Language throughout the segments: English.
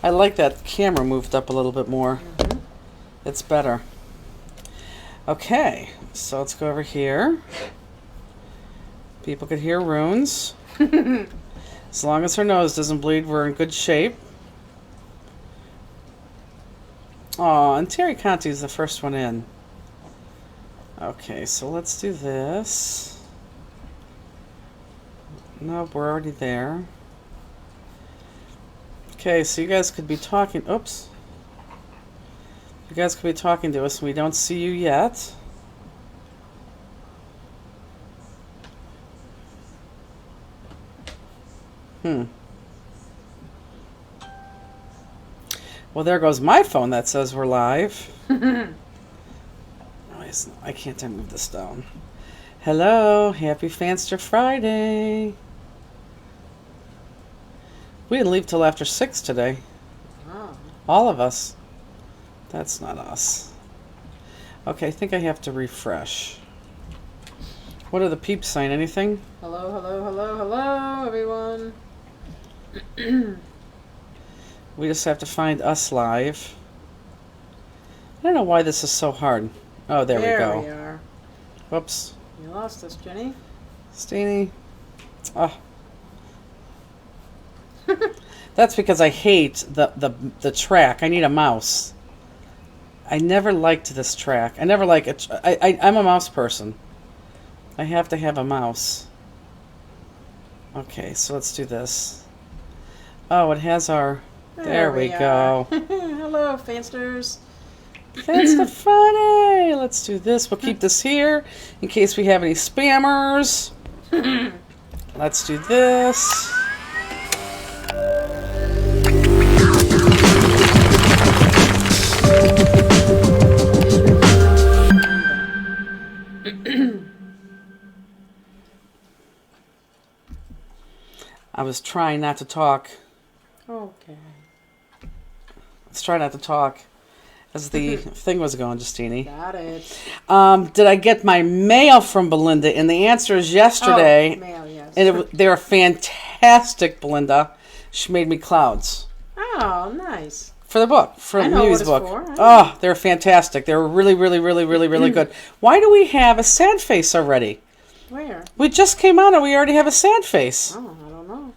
I like that camera moved up a little bit more. It's better. Okay, so let's go over here. People could hear runes. As long as her nose doesn't bleed, we're in good shape. Oh, and Terry Conti's the first one in. Okay, so let's do this. Nope, we're already there. Okay, so you guys could be talking. Oops. You guys could be talking to us and we don't see you yet. Well, there goes my phone that says we're live. I can't move this down. Hello, happy Fanster Friday. We didn't leave till after 6 today. Oh. All of us. That's not us. Okay, I think I have to refresh. What are the peeps saying? Anything? Hello, hello, hello, hello, everyone. We just have to find us live. I don't know why this is so hard. Oh, there we go. There we are. Whoops. You lost us, Jenny. Steenie. Oh. That's because I hate the track. I need a mouse. I never liked this track. I never like it. I'm a mouse person. I have to have a mouse. Okay, so let's do this. Oh, it has our... There we go. Hello, Fansters. Fanster Friday. Let's do this. We'll keep this here in case we have any spammers. Let's do this. I was trying not to talk. Okay. Let's try not to talk as the thing was going, Justini. Got it. Did I get my mail from Belinda? And the answer is yesterday. Oh, mail, yes. And they were fantastic, Belinda. She made me clouds. Oh, nice. For the book, for I the know Muse what it's book. for. Oh, they're fantastic. They were really, really, really, really, really good. Why do we have a sad face already? Where? We just came out and we already have a sad face. Oh, I don't know.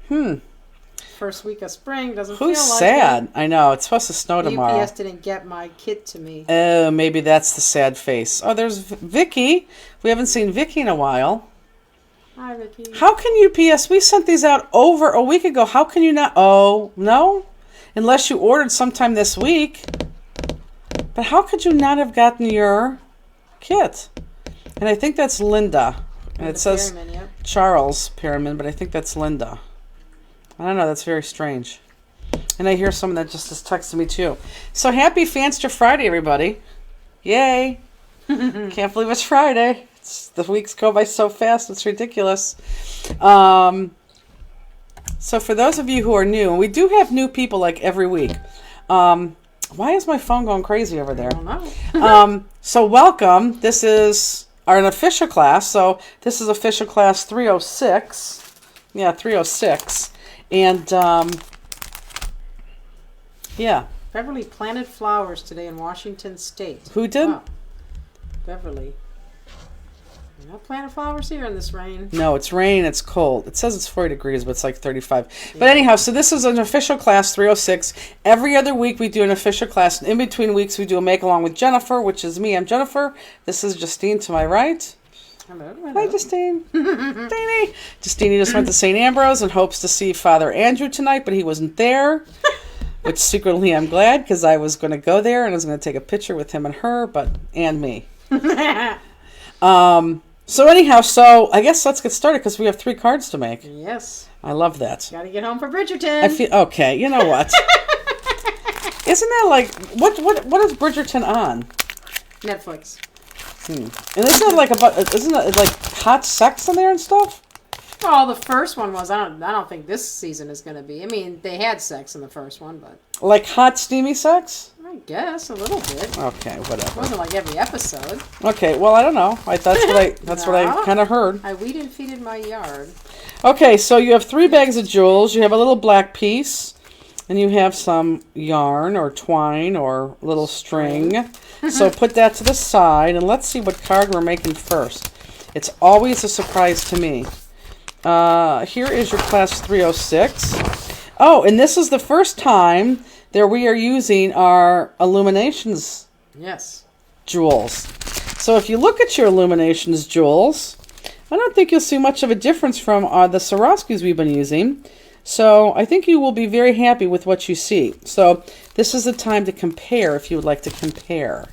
Hmm. First week of spring doesn't Who's feel like sad? it. I know. It's supposed to snow tomorrow. UPS didn't get my kit to me. Oh, maybe that's the sad face. Oh, there's Vicky. We haven't seen Vicky in a while. Hi, Vicky. How can UPS? We sent these out over a week ago. How can you not? Oh, no? Unless you ordered sometime this week. But how could you not have gotten your kit? And I think that's Linda. And it says Perryman, yep. Charles Perriman, but I think that's Linda. I don't know. That's very strange. And I hear someone that just has texted me too. So happy Fanster Friday, everybody. Yay. Can't believe it's Friday. The weeks go by so fast. It's ridiculous. So for those of you who are new, and we do have new people like every week. Why is my phone going crazy over there? I don't know. So welcome. This is an official class. So this is official class 306. Yeah, 306. And, yeah. Beverly planted flowers today in Washington State. Who did? Wow. Beverly. You're not planting flowers here in this rain. No, it's rain. It's cold. It says it's 40 degrees, but it's like 35. Yeah. But anyhow, so this is an official class 306. Every other week we do an official class. In between weeks we do a make-along with Jennifer, which is me. I'm Jennifer. This is Justine to my right. Hello. Hi, Justine. Justine. Justine just went to St. Ambrose and hopes to see Father Andrew tonight, but he wasn't there. Which secretly I'm glad, because I was going to go there and I was going to take a picture with him and her, and me. So anyhow, I guess let's get started because we have 3 cards to make. Yes. I love that. Got to get home for Bridgerton. I feel okay. You know what? Isn't that like what is Bridgerton on? Netflix. And isn't it like hot sex in there and stuff? Well, the first one was. I don't think this season is going to be. I mean, they had sex in the first one, but like hot steamy sex. I guess a little bit. Okay, whatever. It wasn't like every episode. Okay, well I don't know. That's what I kind of heard. I weed and feeded my yard. Okay, so you have 3 bags of jewels. You have a little black piece. And you have some yarn or twine or little string. So put that to the side, and let's see what card we're making first. It's always a surprise to me. Here is your class 306. Oh, and this is the first time that we are using our Illuminations Yes. jewels. So if you look at your Illuminations jewels, I don't think you'll see much of a difference from the Swarovskis we've been using. So I think you will be very happy with what you see. So this is the time to compare if you would like to compare.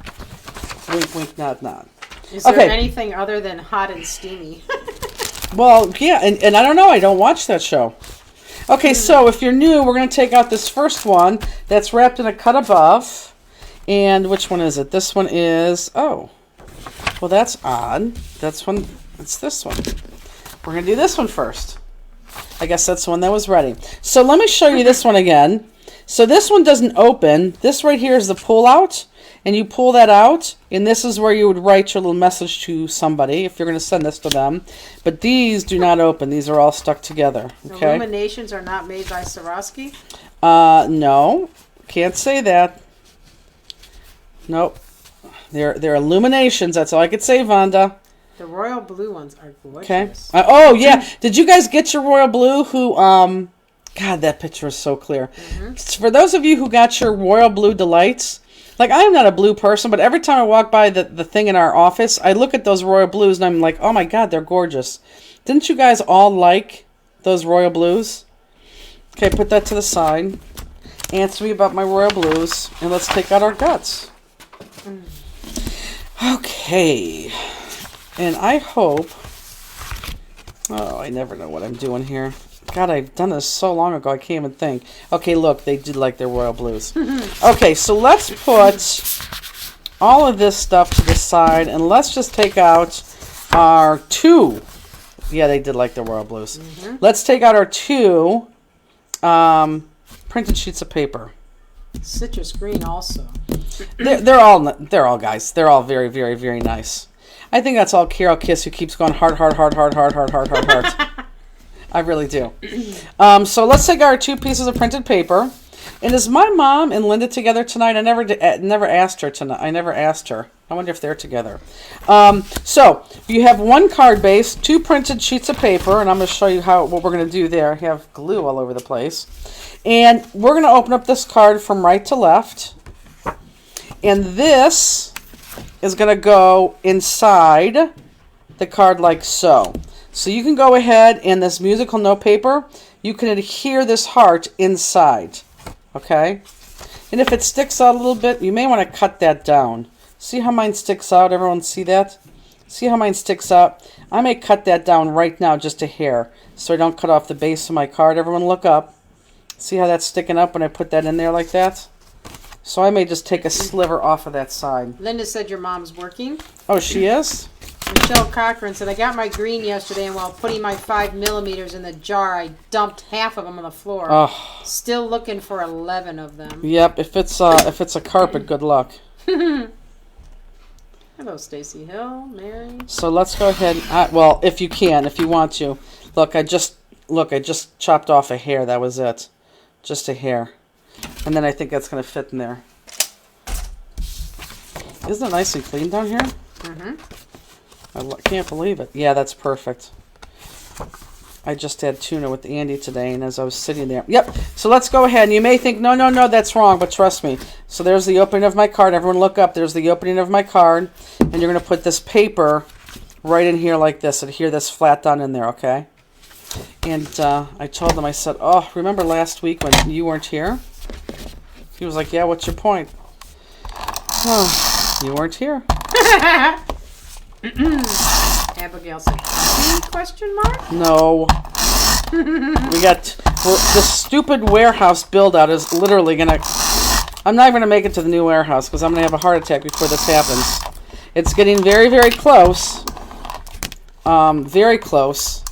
Wink, wink, nod, nod. Is there Okay. anything other than hot and steamy? Well, yeah, and I don't know. I don't watch that show. Okay, so if you're new, we're going to take out this first one that's wrapped in a cut above. And which one is it? This one is, oh, well, that's odd. That's one, it's this one. We're going to do this one first. I guess that's the one that was ready. So let me show you this one again. So this one doesn't open. This right here is the pull out. And you pull that out, and this is where you would write your little message to somebody if you're going to send this to them. But these do not open. These are all stuck together. Okay. Illuminations are not made by Swarovski? No. Can't say that. Nope. They're Illuminations. That's all I could say, Vonda. The royal blue ones are Okay. gorgeous. Oh, yeah. Did you guys get your royal blue who, God, that picture is so clear. For those of you who got your royal blue delights, like, I am not a blue person, but every time I walk by the thing in our office, I look at those royal blues and I'm like, oh my God, they're gorgeous. Didn't you guys all like those royal blues? Okay, put that to the side. Answer me about my royal blues, and let's take out our guts. Okay. And I hope... Oh, I never know what I'm doing here. God, I've done this so long ago, I can't even think. Okay, look, they did like their royal blues. Okay, so let's put all of this stuff to the side, and let's just take out our two. Yeah, they did like their royal blues. Let's take out our two printed sheets of paper. Citrus green also. They're all guys. They're all very, very, very nice. I think that's all Carol Kiss who keeps going heart, heart, heart, heart, heart, heart, heart, heart, heart. I really do. So let's take our two pieces of printed paper. And is my mom and Linda together tonight? I never asked her tonight. I never asked her. I wonder if they're together. So you have one card base, two printed sheets of paper, and I'm going to show you what we're going to do there. I have glue all over the place. And we're going to open up this card from right to left. And this is going to go inside the card like so. So you can go ahead and this musical note paper, you can adhere this heart inside. Okay? And if it sticks out a little bit, you may want to cut that down. See how mine sticks out? Everyone see that? See how mine sticks out? I may cut that down right now just a hair so I don't cut off the base of my card. Everyone look up. See how that's sticking up when I put that in there like that? So I may just take a sliver off of that side. Linda said your mom's working. Oh, she is? Michelle Cochran said, I got my green yesterday, and while putting my 5mm in the jar, I dumped half of them on the floor. Oh. Still looking for 11 of them. Yep, if it's a carpet, good luck. Hello, Stacy Hill, Mary. So let's go ahead. Well, if you can, if you want to. Look, I just chopped off a hair. That was it. Just a hair. And then I think that's going to fit in there. Isn't it nice and clean down here? Mm-hmm. I can't believe it. Yeah, that's perfect. I just had tuna with Andy today, and as I was sitting there... Yep, so let's go ahead. And you may think, no, that's wrong, but trust me. So there's the opening of my card. Everyone look up. There's the opening of my card. And you're going to put this paper right in here like this. Adhere this flat down in there, okay? And I told them, I said, oh, remember last week when you weren't here? He was like, yeah, what's your point? Oh, you weren't here. Abigail said, question mark? No. The stupid warehouse build-out is literally going to... I'm not even going to make it to the new warehouse because I'm going to have a heart attack before this happens. It's getting very, very close. Very close.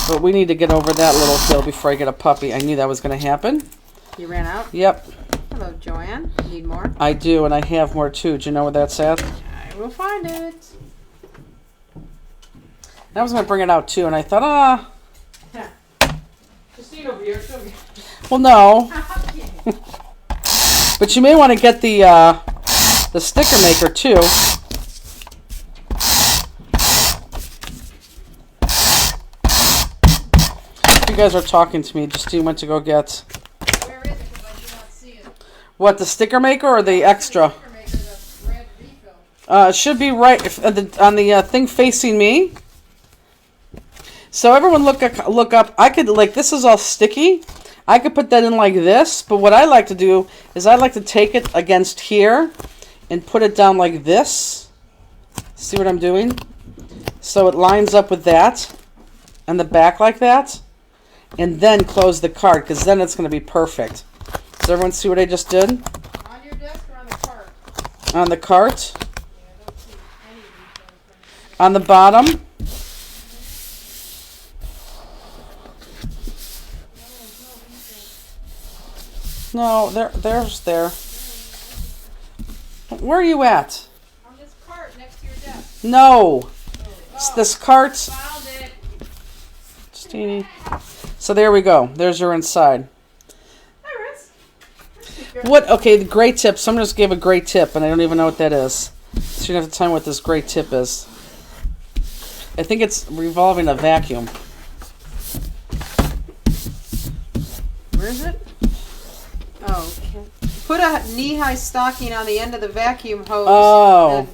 But we need to get over that little hill before I get a puppy. I knew that was going to happen. You ran out? Yep. Hello, Joanne. Need more? I do, and I have more too. Do you know where that's at? I will find it. I was going to bring it out too, and I thought, Yeah. Just eat over here. Well, no. But you may want to get the sticker maker too. You guys are talking to me. Justine went to go get. Where is it? Because I do not see it. What, the sticker maker or the extra? Sticker maker, the red refill. It should be right on the thing facing me. So everyone look up. I could, like, this is all sticky. I could put that in like this, but what I like to do is I like to take it against here and put it down like this. See what I'm doing? So it lines up with that and the back like that. And then close the card, because then it's going to be perfect. Does everyone see what I just did? On your desk or on the cart? On the cart. Yeah, I don't see any refills. On the bottom. No, there's there. Where are you at? On this cart next to your desk. No. It's this cart. Found it. Steenie. So there we go. There's your inside. Hi, Riz. What? Okay, the great tip. Someone just gave a great tip, and I don't even know what that is. So you have to tell me what this great tip is. I think it's revolving a vacuum. Where is it? Oh, okay. Put a knee-high stocking on the end of the vacuum hose. Oh. And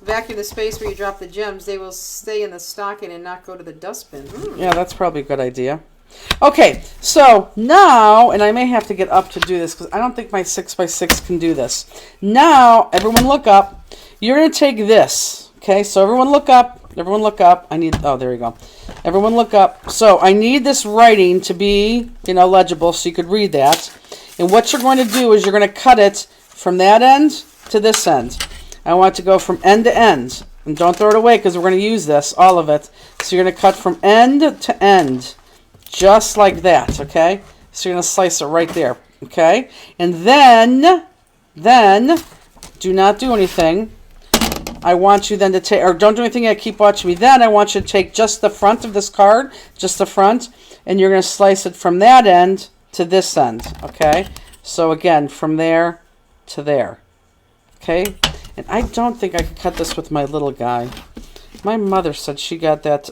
vacuum the space where you drop the gems. They will stay in the stocking and not go to the dustbin. Yeah, that's probably a good idea. Okay, so now, and I may have to get up to do this because I don't think my 6x6 can do this. Now, everyone look up. You're going to take this. Okay, so everyone look up. Everyone look up. Oh, there you go. Everyone look up. So I need this writing to be, legible so you could read that. And what you're going to do is you're going to cut it from that end to this end. I want it to go from end to end. And don't throw it away because we're going to use this, all of it. So you're going to cut from end to end. Just like that, okay? So you're going to slice it right there, okay? And then, do not do anything. I want you then to take, or don't do anything yet, keep watching me. Then I want you to take just the front of this card, just the front, and you're going to slice it from that end to this end, okay? So again, from there to there, okay? And I don't think I can cut this with my little guy. My mother said she got that.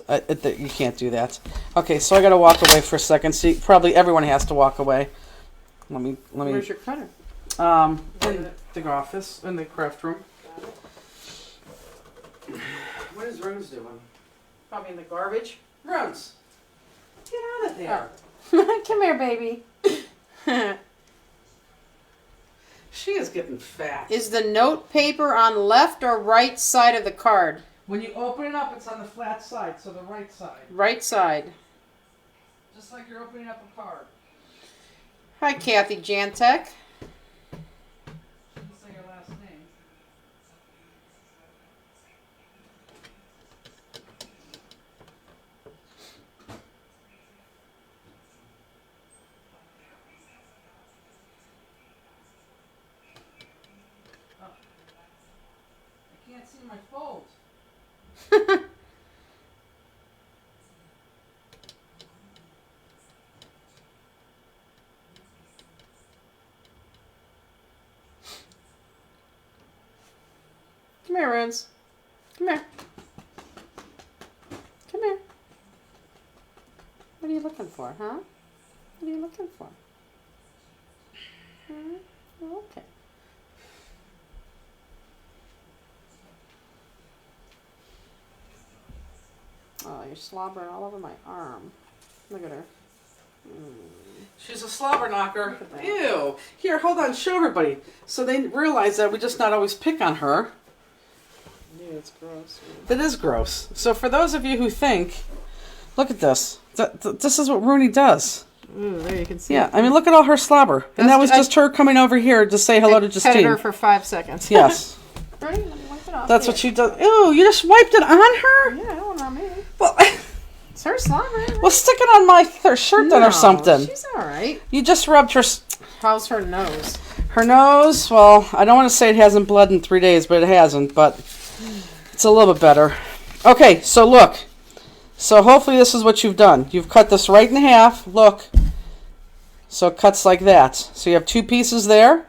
You can't do that. Okay, so I got to walk away for a second. See, probably everyone has to walk away. Let me. Where's your cutter? In the office, in the craft room. What is Rose doing? Probably in the garbage. Rose, get out of there. Come here, baby. She is getting fat. Is the note paper on left or right side of the card? When you open it up, it's on the flat side, so the right side. Right side. Just like you're opening up a card. Hi, Kathy Jantek. Say your last name. Oh. I can't see my folds. Come here, Rose. Come here. Come here. What are you looking for, huh? What are you looking for? Okay. Oh, you're slobbering all over my arm. Look at her. She's a slobber knocker. Look at that. Ew. Here, hold on. Show everybody. So they realize that we just not always pick on her. Yeah, it's gross. That is gross. So for those of you who think, look at this. This is what Rooney does. Ooh, there you can see. Yeah, I mean, look at all her slobber. And that was just her coming over here to say hello to Petted Justine. her for 5 seconds. Yes. Ready? Let me wipe it off. That's Here. what she does. Ew, you just wiped it on her? Yeah, I don't know me. Well, It's her slobber. well, stick it on my shirt then or something. She's all right. You just rubbed her How's her nose? her nose. Well, I don't want to say it hasn't bled in 3 days, but it hasn't. But it's a little bit better. Okay, so look. So hopefully this is what you've done. You've cut this right in half. Look. So it cuts like that. So you have 2 pieces there,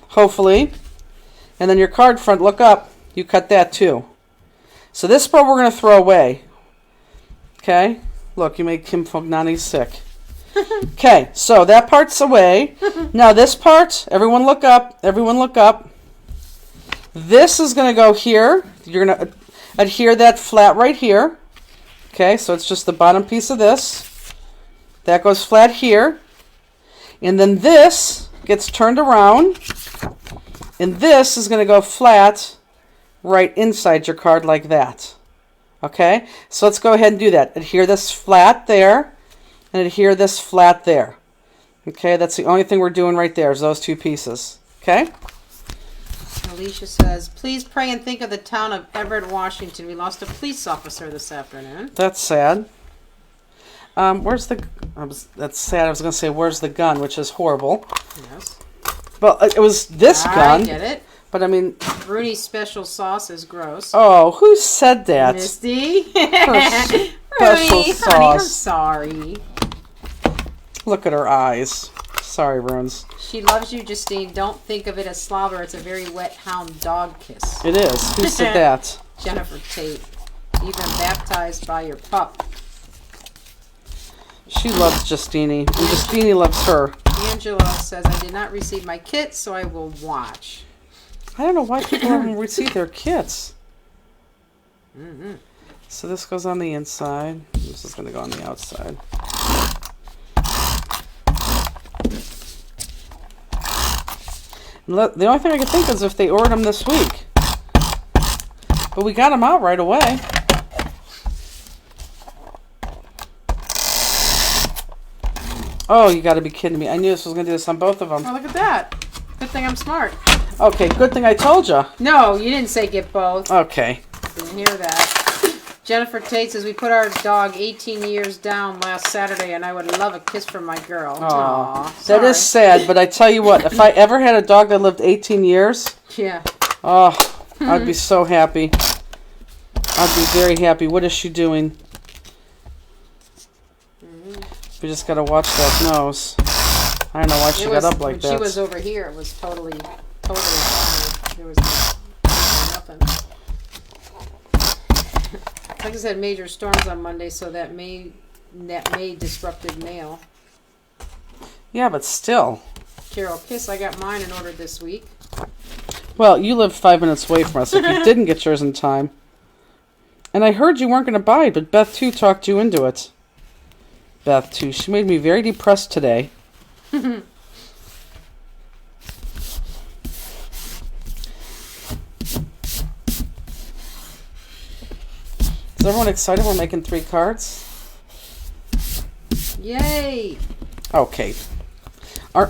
hopefully. And then your card front, look up, you cut that too. So this part we're going to throw away. Okay? Look, you make Kim Fognani sick. Okay, so that part's away. Now this part, everyone look up. Everyone look up. This is going to go here. You're going to adhere that flat right here. Okay, so it's just the bottom piece of this. That goes flat here. And then this gets turned around. And this is going to go flat right inside your card like that. Okay, so let's go ahead and do that. Adhere this flat there. And adhere this flat there. Okay, that's the only thing we're doing right there is those 2 pieces. Okay? Alicia says, please pray and think of the town of Everett, Washington. We lost a police officer this afternoon. That's sad. Where's the... that's sad. I was going to say, where's the gun, which is horrible. Yes. Well, it was this gun. I get it. But I mean... Rooney's special sauce is gross. Oh, who said that? Misty. Special Rooney, sauce. honey, I'm sorry. Look at her eyes. Sorry, Runes. She loves you, Justine. Don't think of it as slobber. It's a very wet hound dog kiss. It is. Who said that? Jennifer Tate. You've been baptized by your pup. She loves Justini. And Justini loves her. Angela says, I did not receive my kit, so I will watch. I don't know why people haven't received their kits. Mm-hmm. So this goes on the inside. This is going to go on the outside. The only thing I could think is if they ordered them this week. But we got them out right away. Oh, you got to be kidding me. I knew this was going to do this on both of them. Oh, look at that. Good thing I'm smart. Okay, good thing I told you. No, you didn't say get both. Okay. Didn't hear that. Jennifer Tate says, we put our dog 18 years down last Saturday, and I would love a kiss from my girl. Aw, sorry. that is sad, but I tell you what, if I ever had a dog that lived 18 years, Yeah. oh, I'd be so happy. I'd be very happy. What is she doing? We just got to watch that nose. I don't know why she got up like when that. She was over here. It was totally fine. There was nothing. Texas had major storms on Monday, so that may disrupted mail. Yeah, but still. Carol Kiss, I got mine and ordered this week. Well, you live 5 minutes away from us if you didn't get yours in time. And I heard you weren't going to buy it, but Beth, too, talked you into it. Beth, too. She made me very depressed today. Is everyone excited we're making 3 cards? Yay! Okay.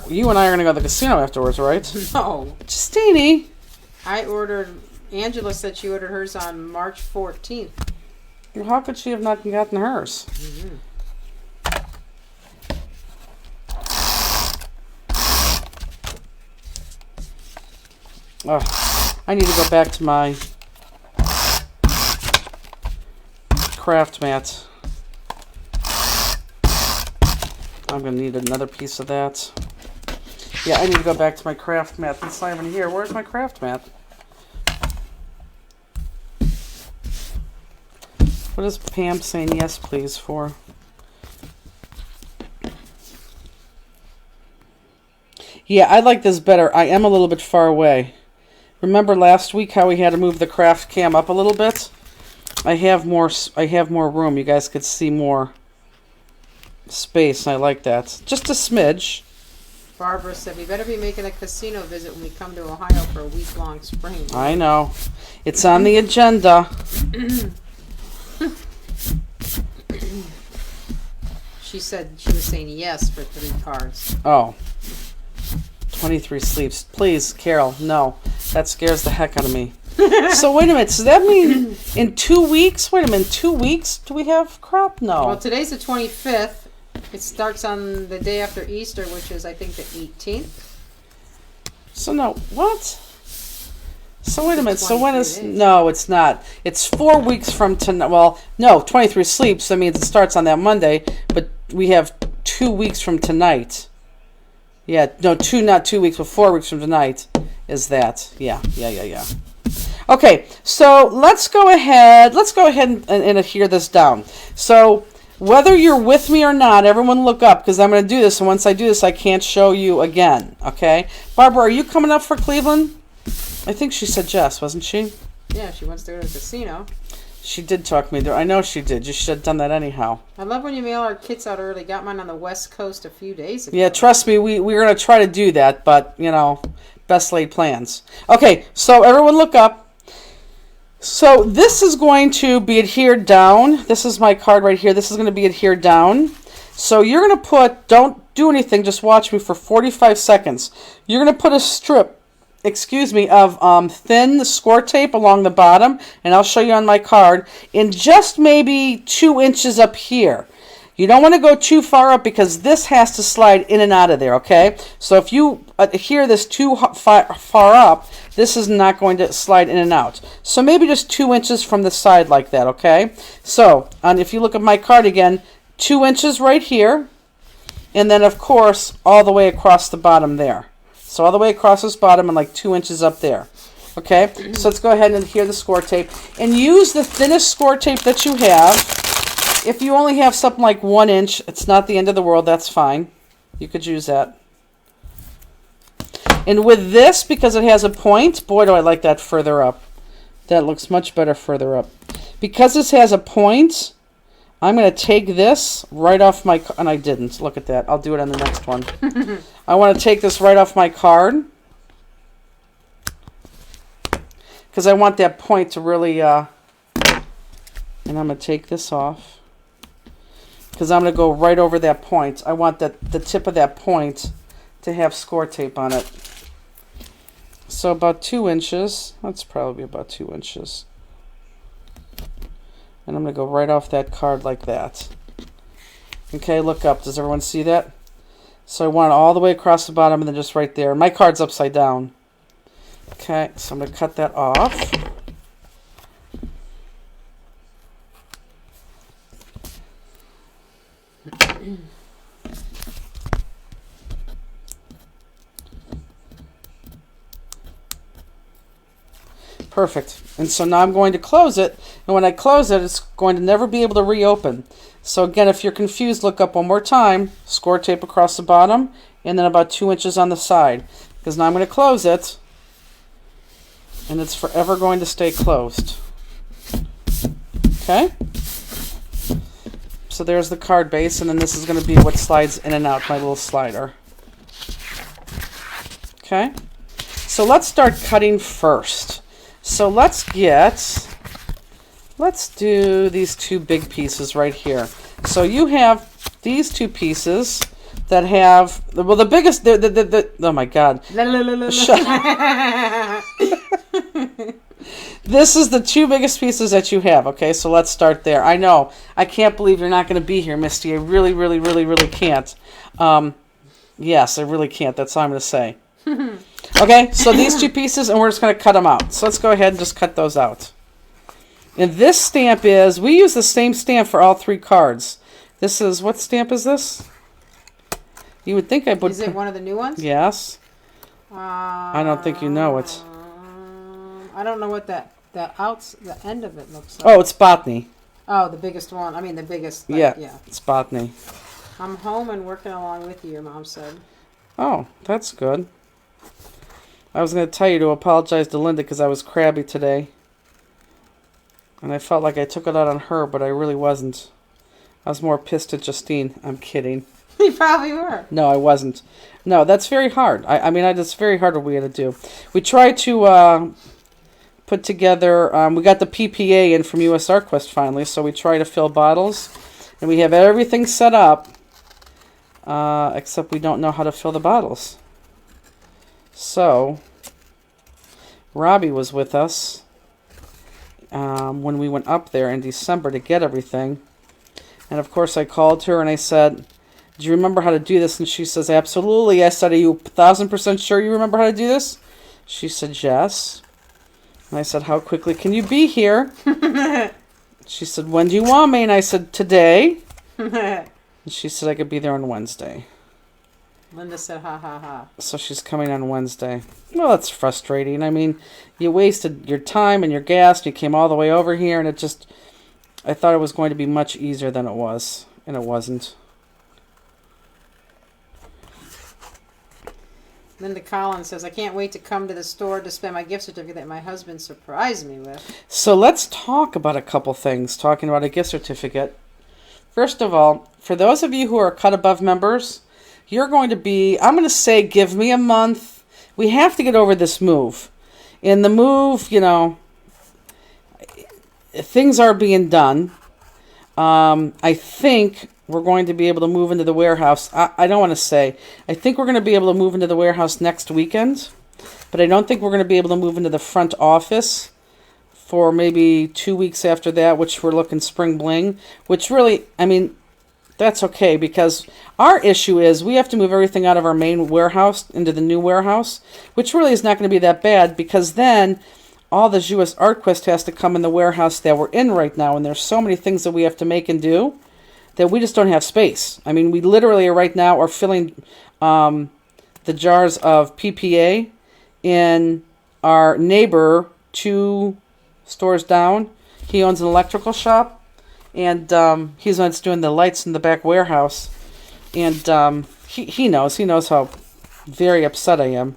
You and I are going to go to the casino afterwards, right? No. Justini. Angela said she ordered hers on March 14th. Well, how could she have not gotten hers? Mm-hmm. Oh, I need to go back to my craft mat. I'm going to need another piece of that. Yeah, I need to go back to my craft mat. It's not even here. Where's my craft mat? What is Pam saying yes, please, for? Yeah, I like this better. I am a little bit far away. Remember last week how we had to move the craft cam up a little bit? I have more room. You guys could see more space, and I like that. Just a smidge. Barbara said, we better be making a casino visit when we come to Ohio for a week-long spring. I know. It's on the agenda. She said she was saying yes for 3 cards. Oh. 23 sleeps. Please, Carol, no. That scares the heck out of me. So wait a minute. Does that mean in 2 weeks? Wait a minute. 2 weeks? Do we have crop? No. Well, today's the 25th. It starts on the day after Easter, which is, I think, the 18th. So no. What? So wait a minute. So when is... days. No, it's not. It's 4 weeks from tonight. Well, no. 23 sleeps. That means it starts on that Monday. But we have 2 weeks from tonight. Yeah, no, not 2 weeks, but 4 weeks from tonight is that. Yeah. Okay, so let's go ahead and adhere this down. So whether you're with me or not, everyone look up, because I'm going to do this, and once I do this, I can't show you again, okay? Barbara, are you coming up for Cleveland? I think she said yes, wasn't she? Yeah, she wants to go to the casino. She did talk me through. I know she did. You should have done that anyhow. I love when you mail our kits out early. Got mine on the West Coast a few days ago. Yeah, trust me, we're going to try to do that, but, best laid plans. Okay, so everyone look up. So this is going to be adhered down. This is my card right here. This is going to be adhered down. So you're going to don't do anything, just watch me for 45 seconds. You're going to put a strip, of thin score tape along the bottom, and I'll show you on my card, in just maybe 2 inches up here. You don't want to go too far up because this has to slide in and out of there, okay? So if you adhere this too far up, this is not going to slide in and out. So maybe just 2 inches from the side like that, okay? So if you look at my card again, 2 inches right here, and then, of course, all the way across the bottom there. So all the way across this bottom and like 2 inches up there. Okay, so let's go ahead and adhere the score tape. And use the thinnest score tape that you have. If you only have something like 1 inch, it's not the end of the world, that's fine. You could use that. And with this, because it has a point, boy, do I like that further up. That looks much better further up. Because this has a point, I'm going to take this right off my... And I didn't. Look at that. I'll do it on the next one. I want to take this right off my card. Because I want that point to really... and I'm going to take this off. Because I'm going to go right over that point. I want the tip of that point to have score tape on it. So about 2 inches. That's probably about 2 inches. And I'm going to go right off that card like that. Okay, look up. Does everyone see that? So I want it all the way across the bottom and then just right there. My card's upside down. Okay, so I'm going to cut that off. Perfect. And so now I'm going to close it. And when I close it, it's going to never be able to reopen. So again, if you're confused, look up one more time. Score tape across the bottom. And then about 2 inches on the side. Because now I'm going to close it. And it's forever going to stay closed. Okay? So there's the card base. And then this is going to be what slides in and out, my little slider. Okay? So let's start cutting first. So let's do these 2 big pieces right here. So you have these 2 pieces that have, well, the biggest, oh my God. This is the 2 biggest pieces that you have. Okay, so let's start there. I know, I can't believe you're not going to be here, Misty. I really, really, really, really can't. Yes, I really can't. That's all I'm going to say. Okay, so these 2 pieces, and we're just going to cut them out. So let's go ahead and just cut those out. And this stamp is, we use the same stamp for all 3 cards. This is, what stamp is this? You would think I would... Is it one of the new ones? Yes. I don't think you know it. I don't know what the end of it looks like. Oh, it's Botany. Oh, the biggest one. I mean, the biggest. Like, yeah, it's Botany. I'm home and working along with you, your mom said. Oh, that's good. I was going to tell you to apologize to Linda because I was crabby today. And I felt like I took it out on her, but I really wasn't. I was more pissed at Justine. I'm kidding. You probably were. No, I wasn't. No, that's very hard. I mean, it's very hard what we had to do. We tried to put together, we got the PPA in from US ArtQuest finally, so we try to fill bottles. And we have everything set up, except we don't know how to fill the bottles. So, Robbie was with us when we went up there in December to get everything. And of course I called her and I said, do you remember how to do this? And she says, absolutely. I said, are you 1,000% sure you remember how to do this? She said, yes. And I said, how quickly can you be here? She said, when do you want me? And I said, today. And she said I could be there on Wednesday. Linda said, ha ha ha. So she's coming on Wednesday. Well, that's frustrating. I mean, you wasted your time and your gas, and you came all the way over here, and it just... I thought it was going to be much easier than it was, and it wasn't. Linda Collins says, I can't wait to come to the store to spend my gift certificate that my husband surprised me with. So let's talk about a couple things, talking about a gift certificate. First of all, for those of you who are Cut Above members, you're going to be, I'm going to say, give me a month. We have to get over this move. In the move, you know, things are being done. I think we're going to be able to move into the warehouse. I don't want to say. I think we're going to be able to move into the warehouse next weekend. But I don't think we're going to be able to move into the front office for maybe 2 weeks after that, which we're looking spring bling. Which really, I mean, that's okay, because our issue is we have to move everything out of our main warehouse into the new warehouse, which really is not going to be that bad, because then all the US ArtQuest has to come in the warehouse that we're in right now, and there's so many things that we have to make and do that we just don't have space. I mean, we literally right now are filling the jars of PPA in our neighbor 2 stores down. He owns an electrical shop, and he's the one that's doing the lights in the back warehouse. And he knows how very upset I am.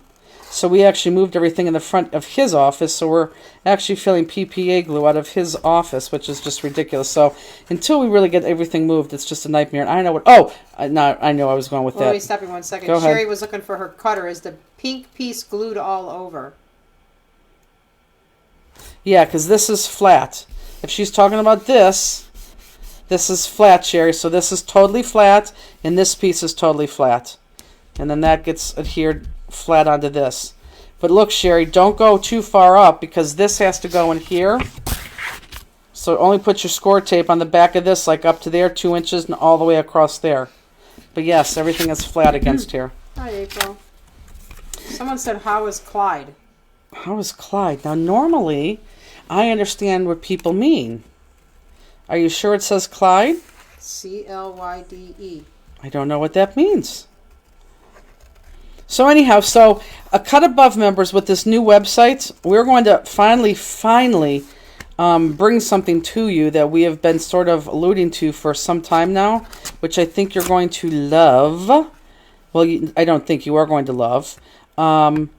So we actually moved everything in the front of his office, so we're actually filling PPA glue out of his office, which is just ridiculous. So until we really get everything moved, it's just a nightmare. And I know what... Oh, I know I was going with that. Let me stop you 1 second. Go ahead. Sherry was looking for her cutter. Is the pink piece glued all over? Yeah, because this is flat. If she's talking about this is flat, Sherry. So this is totally flat, and this piece is totally flat. And then that gets adhered flat onto this. But look, Sherry, don't go too far up, because this has to go in here. So only put your score tape on the back of this, like up to there, 2 inches, and all the way across there. But yes, everything is flat against here. Hi, April. Someone said, how is Clyde? How is Clyde? Now, normally, I understand what people mean. Are you sure it says Clyde? CLYDE. I don't know what that means. So anyhow, so a Cut Above members with this new website, we're going to finally bring something to you that we have been sort of alluding to for some time now, which I think you're going to love. Well, I don't think you are going to love. But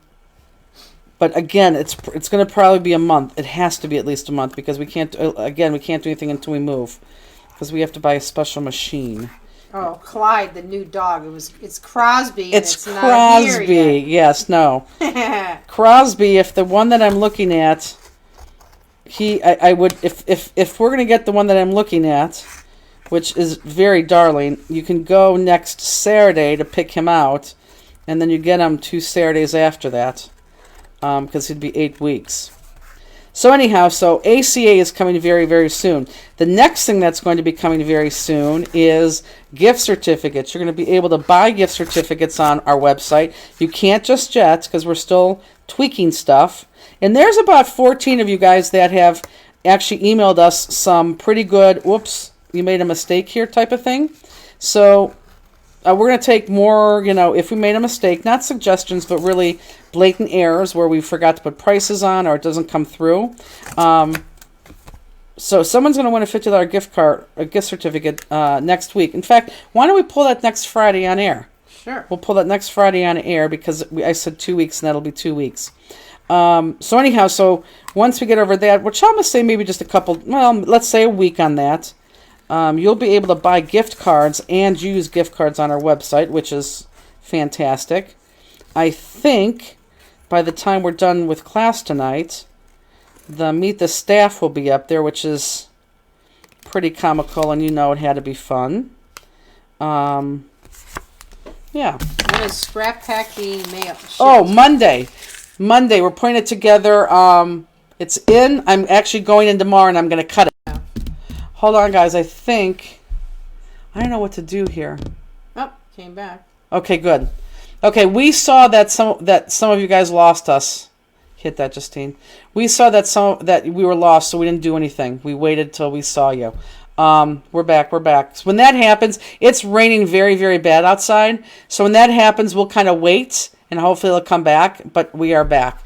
again, it's going to probably be a month. It has to be at least a month, because we can't do anything until we move, because we have to buy a special machine. Oh, Clyde, the new dog. It's Crosby. It's not Crosby. here yet. Yes, no. Crosby, if the one that I'm looking at, I would, if we're going to get the one that I'm looking at, which is very darling, you can go next Saturday to pick him out, and then you get him 2 Saturdays after that, because he'd be 8 weeks. So anyhow, so ACA is coming very, very soon. The next thing that's going to be coming very soon is gift certificates. You're going to be able to buy gift certificates on our website. You can't just yet, because we're still tweaking stuff. And there's about 14 of you guys that have actually emailed us some pretty good, whoops, you made a mistake here type of thing. So we're going to take more, if we made a mistake, not suggestions, but really blatant errors where we forgot to put prices on or it doesn't come through. So someone's going to win a $50 gift certificate next week. In fact, why don't we pull that next Friday on air? Sure. We'll pull that next Friday on air, because I said 2 weeks, and that'll be 2 weeks. So anyhow, so once we get over that, which I'm going to say maybe just a couple, let's say a week on that, you'll be able to buy gift cards and use gift cards on our website, which is fantastic. I think by the time we're done with class tonight, the Meet the Staff will be up there, which is pretty comical, and it had to be fun. Yeah. When is scrap packing mail? Oh, Monday, we're putting it together. It's in. I'm actually going in tomorrow, and I'm going to cut it. Hold on, guys. I don't know what to do here. Oh, came back. Okay, good. Okay, we saw that some of you guys lost us. Hit that, Justine. We saw that we were lost, so we didn't do anything. We waited till we saw you. We're back. So when that happens, it's raining very, very bad outside. So when that happens, we'll kind of wait and hopefully it'll come back. But we are back.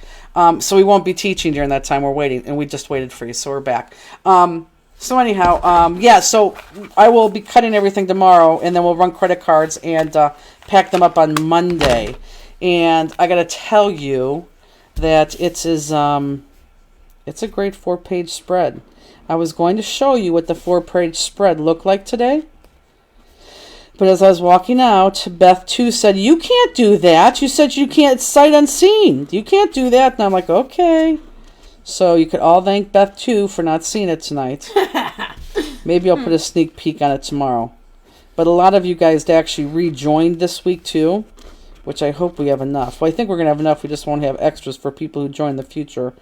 So we won't be teaching during that time. We're waiting, and we just waited for you, so we're back. So anyhow, yeah, so I will be cutting everything tomorrow, and then we'll run credit cards and pack them up on Monday. And I got to tell you that it's a great 4-page spread. I was going to show you what the 4-page spread looked like today. But as I was walking out, Beth, too, said, you can't do that. You said you can't sight unseen. You can't do that. And I'm like, okay. So you could all thank Beth, too, for not seeing it tonight. Maybe I'll put a sneak peek on it tomorrow. But a lot of you guys actually rejoined this week, too, which I hope we have enough. Well, I think we're going to have enough. We just won't have extras for people who join in the future.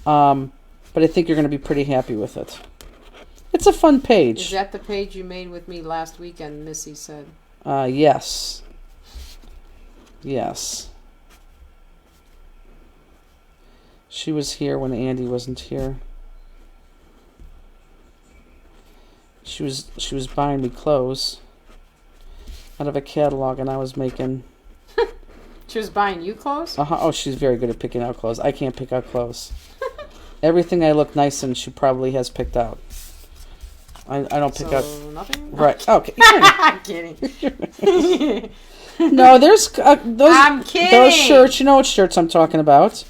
But I think you're going to be pretty happy with it. It's a fun page. Is that the page you made with me last weekend, Missy said? Yes. Yes. She was here when Andy wasn't here. She was buying me clothes out of a catalog, and I was making... She was buying you clothes? Oh, she's very good at picking out clothes. I can't pick out clothes. Everything I look nice in, she probably has picked out. I don't pick out. Nothing? Right. Okay. I'm kidding. No, there's those. I'm kidding. Those shirts. You know what shirts I'm talking about.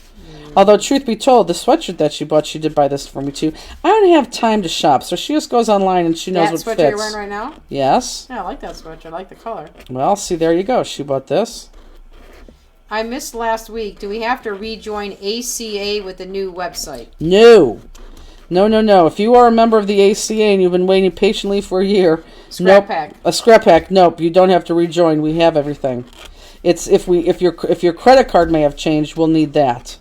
Although, truth be told, the sweatshirt that she bought, she did buy this for me too. I don't have time to shop, so she just goes online and she knows what fits. That sweatshirt you're wearing right now? Yes. Yeah, I like that sweatshirt. I like the color. Well, see, there you go. She bought this. I missed last week. Do we have to rejoin ACA with the new website? No. No. If you are a member of the ACA and you've been waiting patiently for a year, Scrap Pack. A Scrap Pack. Nope, you don't have to rejoin. We have everything. It's if your credit card may have changed, we'll need that.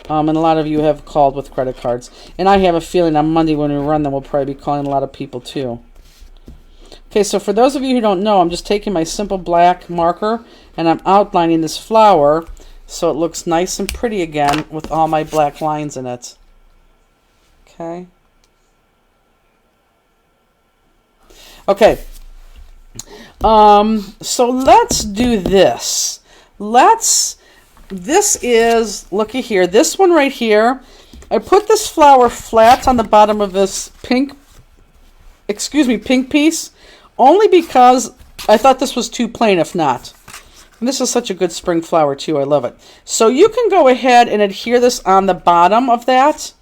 And a lot of you have called with credit cards, and I have a feeling on Monday when we run them, we'll probably be calling a lot of people too. Okay, so for those of you who don't know, I'm just taking my simple black marker and I'm outlining this flower so it looks nice and pretty again with all my black lines in it. Okay. Okay. So let's do this. This is, looky here, this one right here. I put this flower flat on the bottom of this pink piece, only because I thought this was too plain if not. And this is such a good spring flower too, I love it. So you can go ahead and adhere this on the bottom of that.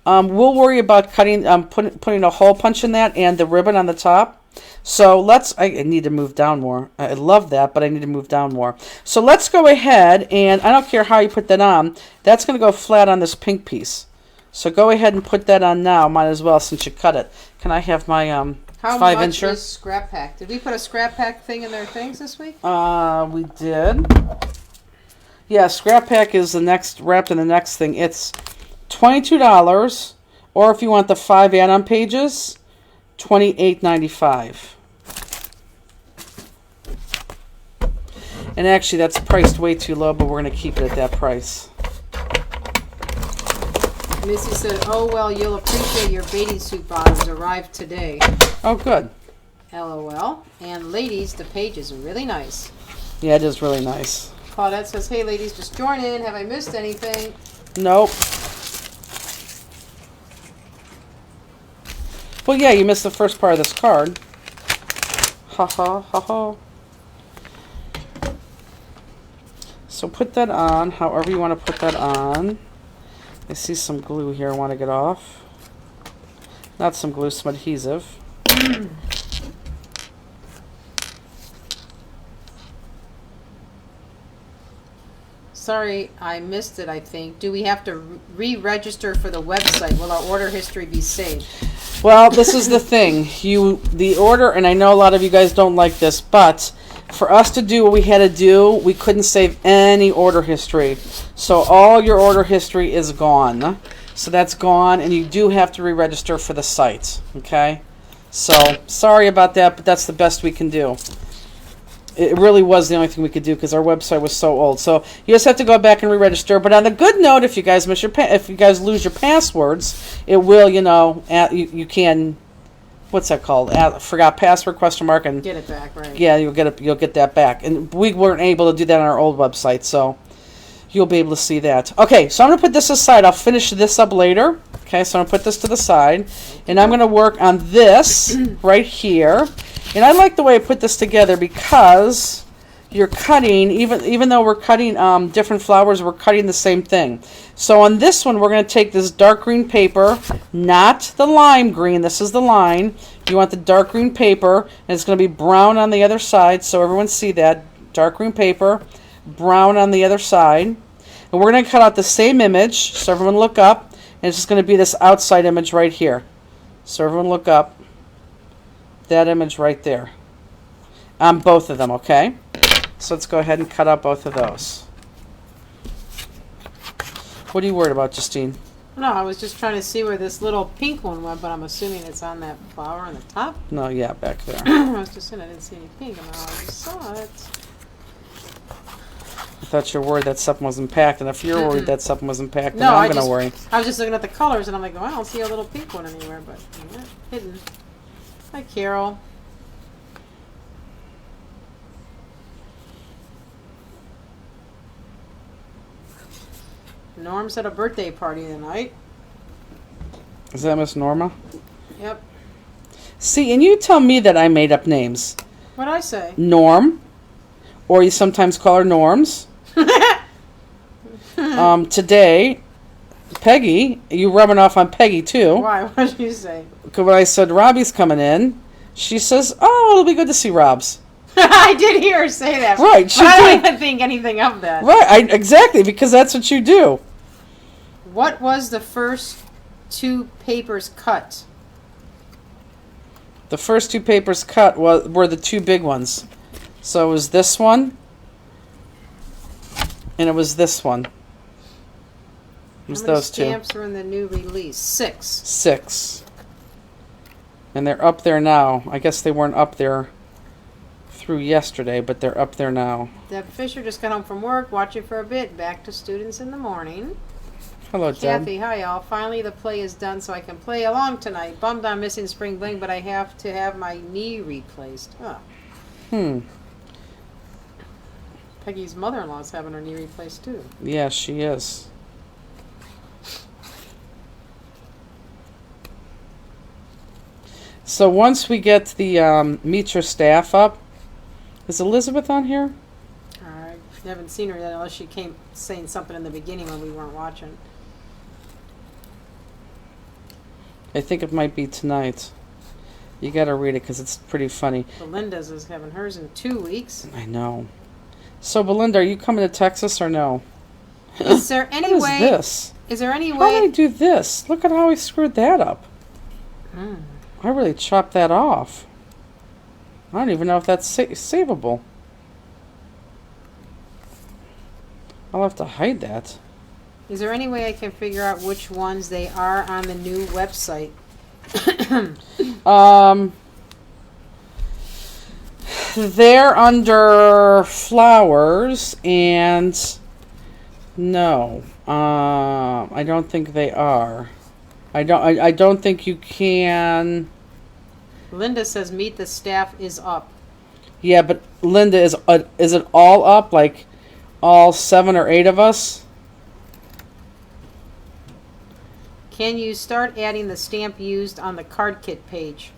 We'll worry about cutting, putting a hole punch in that and the ribbon on the top. So I need to move down more. I love that, but I need to move down more. So let's go ahead, and I don't care how you put that on. That's going to go flat on this pink piece. So go ahead and put that on now. Might as well since you cut it. Can I have my 5-incher? How much is Scrap Pack? Did we put a Scrap Pack thing in their things this week? We did. Yeah, Scrap Pack is wrapped in the next thing. It's $22, or if you want the 5 add-on pages, $28.95. And actually, that's priced way too low, but we're going to keep it at that price. Missy said, oh, well, you'll appreciate your bathing suit bottoms arrived today. Oh, good. LOL. And ladies, the page is really nice. Yeah, it is really nice. Claudette says, hey, ladies, just join in. Have I missed anything? Nope. Well, yeah, you missed the first part of this card. Ha ha ha ha. So put that on however you want to put that on. I see some glue here I want to get off. Not some glue, some adhesive. Sorry, I missed it, I think. Do we have to re-register for the website? Will our order history be saved? Well, this is the thing. The order, and I know a lot of you guys don't like this, but for us to do what we had to do, we couldn't save any order history. So all your order history is gone. So that's gone, and you do have to re-register for the site. Okay? So sorry about that, but that's the best we can do. it really was the only thing we could do because our website was so old. So you just have to go back and re-register. But on the good note, if you guys if you guys lose your passwords, it will, you can. What's that called? Forgot password ? And Get it back, right? yeah, you'll get that back. And we weren't able to do that on our old website, so you'll be able to see that. Okay, so I'm going to put this aside. I'll finish this up later. Okay, so I'm going to put this to the side. And I'm going to work on this right here. And I like the way I put this together because you're cutting, even though we're cutting different flowers, we're cutting the same thing. So on this one, we're going to take this dark green paper, not the lime green. This is the line. You want the dark green paper, and it's going to be brown on the other side, so everyone see that. Dark green paper, brown on the other side. And we're going to cut out the same image, so everyone look up, and it's just going to be this outside image right here. So everyone look up. That image right there. On both of them, okay? So let's go ahead and cut out both of those. What are you worried about, Justine? No, I was just trying to see where this little pink one went, but I'm assuming it's on that flower on the top. No, yeah, back there. I was just saying I didn't see any pink, and now I just saw it. I thought you were worried that something wasn't packed, and if you're worried that something wasn't packed, then No, I'm going to worry. I was just looking at the colors, and I'm like, well, I don't see a little pink one anywhere, but yeah, hidden. Hi, Carol. Norm's at a birthday party tonight. Is that Miss Norma? Yep. See, and you tell me that I made up names. What'd I say? Norm, or you sometimes call her Norms. Today, Peggy, you rubbing off on Peggy too. Why? What'd you say? Because when I said Robbie's coming in, she says, "Oh, it'll be good to see Rob's." I did hear her say that. Right, she but I did. don't even think anything of that. Right, exactly, because that's what you do. What was the first two papers cut? The first two papers cut were the two big ones. So it was this one, and it was this one. It was How many those two. stamps were in the new release? 6. 6. And they're up there now. I guess they weren't up there through yesterday, but they're up there now. Deb Fisher just got home from work, watching for a bit, back to students in the morning. Hello, Deb. Kathy, hi y'all. Finally the play is done so I can play along tonight. Bummed I'm missing Spring Bling, but I have to have my knee replaced. Oh. Peggy's mother-in-law's having her knee replaced too. Yeah, she is. So once we get the meet your staff up, is Elizabeth on here? I haven't seen her yet unless she came saying something in the beginning when we weren't watching. I think it might be tonight. You got to read it because it's pretty funny. Belinda's is having hers in 2 weeks. I know. So Belinda, are you coming to Texas or no? Is there any What way? is this? Is there any How did I way? do this? Look at how I screwed that up. I really chopped that off. I don't even know if that's savable. I'll have to hide that. Is there any way I can figure out which ones they are on the new website? They're under flowers, and no, I don't think they are. I don't think you can. Linda says meet the staff is up. Yeah, but Linda, is it all up? Like all 7 or 8 of us? Can you start adding the stamp used on the card kit page?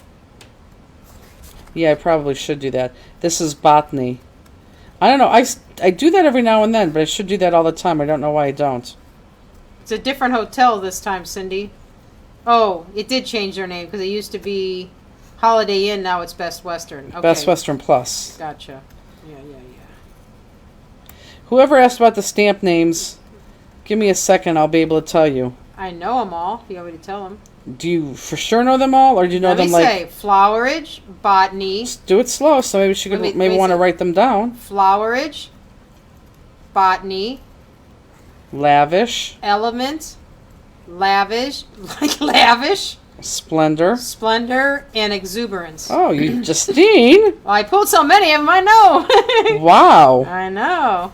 Yeah, I probably should do that. This is botany. I don't know. I do that every now and then, but I should do that all the time. I don't know why I don't. It's a different hotel this time, Cindy. Oh, it did change their name because it used to be Holiday Inn. Now it's Best Western. Okay. Best Western Plus. Gotcha. Yeah. Whoever asked about the stamp names, give me a second. I'll be able to tell you. I know them all. You want me to tell them? Do you for sure know them all, or do you know Let them me like? say Flowerage, Botany, Just do it slow, so maybe she could Let me maybe want to say- write them down. Flowerage, Botany, Lavish. Element, Lavish, like lavish, Splendor. Splendor, and Exuberance. Oh, you, Justine. Well, I pulled so many of them, I know. Wow. I know.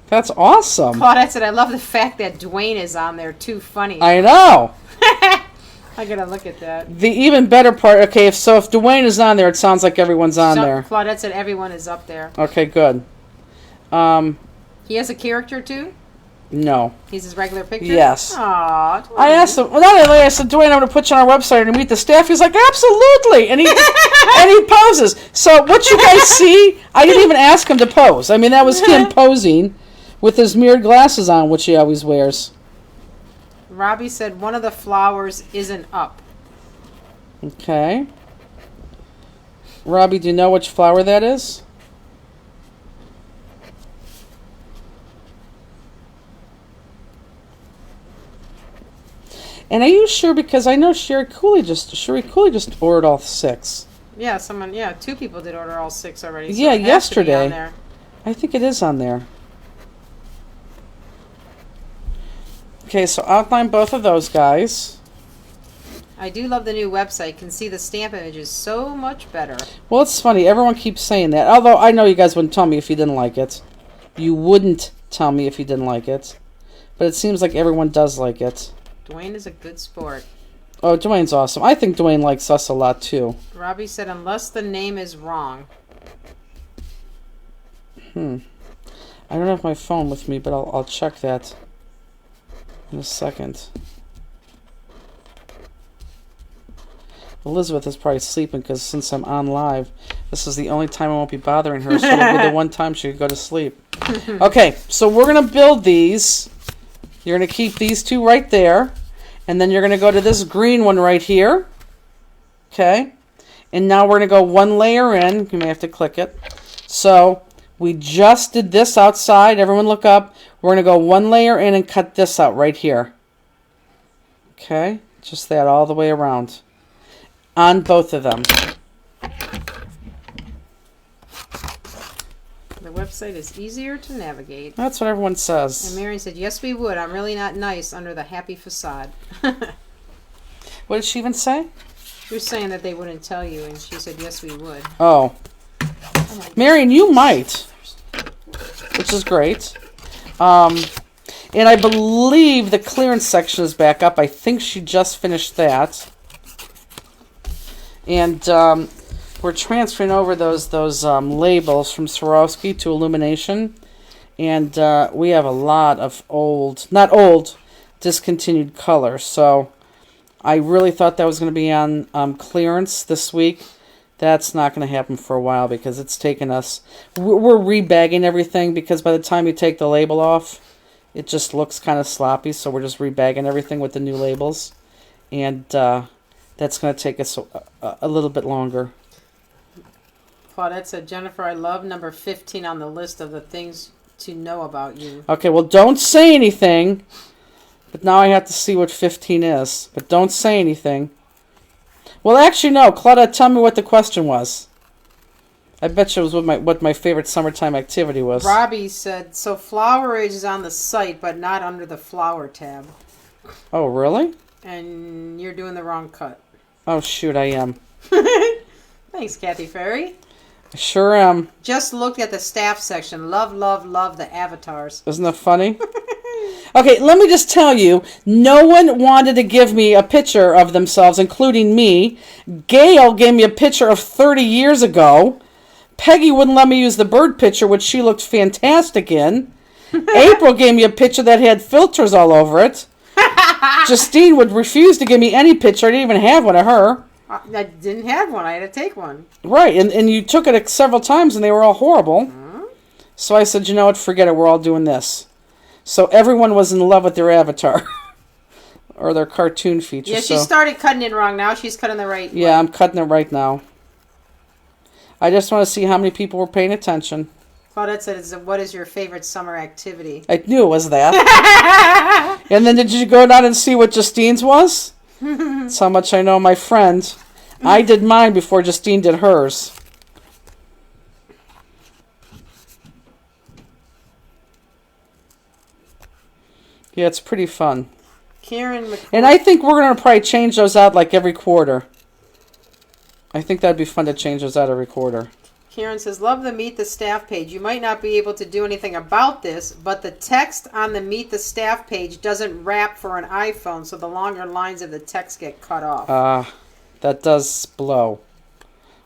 That's awesome. Claudette said, I love the fact that Dwayne is on there. Too funny. I know. I gotta look at that. The even better part, okay, if Dwayne is on there, it sounds like everyone's on there. Claudette said everyone is up there. Okay, good. He has a character too? No. He's his regular picture? Yes. Aww. Dwayne. I asked him, well, not only I said, Dwayne, I'm going to put you on our website and meet the staff. He's like, absolutely. And he and he poses. So what you guys see, I didn't even ask him to pose. I mean, that was him posing with his mirrored glasses on, which he always wears. Robbie said one of the flowers isn't up. Okay. Robbie, do you know which flower that is? And are you sure? Because I know Sherry Cooley just ordered all 6. Yeah, 2 people did order all 6 already. So Yeah, it has to be yesterday. on there. I think it is on there. Okay, so outline both of those guys. I do love the new website. Can see the stamp images so much better. Well, it's funny. Everyone keeps saying that. Although I know you guys wouldn't tell me if you didn't like it. You wouldn't tell me if you didn't like it. But it seems like everyone does like it. Dwayne is a good sport. Oh, Dwayne's awesome. I think Dwayne likes us a lot, too. Robbie said, unless the name is wrong. I don't have my phone with me, but I'll check that in a second. Elizabeth is probably sleeping because since I'm on live, this is the only time I won't be bothering her. So it'll be the one time she could go to sleep. Okay, so we're going to build these. You're going to keep these 2 right there. And then you're going to go to this green one right here. Okay. And now we're going to go 1 layer in. You may have to click it. So we just did this outside. Everyone look up. We're going to go 1 layer in and cut this out right here. Okay. Just that all the way around. On both of them. The website is easier to navigate. That's what everyone And says. Mary said, yes, we would. I'm really not nice under the happy facade. What did she even say? She was saying that they wouldn't tell you, and she said, yes, we would. Oh. Marion, you might. Which is great. And I believe the clearance section is back up. I think she just finished that. And we're transferring over those labels from Swarovski to Illumination. And we have a lot of discontinued colors. So I really thought that was going to be on clearance this week. That's not going to happen for a while because it's taken us... We're rebagging everything because by the time you take the label off, it just looks kind of sloppy. So we're just rebagging everything with the new labels. And that's going to take us a little bit longer. Claudette said, Jennifer, I love number 15 on the list of the things to know about you. Okay, well, don't say anything. But now I have to see what 15 is. But don't say anything. Well, actually, no. Claudette, tell me what the question was. I bet you it was what my favorite summertime activity was. Robbie said, so Flower Age is on the site, but not under the flower tab. Oh, really? And you're doing the wrong cut. Oh, shoot, I am. Thanks, Kathy Ferry. I sure am. Just looked at the staff section. Love, love, love the avatars. Isn't that funny? Okay, let me just tell you, no one wanted to give me a picture of themselves, including me. Gail gave me a picture of 30 years ago. Peggy wouldn't let me use the bird picture, which she looked fantastic in. April gave me a picture that had filters all over it. Justine would refuse to give me any picture. I didn't even have one of her. I didn't have one. I had to take one. Right, and you took it several times, and they were all horrible. So I said, you know what, forget it. We're all doing this. So everyone was in love with their avatar. Or their cartoon feature. Yeah, she started cutting it wrong. Now she's cutting the right way. Yeah, I'm cutting it right now. I just want to see how many people were paying attention. Claudette said, what is your favorite summer activity? I knew it was that. And then did you go down and see what Justine's was? That's how much I know my friend. I did mine before Justine did hers. Yeah, it's pretty fun. Karen McCoy. And I think we're going to probably change those out like every quarter. I think that'd be fun to change those out every quarter. Karen says, love the Meet the Staff page. You might not be able to do anything about this, but the text on the Meet the Staff page doesn't wrap for an iPhone, so the longer lines of the text get cut off. That does blow.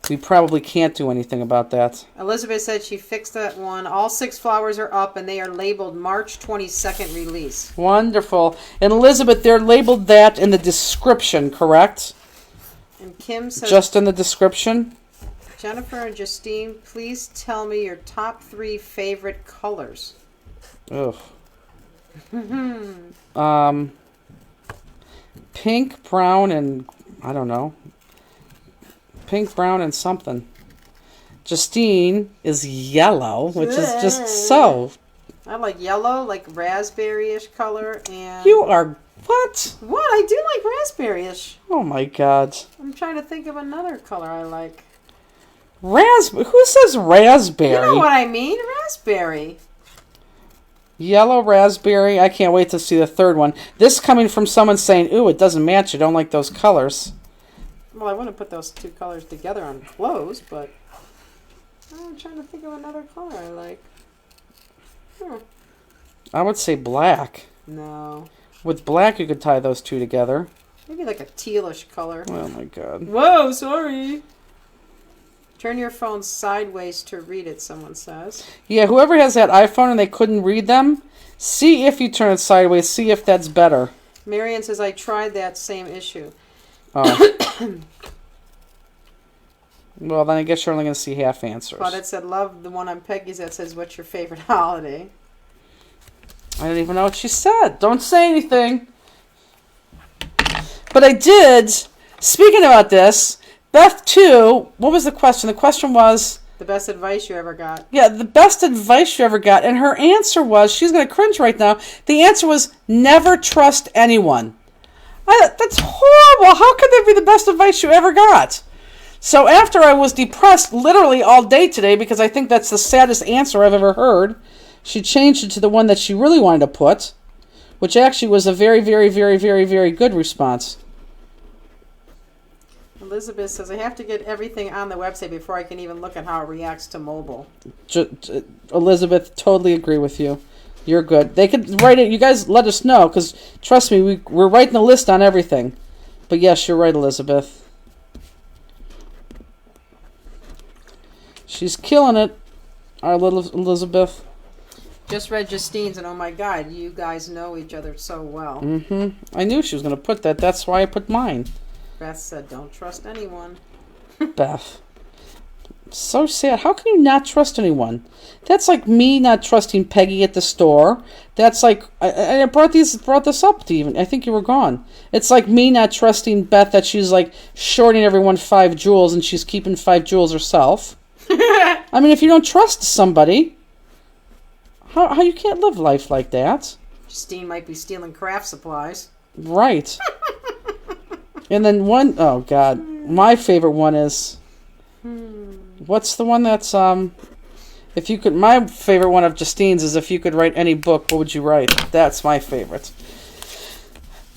We probably can't do anything about that. Elizabeth said she fixed that one. All 6 flowers are up, and they are labeled March 22nd release. Wonderful. And Elizabeth, they're labeled that in the description, correct? And Kim says, just in the description? Jennifer and Justine, please tell me your top 3 favorite colors. Ugh. Pink, brown, and I don't know. Pink, brown, and something. Justine is yellow, which is just so. I like yellow, like raspberry-ish color, and You are what? what? I do like raspberry-ish. Oh my God. I'm trying to think of another color I like. Raspberry? Who says raspberry? You know what I mean? Raspberry. Yellow, raspberry. I can't wait to see the third one. This coming from someone saying, "Ooh, it doesn't match. I don't like those colors." Well, I wouldn't put those 2 colors together on clothes, but I'm trying to think of another color I like. I would say black. No. With black, you could tie those 2 together. Maybe like a tealish color. Oh my God. Whoa, sorry. Turn your phone sideways to read it, someone says. Yeah, whoever has that iPhone and they couldn't read them, see if you turn it sideways, see if that's better. Marion says, I tried that same issue. Oh. Well, then I guess you're only going to see half answers. Claudette said, love the one on Peggy's that says, what's your favorite holiday? I don't even know what she said. Don't say anything. But I did, speaking about this, Beth, too, what was the question? The question was... The best advice you ever got. Yeah, the best advice you ever got. And her answer was, she's going to cringe right now, the answer was, never trust anyone. That's horrible. How could that be the best advice you ever got? So after I was depressed literally all day today, because I think that's the saddest answer I've ever heard, she changed it to the one that she really wanted to put, which actually was a very, very, very, very, very good response. Elizabeth says, I have to get everything on the website before I can even look at how it reacts to mobile. Elizabeth, totally agree with you. You're good. They could write it. You guys let us know, because trust me, we're writing a list on everything. But yes, you're right, Elizabeth. She's killing it, our little Elizabeth. Just read Justine's, and oh my God, you guys know each other so well. Mm-hmm. I knew she was going to put that. That's why I put mine. Beth said, don't trust anyone. Beth. So sad. How can you not trust anyone? That's like me not trusting Peggy at the store. That's like, I brought this up to even, I think you were gone. It's like me not trusting Beth that she's like shorting everyone 5 jewels and she's keeping 5 jewels herself. I mean, if you don't trust somebody, how you can't live life like that? Justine might be stealing craft supplies. Right. And then oh God, my favorite one is, what's the one that's, if you could, my favorite one of Justine's is, if you could write any book, what would you write? That's my favorite.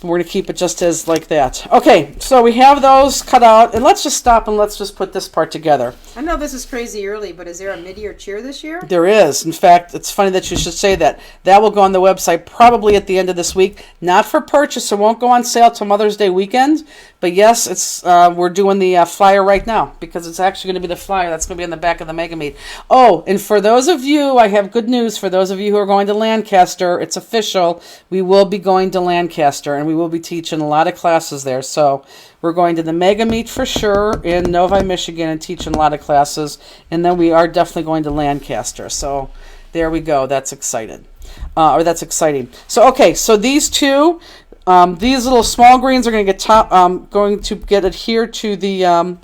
We're going to keep it just as like that. Okay, so we have those cut out, and let's just stop and let's just put this part together. I know this is crazy early, but is there a mid-year cheer this year? There is. In fact, it's funny that you should say that. That will go on the website probably at the end of this week. Not for purchase. It won't go on sale till Mother's Day weekend. But yes, it's we're doing the flyer right now, because it's actually going to be the flyer that's going to be on the back of the Mega Meet. Oh, and for those of you, I have good news. For those of you who are going to Lancaster, it's official. We will be going to Lancaster, and we will be teaching a lot of classes there. So we're going to the Mega Meet for sure in Novi, Michigan, and teaching a lot of classes. And then we are definitely going to Lancaster. So there we go. That's exciting. That's exciting. So okay, so these two, these little small greens are going to get adhered to the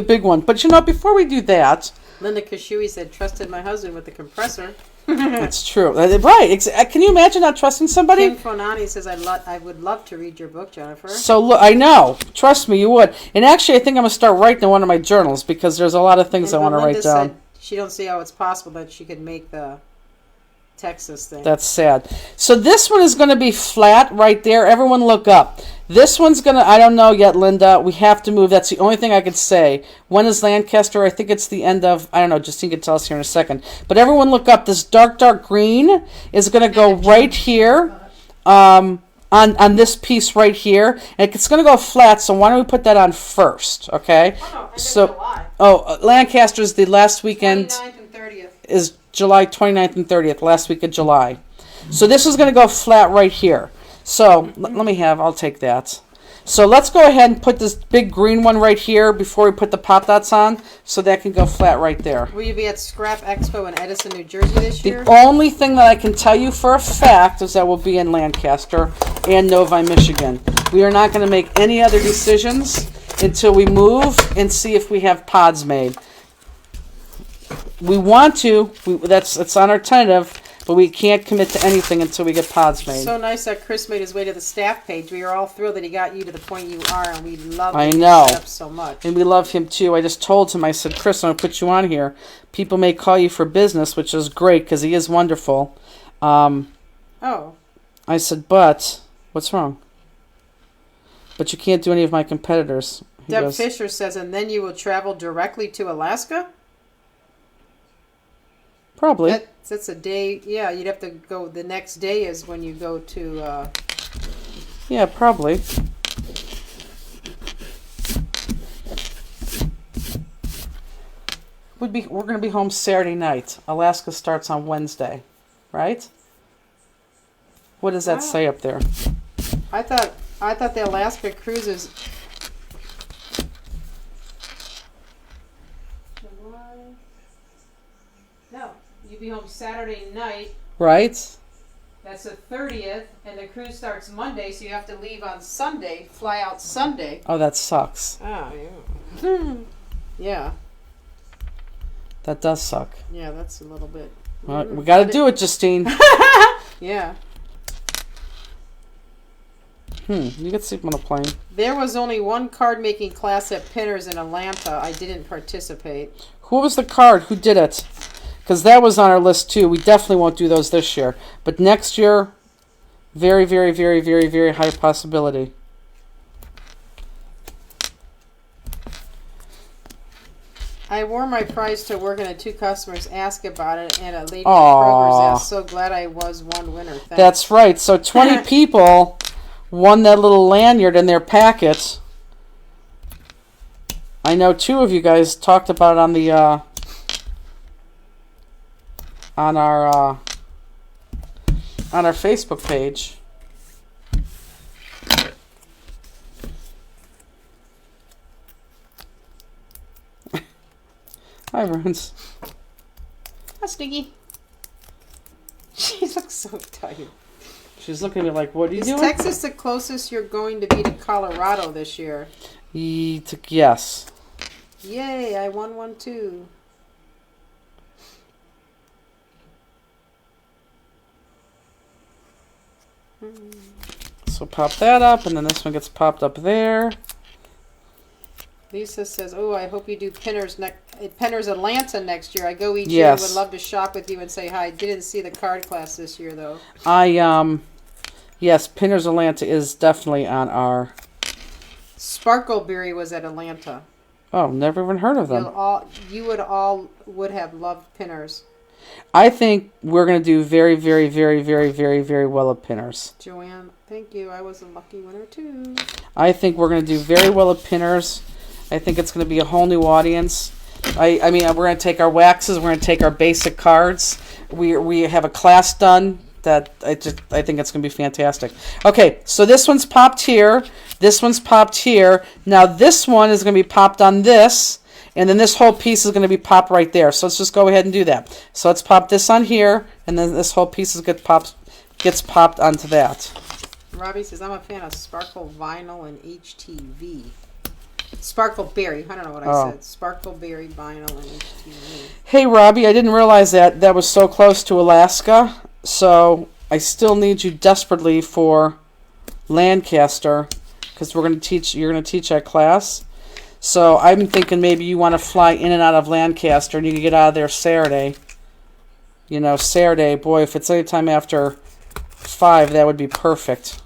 big one. But you know, before we do that, Linda Kashui said, trusted my husband with the compressor. It's true. Right. Can you imagine not trusting somebody? Kim Fonani says, I would love to read your book, Jennifer. So look, I know. Trust me, you would. And actually, I think I'm going to start writing in one of my journals, because there's a lot of things I want to write down. Said she don't see how it's possible that she could make the Texas thing. That's sad. So this one is going to be flat right there. Everyone look up. This one's going to, I don't know yet, Linda. We have to move. That's the only thing I could say. When is Lancaster? I think it's the end of, I don't know. Justine can tell us here in a second. But everyone look up. This dark green is going to go right here on this piece right here. And it's going to go flat, so why don't we put that on first, okay? Oh, no, so, Lancaster's the last weekend. 29th and 30th. Is July 29th and 30th, last week of July. So this is going to go flat right here. So I'll take that. So let's go ahead and put this big green one right here before we put the pop dots on, so that can go flat right there. Will you be at Scrap Expo in Edison, New Jersey this year? The only thing that I can tell you for a fact is that we'll be in Lancaster and Novi, Michigan. We are not going to make any other decisions until we move and see if we have pods made. We want to. It's on our tentative, but we can't commit to anything until we get pods made. So nice that Chris made his way to the staff page. We are all thrilled that he got you to the point you are, and we love I that know. you set up so much. And we love him too. I just told him, I said, Chris, I'm going to put you on here. People may call you for business, which is great because he is wonderful. Oh. I said, but what's wrong? But you can't do any of my competitors. Deb Fisher says, and then you will travel directly to Alaska? Probably. That's a day. Yeah, you'd have to go. The next day is when you go to. Yeah, probably. We're going to be home Saturday night. Alaska starts on Wednesday, right? What does that say up there? I thought the Alaska cruises. No, you'd be home Saturday night. Right. That's the 30th, and the cruise starts Monday, so you have to leave on Sunday, fly out Sunday. Oh, that sucks. Oh, yeah. Yeah. That does suck. Yeah, that's a little bit. Well, we got to do it, Justine. Yeah. You could sleep on a plane. There was only one card making class at Pinners in Atlanta. I didn't participate. Who was the card? Who did it? Because that was on our list too. We definitely won't do those this year. But next year, very, very, very, very, very high possibility. I wore my prize to work and had 2 customers ask about it, and a lady at Kroger's asked, so glad I was one winner. Thanks. That's right. So 20 people won that little lanyard in their packet. I know 2 of you guys talked about it on the on our Facebook page. Hi, Runes. Hi, Stinky. She looks so tired. She's looking at me like, what are you Is doing? Texas the closest you're going to be to Colorado this year? Yes. Yay, I won one too. So pop that up, and then this one gets popped up there. Lisa says, "Oh, I hope you do Pinners Atlanta next year. I go each Yes. year. Would love to shop with you and say hi. Didn't see the card class this year though." Yes, Pinners Atlanta is definitely on our. Sparkleberry was at Atlanta. Oh, never even heard of them. You would have loved Pinners. I think we're going to do very, very, very, very, very, very well at Pinners. Joanne, thank you. I was a lucky winner too. I think we're going to do very well at Pinners. I think it's going to be a whole new audience. I mean, we're going to take our waxes. We're going to take our basic cards. We have a class done that I think it's going to be fantastic. Okay, so this one's popped here. This one's popped here. Now this one is going to be popped on this. And then this whole piece is going to be popped right there. So let's just go ahead and do that. So let's pop this on here, and then this whole piece gets popped onto that. Robbie says, I'm a fan of Sparkle Vinyl and HTV. Sparkleberry. I don't know what I said. Sparkleberry Vinyl and HTV. Hey, Robbie, I didn't realize that was so close to Alaska. So I still need you desperately for Lancaster, because you're going to teach that class. So I'm thinking maybe you want to fly in and out of Lancaster, and you can get out of there Saturday. you know, Saturday, boy, if it's any time after 5, that would be perfect.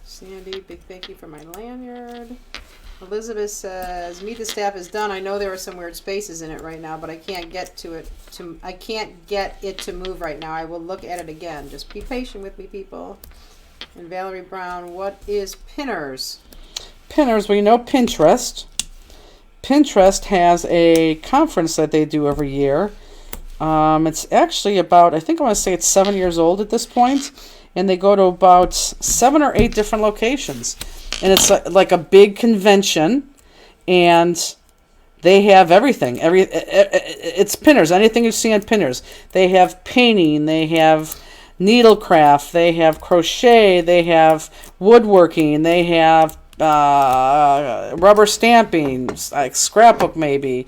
Sandy, big thank you for my lanyard. Elizabeth says, Meet the Staff is done. I know there are some weird spaces in it right now, but I can't get to it. I can't get it to move right now. I will look at it again. Just be patient with me, people. And Valerie Brown, what is Pinners? Pinners, well, you know Pinterest. Pinterest has a conference that they do every year. It's actually about, I think I want to say it's 7 years old at this point, and they go to about 7 or 8 different locations. And it's like a big convention, and they have everything. It's Pinners, anything you see on Pinners. They have painting, they have needlecraft, they have crochet, they have woodworking, they have rubber stamping, like scrapbook maybe.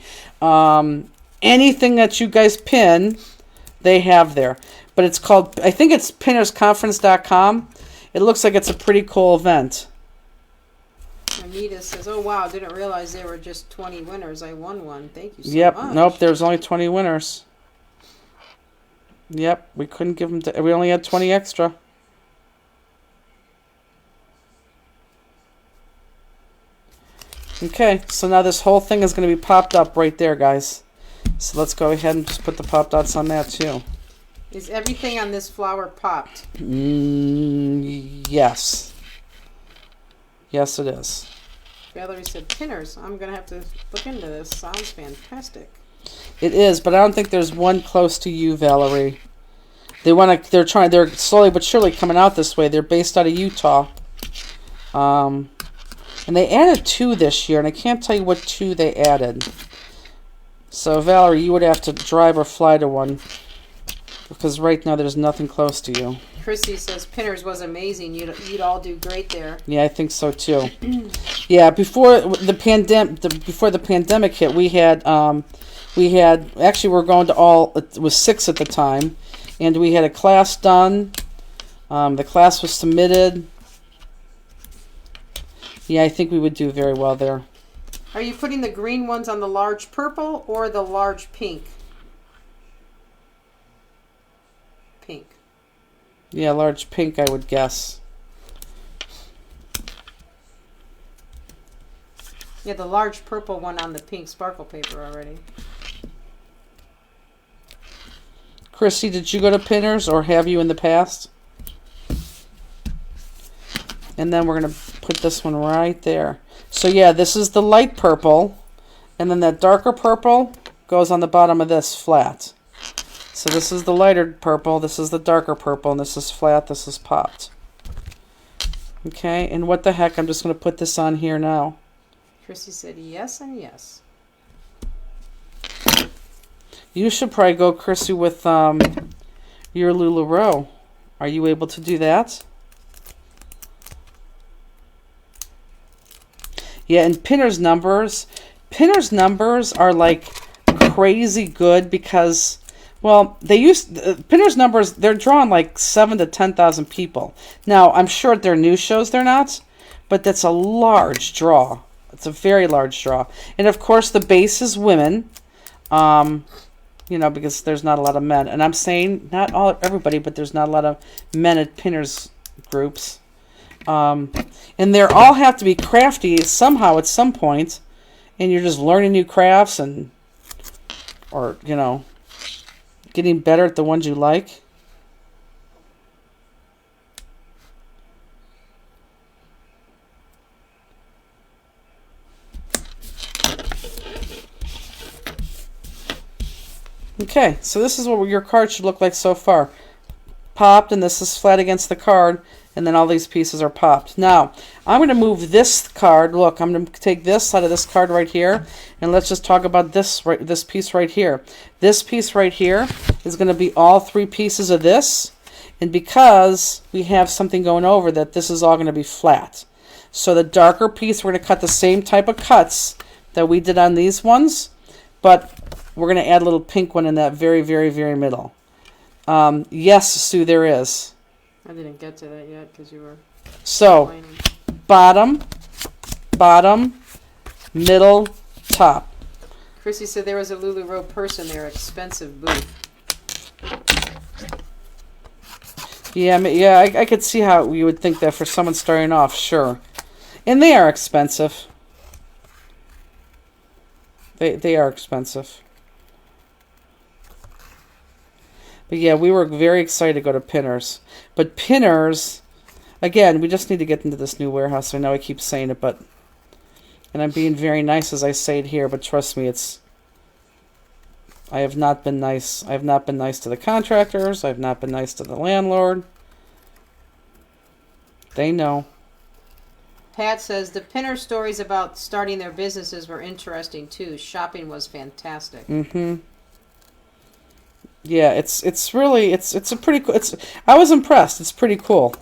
Anything that you guys pin, they have there. But it's called, I think it's pinnersconference.com. It looks like it's a pretty cool event. Anita says, oh wow, didn't realize there were just 20 winners. I won one. Thank you so much. Nope, there's only 20 winners. Yep, we couldn't give them, we only had 20 extra. Okay, so now this whole thing is going to be popped up right there, guys. So let's go ahead and just put the pop dots on that too. Is everything on this flower popped? Yes. Yes, it is. Valerie said, Pinners. I'm going to have to look into this. Sounds fantastic. It is, but I don't think there's one close to you, Valerie. They're slowly but surely coming out this way. They're based out of Utah. And they added 2 this year, and I can't tell you what 2 they added. So, Valerie, you would have to drive or fly to one, because right now there's nothing close to you. Chrissy says, Pinners was amazing. You'd all do great there. Yeah, I think so too. Yeah, before the pandemic hit, we had actually we were going to all, it was 6 at the time, and we had a class done. The class was submitted. Yeah, I think we would do very well there. Are you putting the green ones on the large purple or the large pink? Pink. Yeah, large pink, I would guess. Yeah, the large purple one on the pink sparkle paper already. Chrissy, did you go to Pinners, or have you in the past? And then we're going to put this one right there. So yeah, this is the light purple, and then that darker purple goes on the bottom of this flat. So this is the lighter purple, this is the darker purple, and this is flat, this is popped. Okay, and what the heck, I'm just going to put this on here now. Chrissy said yes and yes. You should probably go, Chrissy, with your LuLaRoe. Are you able to do that? Yeah, and Pinners numbers are like crazy good because, well, Pinners numbers, they're drawing like 7,000 to 10,000 people. Now, I'm sure at their new shows they're not, but that's a large draw. It's a very large draw. And of course, the base is women, you know, because there's not a lot of men. And I'm saying not everybody, but there's not a lot of men at Pinners groups. And they all have to be crafty somehow at some point, and you're just learning new crafts or, you know, getting better at the ones you like. Okay, so this is what your card should look like so far. Popped, and this is flat against the card, and then all these pieces are popped. Now, I'm going to move this card. Look, I'm going to take this out of this card right here, and let's just talk about this piece right here. This piece right here is going to be all 3 pieces of this, and because we have something going over that, this is all going to be flat. So the darker piece, we're going to cut the same type of cuts that we did on these ones, but we're going to add a little pink one in that very, very, very middle. Yes, Sue, there is. I didn't get to that yet because you were so bottom, middle, top. Chrissy said there was a LuLaRoe purse in their expensive booth. Yeah, I could see how you would think that for someone starting off, sure. And they are expensive. They are expensive. But yeah, we were very excited to go to Pinners. But Pinners, again, we just need to get into this new warehouse. I know I keep saying it, but... And I'm being very nice as I say it here, but trust me, it's... I have not been nice. I have not been nice to the contractors. I have not been nice to the landlord. They know. Pat says the Pinner stories about starting their businesses were interesting too. Shopping was fantastic. Mm-hmm. Yeah, it's really a pretty cool. I was impressed. It's pretty cool.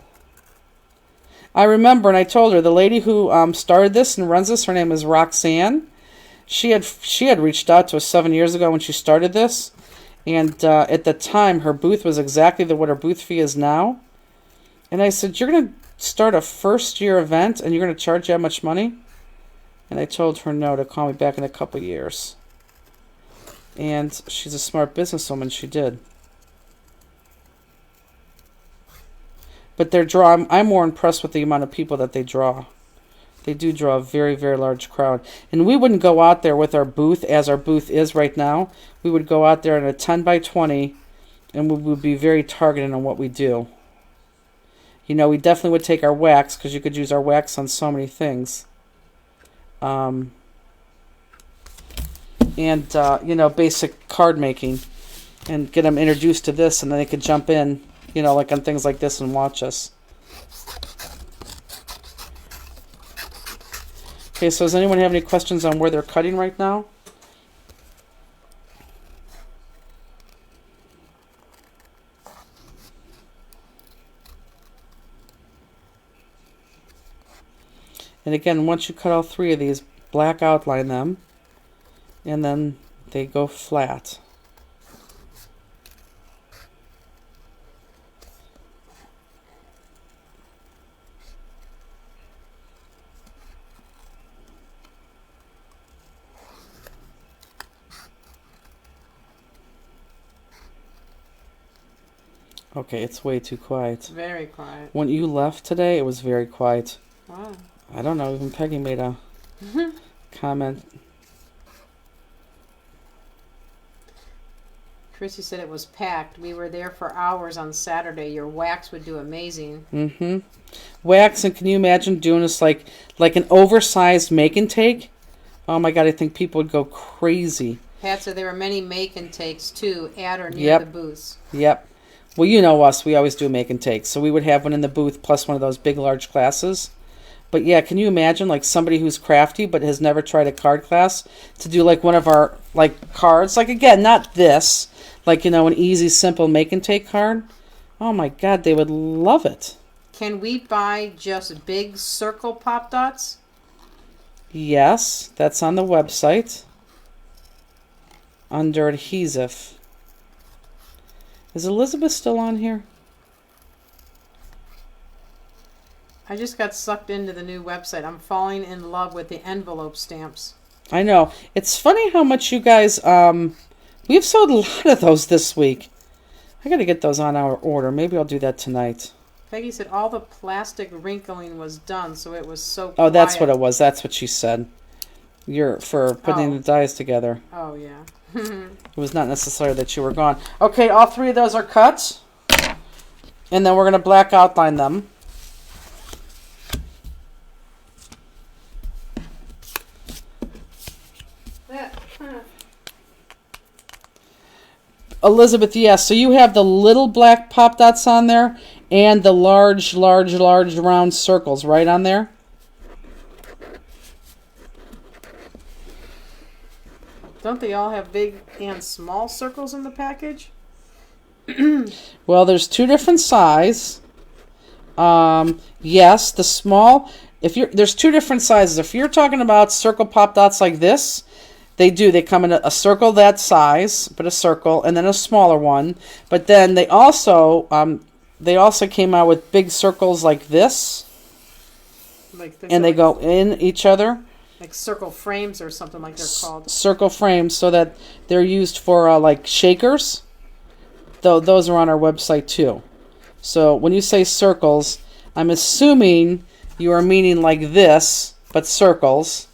I remember, and I told her the lady who started this and runs this. Her name is Roxanne. She had reached out to us 7 years ago when she started this, and at the time her booth was exactly what her booth fee is now. And I said, "You're gonna start a first-year event and you're gonna charge that much money?" And I told her no, to call me back in a couple years. And she's a smart businesswoman. She did. But their draw, I'm more impressed with the amount of people that they draw. They do draw a very, very large crowd. And we wouldn't go out there with our booth as our booth is right now. We would go out there in a 10 by 20 and we would be very targeted on what we do. You know, we definitely would take our wax because you could use our wax on so many things. And, you know, basic card making and get them introduced to this and then they could jump in, you know, like on things like this and watch us. Okay, so does anyone have any questions on where they're cutting right now? And again, once you cut all three of these, black outline them, and then they go flat. Okay, it's way too quiet. Very quiet. When you left today, it was very quiet. Wow. I don't know, even Peggy made a comment. Chrissy said it was packed. We were there for hours on Saturday. Your wax would do amazing. Mm-hmm. Wax, and can you imagine doing this like an oversized make and take? Oh my God, I think people would go crazy. Pat said there were many make and takes too at or near the booths. Yep. Well, you know us. We always do make and take. So we would have one in the booth plus one of those big, large classes. But yeah, can you imagine like somebody who's crafty but has never tried a card class to do like one of our like cards? Like again, not this. Like, you know, an easy, simple make and take card. Oh my God, they would love it. Can we buy just big circle pop dots? Yes, that's on the website. Under adhesive. Is Elizabeth still on here? I just got sucked into the new website. I'm falling in love with the envelope stamps. I know. It's funny how much you guys, we've sold a lot of those this week. I got to get those on our order. Maybe I'll do that tonight. Peggy said all the plastic wrinkling was done, so it was so quiet. Oh, that's what it was. That's what she said. You're for putting the dies together. Oh, yeah. It was not necessary that you were gone. Okay, all three of those are cut. And then we're going to black outline them. Elizabeth, yes. So you have the little black pop dots on there and the large, large, large round circles right on there. Don't they all have big and small circles in the package? Well, there's two different size. Yes, the small. There's two different sizes. If you're talking about circle pop dots like this, they come in a circle that size, but a circle, and then a smaller one. But then they also came out with big circles like this, and they go in each other. Like circle frames or something like they're called. Circle frames, so that they're used for like shakers. Though those are on our website too. So when you say circles, I'm assuming you are meaning like this, but circles.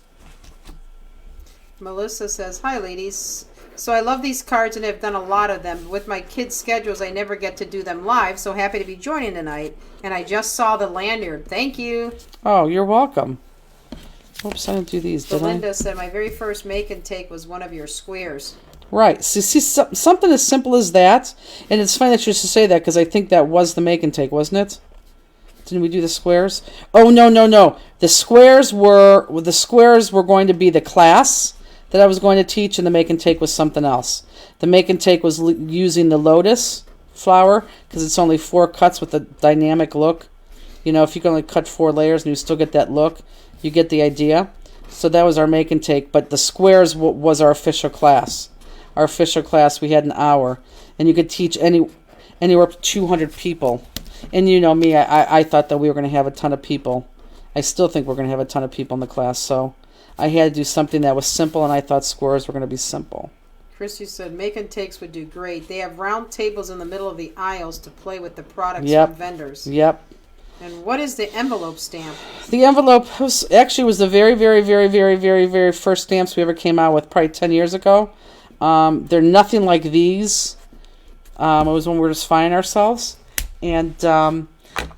Melissa says, "Hi, ladies. So I love these cards and have done a lot of them. With my kids' schedules, I never get to do them live, so happy to be joining tonight. And I just saw the lanyard. Thank you." Oh, you're welcome. Oops, I didn't do these, did I? Belinda said, "My very first make and take was one of your squares." Right. See something as simple as that, and it's funny that you should say that because I think that was the make and take, wasn't it? Didn't we do the squares? Oh, no. The squares were going to be the class that I was going to teach, and the make and take was something else. The make and take was using the lotus flower because it's only 4 cuts with a dynamic look. You know, if you can only cut 4 layers and you still get that look, you get the idea. So that was our make and take, but the squares was our official class. Our official class, we had an hour, and you could teach anywhere up to 200 people. And you know me, I thought that we were going to have a ton of people. I still think we're going to have a ton of people in the class, so I had to do something that was simple, and I thought squares were going to be simple. Christy said, "Make and takes would do great. They have round tables in the middle of the aisles to play with the products from vendors." Yep. And what is the envelope stamp? The envelope was the very, very, very, very, very, very first stamps we ever came out with, probably 10 years ago. They're nothing like these. It was when we were just finding ourselves. And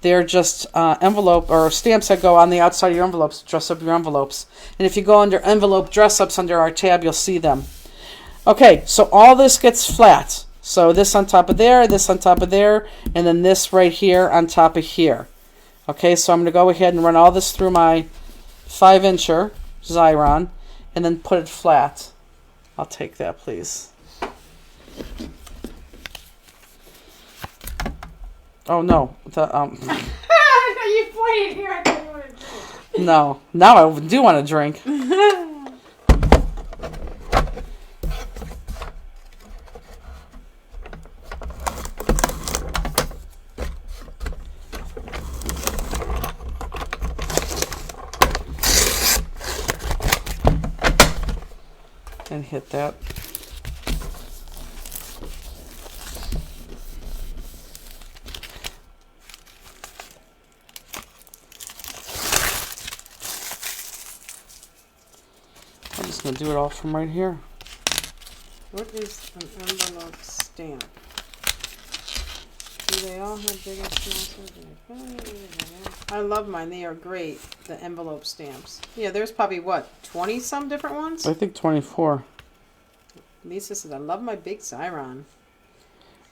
they're just envelope or stamps that go on the outside of your envelopes, dress up your envelopes. And if you go under envelope dress-ups under our tab, you'll see them. Okay, so all this gets flat. So this on top of there, this on top of there, and then this right here on top of here. Okay, so I'm going to go ahead and run all this through my 5-incher Xyron and then put it flat. I'll take that, please. Oh, no. You pointed here. I thought you wanted to drink. No. Now I do want to drink. And hit that. I'm just going to do it all from right here. What is an envelope stamp? Do they all have big and small sizes? I love mine. They are great, the envelope stamps. Yeah, there's probably, what, 20-some different ones? I think 24. Lisa says, "I love my big Xyron."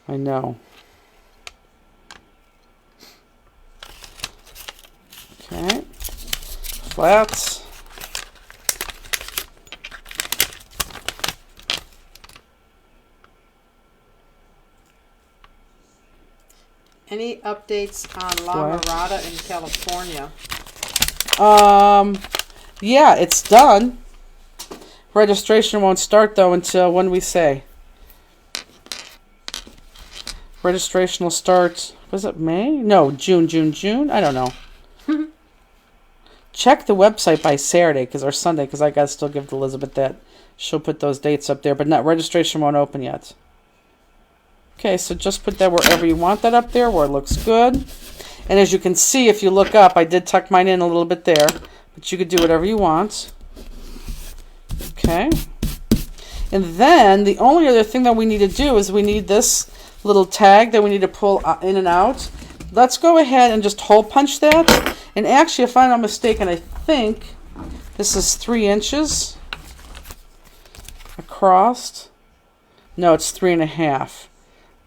I know. Okay. Flats. Any updates on La Mirada in California? Yeah, it's done. Registration won't start, though, until when we say. Registration will start, was it May? No, June. I don't know. Check the website by Saturday, or Sunday, because I got to still give Elizabeth that. She'll put those dates up there, but registration won't open yet. Okay, so just put that wherever you want that up there, where it looks good. And as you can see, if you look up, I did tuck mine in a little bit there, but you could do whatever you want. Okay. And then the only other thing that we need to do is we need this little tag that we need to pull in and out. Let's go ahead and just hole punch that. And actually, if I'm not mistaken, I think this is 3 inches across. No, it's 3.5.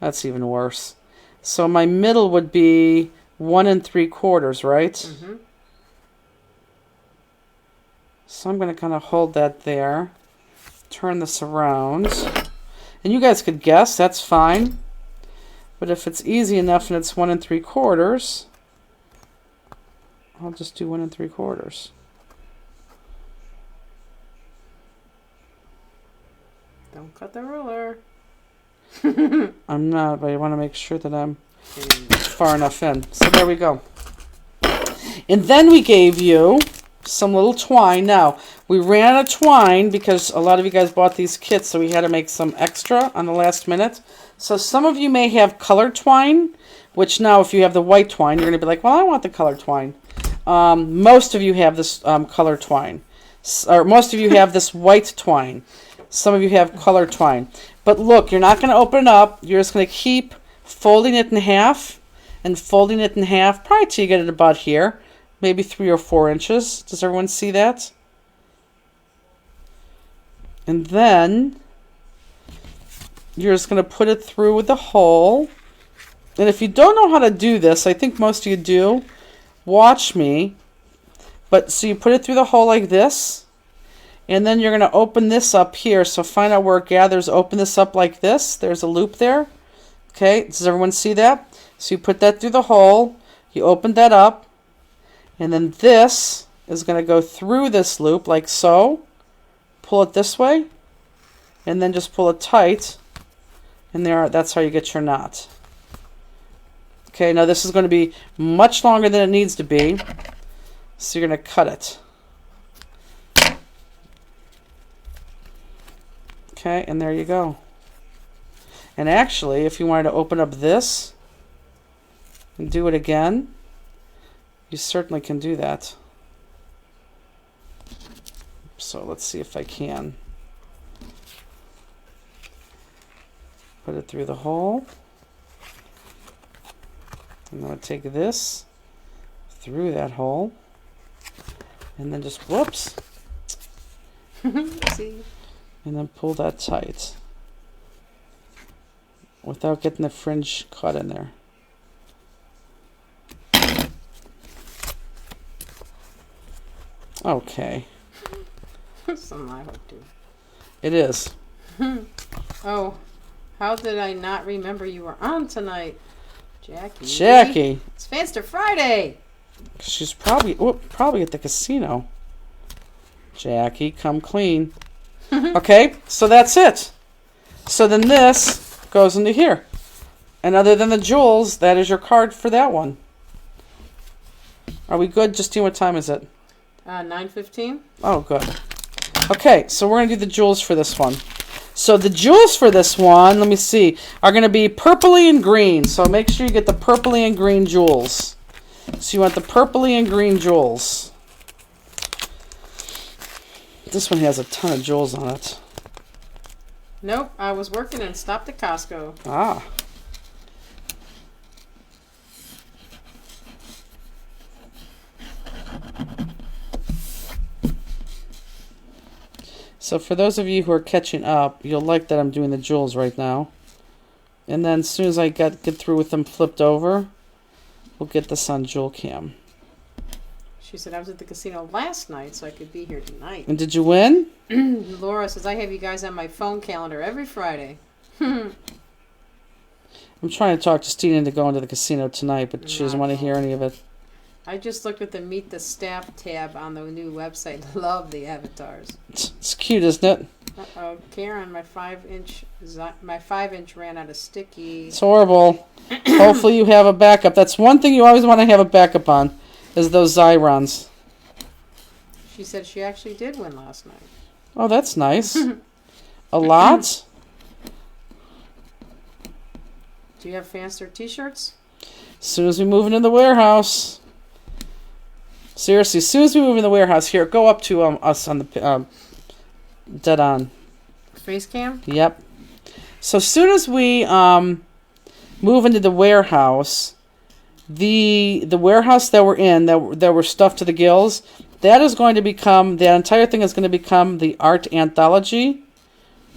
That's even worse. So my middle would be 1 3/4, right? Mm-hmm. So I'm going to kind of hold that there. Turn this around. And you guys could guess, that's fine. But if it's easy enough and it's 1 3/4, I'll just do 1 3/4. Don't cut the ruler. I'm not, but I want to make sure that I'm far enough in. So there we go. And then we gave you some little twine. Now, we ran out of twine because a lot of you guys bought these kits, so we had to make some extra on the last minute. So some of you may have colored twine, which now if you have the white twine, you're going to be like, well, I want the colored twine. Most of you have this colored twine. Or most of you have this white twine. Some of you have colored twine. But look, you're not going to open it up. You're just going to keep folding it in half and folding it in half, probably till you get it about here. Maybe 3 or 4 inches. Does everyone see that? And then you're just going to put it through with the hole. And if you don't know how to do this, I think most of you do, watch me. But so you put it through the hole like this. And then you're going to open this up here. So find out where it gathers. Open this up like this. There's a loop there. Okay, does everyone see that? So you put that through the hole. You open that up. And then this is going to go through this loop like so. Pull it this way. And then just pull it tight. And that's how you get your knot. Okay, now this is going to be much longer than it needs to be. So you're going to cut it. Okay, and there you go. And actually, if you wanted to open up this and do it again, you certainly can do that. So let's see if I can. Put it through the hole. I'm going to take this through that hole. And then just, whoops. See? And then pull that tight. Without getting the fringe caught in there. Okay. Something I hope to. It is. Oh, how did I not remember you were on tonight? Jackie. Jackie. It's Fanster Friday. She's probably at the casino. Jackie, come clean. Okay, so that's it. So then this goes into here. And other than the jewels, that is your card for that one. Are we good? Justine, what time is it? 9:15. Oh, good. Okay, so we're going to do the jewels for this one. So the jewels for this one, let me see, are going to be purpley and green. So make sure you get the purpley and green jewels. So you want the purpley and green jewels. This one has a ton of jewels on it. Nope, I was working and stopped at Costco. Ah. So for those of you who are catching up, you'll like that I'm doing the jewels right now. And then as soon as I get through with them flipped over, we'll get this on Jewel Cam. She said I was at the casino last night, so I could be here tonight. And did you win? Laura says I have you guys on my phone calendar every Friday. I'm trying to talk Justine into going to the casino tonight, but she doesn't want to hear any of it. I just looked at the Meet the Staff tab on the new website. Love the avatars. It's cute, isn't it? Uh-oh, Karen, my 5-inch ran out of sticky. It's horrible. Hopefully you have a backup. That's one thing you always want to have a backup on, is those Xyrons. She said she actually did win last night. Oh, that's nice. A lot? Do you have Fanster t-shirts? As soon as we move into the warehouse. Seriously, as soon as we move in the warehouse, here, go up to us on the dead on face cam. Yep. So as soon as we move into the warehouse, the warehouse that we're in, that we're stuffed to the gills, that entire thing is going to become the art anthology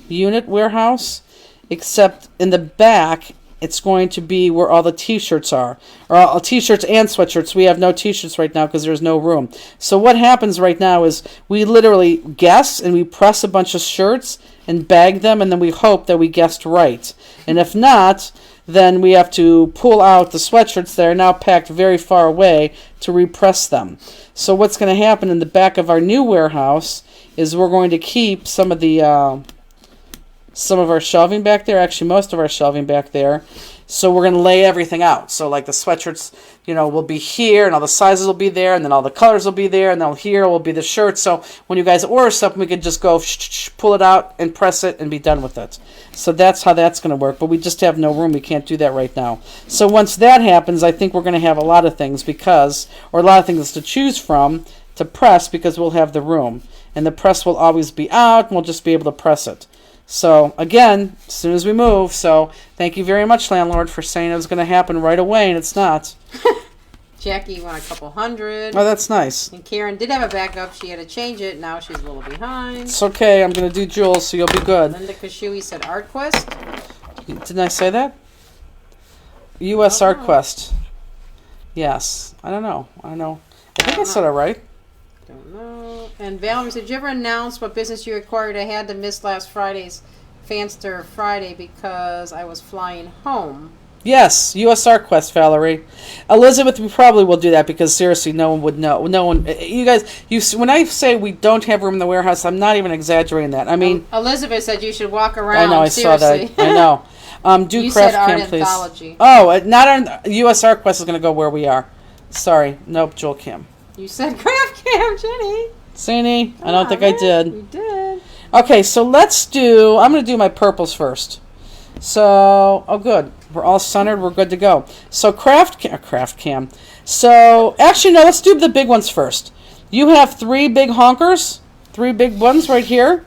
unit warehouse, except in the back it's going to be where all the t-shirts are, or all t-shirts and sweatshirts. We have no t-shirts right now because there's no room. So what happens right now is we literally guess and we press a bunch of shirts and bag them, and then we hope that we guessed right. And if not, then we have to pull out the sweatshirts that are now packed very far away to repress them. So what's going to happen in the back of our new warehouse is we're going to keep some of our shelving back there, actually most of our shelving back there, So we're going to lay everything out. So like the sweatshirts, will be here, and all the sizes will be there, and then all the colors will be there, and then here will be the shirts. So when you guys order something, we can just go pull it out and press it and be done with it. So that's how that's going to work. But we just have no room. We can't do that right now. So once that happens, I think we're going to have a lot of things or a lot of things to choose from to press because we'll have the room. And the press will always be out, and we'll just be able to press it. So, again, as soon as we move. So, thank you very much, landlord, for saying it was going to happen right away, and it's not. Jackie won a couple hundred. Oh, that's nice. And Karen did have a backup. She had to change it. Now she's a little behind. It's okay. I'm going to do Jules, so you'll be good. Linda Kashui said ArtQuest. Didn't I say that? U.S. ArtQuest. Yes. I don't know. I think I said it right. Don't know. And Valerie said, did you ever announce what business you acquired? I had to miss last Friday's Fanster Friday because I was flying home. Yes, U.S. ArtQuest, Valerie. Elizabeth, we probably will do that because seriously, no one would know. No one. You guys, when I say we don't have room in the warehouse, I'm not even exaggerating that. I mean, Elizabeth said you should walk around. I know. I seriously. saw that. I know. Do you Craft said Cam, art please. anthology. Oh, not on U.S. ArtQuest is going to go where we are. Sorry, nope. Joel Kim. You said Craft Cam, Jenny. Sini, I don't think I did. You did. Okay, so I'm going to do my purples first. So, oh good. We're all centered. We're good to go. So Craft Cam. So, actually, no, let's do the big ones first. You have 3 big honkers, 3 big ones right here.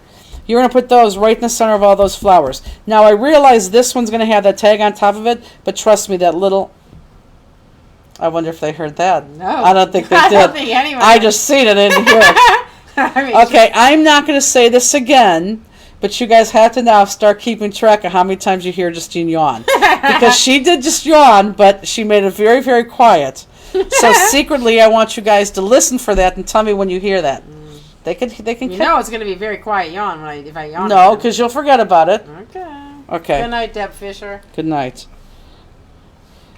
You're going to put those right in the center of all those flowers. Now, I realize this one's going to have that tag on top of it, but trust me, that little... I wonder if they heard that. No. I don't think they did. I don't think anyone I did. just seen it in here. Okay, I'm not going to say this again, but you guys have to now start keeping track of how many times you hear Justine yawn. Because she did just yawn, but she made it very, very quiet. So secretly, I want you guys to listen for that and tell me when you hear that. They can. You know it's going to be a very quiet yawn if I yawn. No, because you'll forget about it. Okay. Good night, Deb Fisher. Good night.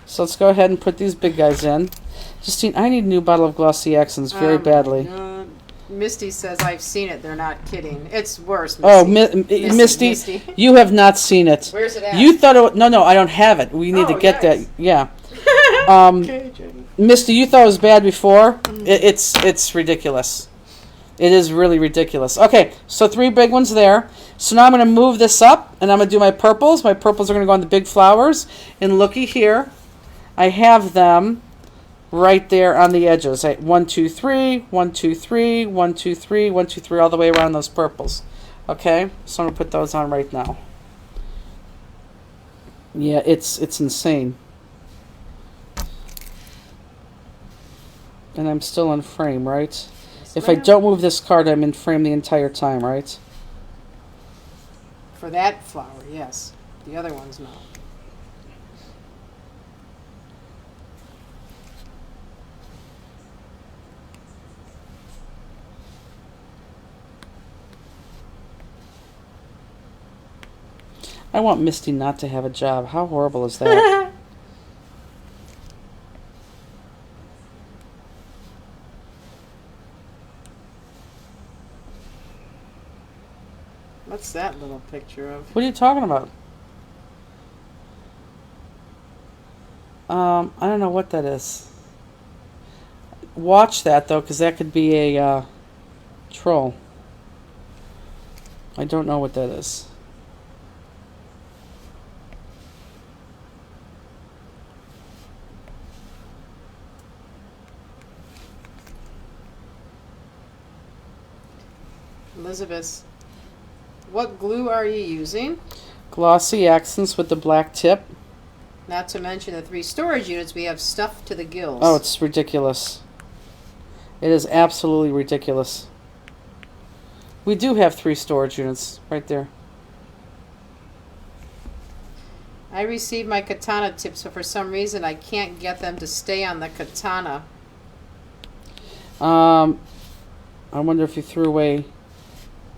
So let's go ahead and put these big guys in. Justine, I need a new bottle of Glossy Accents very badly. Misty says, I've seen it. They're not kidding. It's worse, Misty. Oh, Misty, you have not seen it. Where's it at? You thought it was... No, I don't have it. We need to get that. Yeah. Okay, Misty, you thought it was bad before? It's ridiculous. It is really ridiculous. Okay, so 3 big ones there. So now I'm going to move this up, and I'm going to do my purples. My purples are going to go on the big flowers. And looky here. I have them right there on the edges. 1, 2, 3, 1, 2, 3, 1, 2, 3, 1, 2, 3, all the way around those purples. Okay, so I'm going to put those on right now. Yeah, it's insane. And I'm still in frame, right? Yes, if I don't move this card, I'm in frame the entire time, right? For that flower, yes. The other ones, no. I want Misty not to have a job. How horrible is that? What's that little picture of? What are you talking about? I don't know what that is. Watch that, though, because that could be a troll. I don't know what that is. Elizabeth, what glue are you using? Glossy Accents with the black tip. Not to mention the 3 storage units we have stuffed to the gills. Oh, it's ridiculous. It is absolutely ridiculous. We do have 3 storage units right there. I received my katana tips, but for some reason I can't get them to stay on the katana. I wonder if you threw away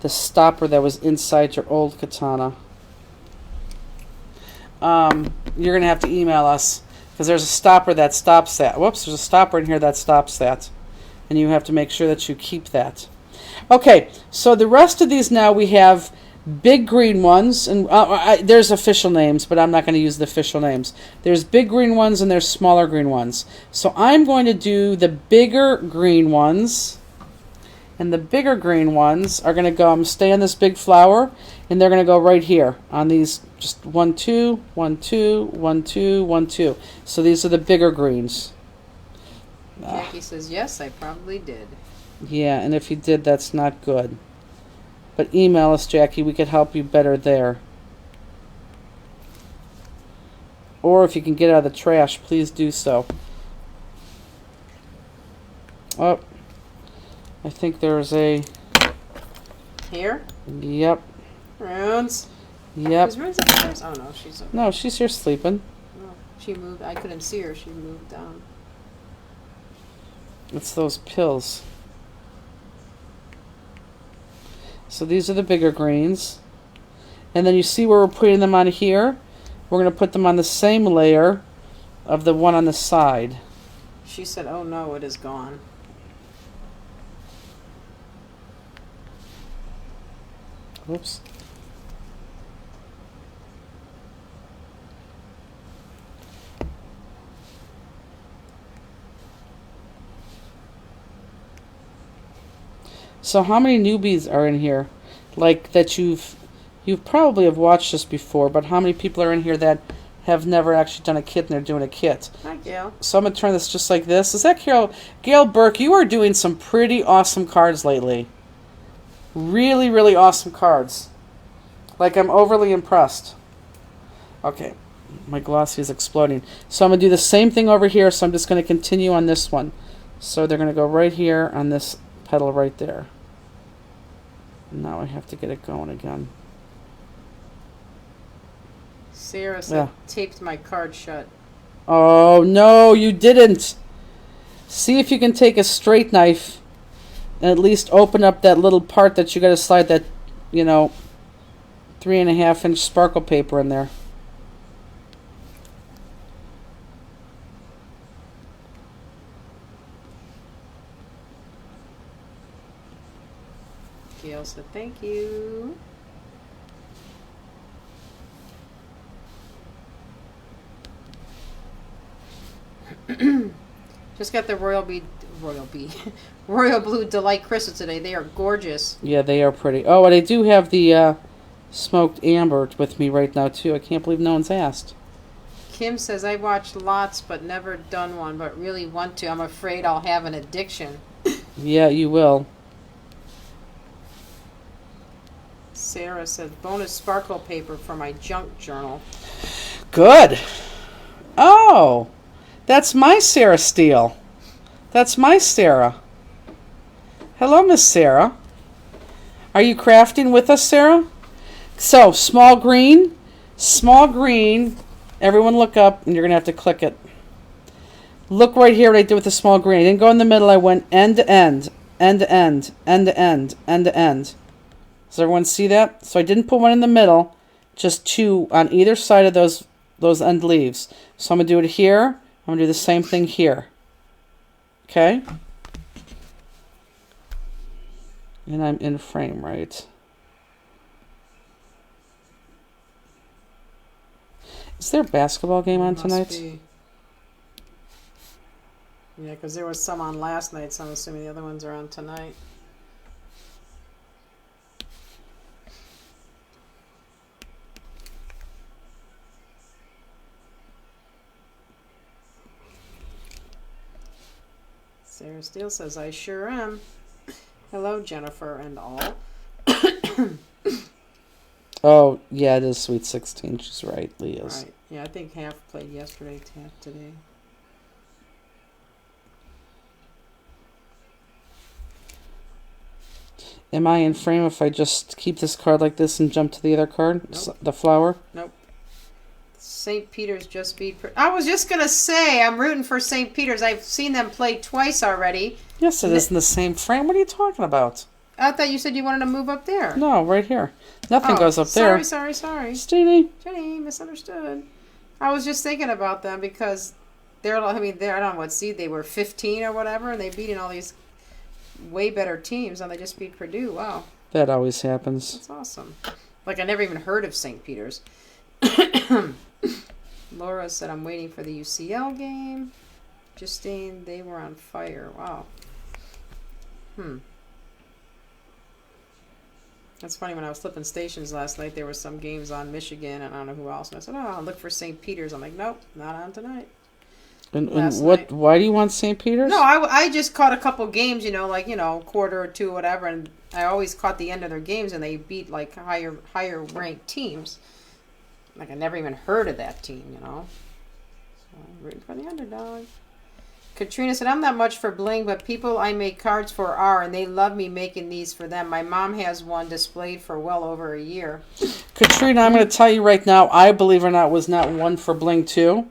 the stopper that was inside your old katana. You're going to have to email us because there's a stopper that stops that. Whoops, there's a stopper in here that stops that. And you have to make sure that you keep that. Okay, so the rest of these now we have big green ones, and there's official names, but I'm not going to use the official names. There's big green ones and there's smaller green ones. So I'm going to do the bigger green ones, and the bigger green ones are going to go, stay on this big flower, and they're going to go right here on these, just 1, 2, 1, 2, 1, 2, 1, 2. So these are the bigger greens. Jackie says, yes, I probably did. Yeah, and if you did, that's not good. But email us, Jackie. We could help you better there. Or if you can get out of the trash, please do so. Oh, I think there's a... Here? Yep. Runes? Yep. Is Runes upstairs? Oh, no, she's up. No, she's here sleeping. No, she moved. I couldn't see her. She moved down. It's those pills. So these are the bigger greens. And then you see where we're putting them on here? We're going to put them on the same layer of the one on the side. She said, oh no, it is gone. Oops. So how many newbies are in here? Like that you've probably have watched this before, but how many people are in here that have never actually done a kit and they're doing a kit? Hi, Gail. So I'm going to turn this just like this. Is that Gail Burke? You are doing some pretty awesome cards lately. Really, really awesome cards. Like, I'm overly impressed. Okay. My glossy is exploding. So I'm going to do the same thing over here, so I'm just going to continue on this one. So they're going to go right here on this petal right there. Now I have to get it going again. Sarah said, taped my card shut. Oh, no, you didn't. See if you can take a straight knife and at least open up that little part that you got to slide that, 3.5-inch sparkle paper in there. Gail said, thank you. Just got the Royal Blue Delight crystal today. They are gorgeous. Yeah, they are pretty. Oh, and I do have the smoked amber with me right now, too. I can't believe no one's asked. Kim says, I watched lots but never done one, but really want to. I'm afraid I'll have an addiction. Yeah, you will. Sarah says, bonus sparkle paper for my junk journal. Good. Oh, that's my Sarah Steele. That's my Sarah. Hello, Miss Sarah. Are you crafting with us, Sarah? So, small green. Everyone look up, and you're going to have to click it. Look right here what I did with the small green. I didn't go in the middle. I went end to end, end to end, end to end, end to end. Does everyone see that? So I didn't put one in the middle, just two on either side of those end leaves. So I'm going to do it here. I'm going to do the same thing here. Okay? And I'm in frame, right? Is there a basketball game on tonight? Be. Yeah, because there was some on last night, so I'm assuming the other ones are on tonight. Sarah Steele says, I sure am. Hello, Jennifer and all. Oh, yeah, it is Sweet 16. She's right, Lee is. Right. Yeah, I think half played yesterday, half today. Am I in frame if I just keep this card like this and jump to the other card? Nope. The flower? Nope. St. Peter's just beat... I was just going to say, I'm rooting for St. Peter's. I've seen them play twice already. Yes, it is in the same frame. What are you talking about? I thought you said you wanted to move up there. No, right here. Nothing goes up there. Sorry. Steenie, misunderstood. I was just thinking about them because they're, I don't know what seed they were, 15 or whatever, and they beating all these way better teams, and they just beat Purdue. Wow. That always happens. That's awesome. Like, I never even heard of St. Peter's. Laura said, I'm waiting for the UCL game. Justine, they were on fire. Wow. That's funny. When I was flipping stations last night, there were some games on Michigan, and I don't know who else. And I said, I'll look for St. Peter's. I'm like, nope, not on tonight. And what? Why do you want St. Peter's? No, I just caught a couple games, quarter or two, whatever, and I always caught the end of their games, and they beat, like, higher ranked teams. Like, I never even heard of that team, So I'm rooting for the underdog. Katrina said, I'm not much for bling, but people I make cards for are, and they love me making these for them. My mom has one displayed for well over a year. Katrina, I'm going to tell you right now, I, believe it or not, was not one for bling too.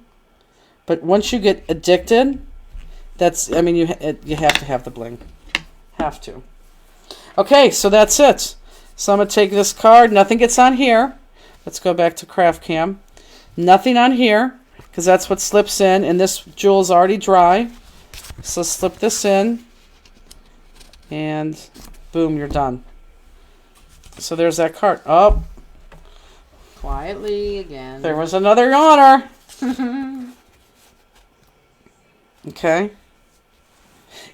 But once you get addicted, you have to have the bling. Have to. Okay, so that's it. So I'm going to take this card. Nothing gets on here. Let's go back to Craft Cam. Nothing on here, because that's what slips in, and this jewel's already dry. So slip this in, and boom, you're done. So there's that card. Oh. Quietly again. There was another honor. Okay.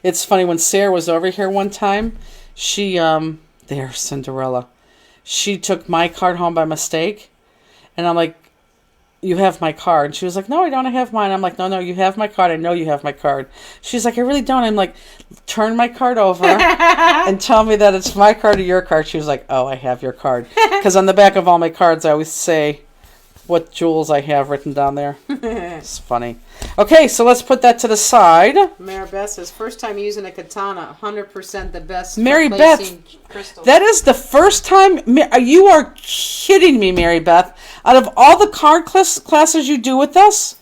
It's funny, when Sarah was over here one time, she, there's Cinderella. She took my card home by mistake, and I'm like, you have my card. She was like, no, I don't have mine. I'm like, no, you have my card. I know you have my card. She's like, I really don't. I'm like, turn my card over and tell me that it's my card or your card. She was like, oh, I have your card. Because on the back of all my cards, I always say what jewels I have written down there. It's funny. Okay, so let's put that to the side. Mary Beth says, first time using a katana, 100% the best. Mary Beth, crystals. That is the first time. You are kidding me, Mary Beth. Out of all the card classes you do with us,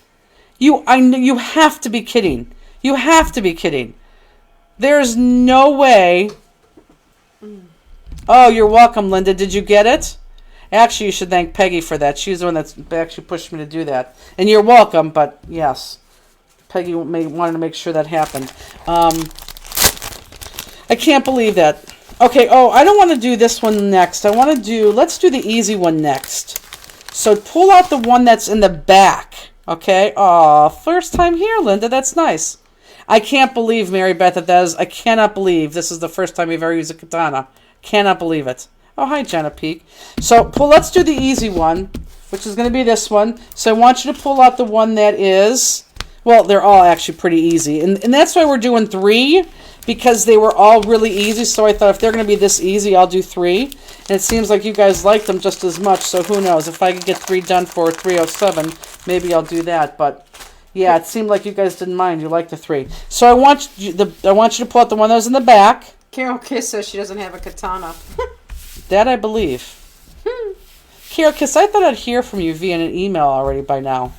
you have to be kidding. You have to be kidding. There's no way. Oh, you're welcome, Linda. Did you get it? Actually, you should thank Peggy for that. She's the one that's actually pushed me to do that. And you're welcome, but yes. Peggy wanted to make sure that happened. I can't believe that. Okay, I don't want to do this one next. Let's do the easy one next. So pull out the one that's in the back. Okay? Oh, first time here, Linda. That's nice. I can't believe, Mary Beth, I cannot believe this is the first time you've ever used a katana. Cannot believe it. Oh, hi, Jenna Peak. So let's do the easy one, which is going to be this one. So I want you to pull out the one that is, well, they're all actually pretty easy. And that's why we're doing 3, because they were all really easy. So I thought if they're going to be this easy, I'll do 3. And it seems like you guys like them just as much. So who knows? If I could get 3 done for 307, maybe I'll do that. But yeah, it seemed like you guys didn't mind. You liked the 3. So I want you to pull out the one that was in the back. Carol Kiss says she doesn't have a katana. That I believe. Carol Kiss, I thought I'd hear from you via an email already by now.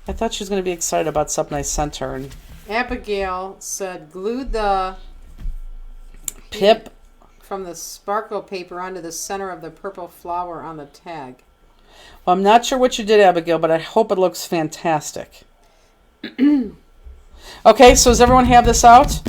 I thought she was going to be excited about something I sent her. And Abigail said, glue the pip from the sparkle paper onto the center of the purple flower on the tag. Well, I'm not sure what you did, Abigail, but I hope it looks fantastic. Okay, so does everyone have this out?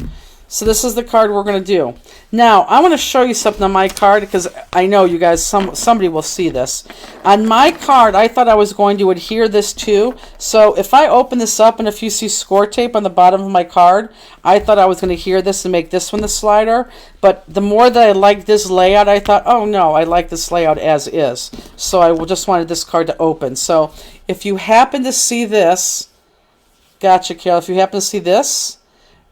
So this is the card we're going to do. Now, I want to show you something on my card, because I know you guys, somebody will see this. On my card, I thought I was going to adhere this to. So if I open this up, and if you see score tape on the bottom of my card, I thought I was going to adhere this and make this one the slider. But the more that I liked this layout, I thought, oh no, I like this layout as is. So I just wanted this card to open. So if you happen to see this, gotcha, Carol, if you happen to see this,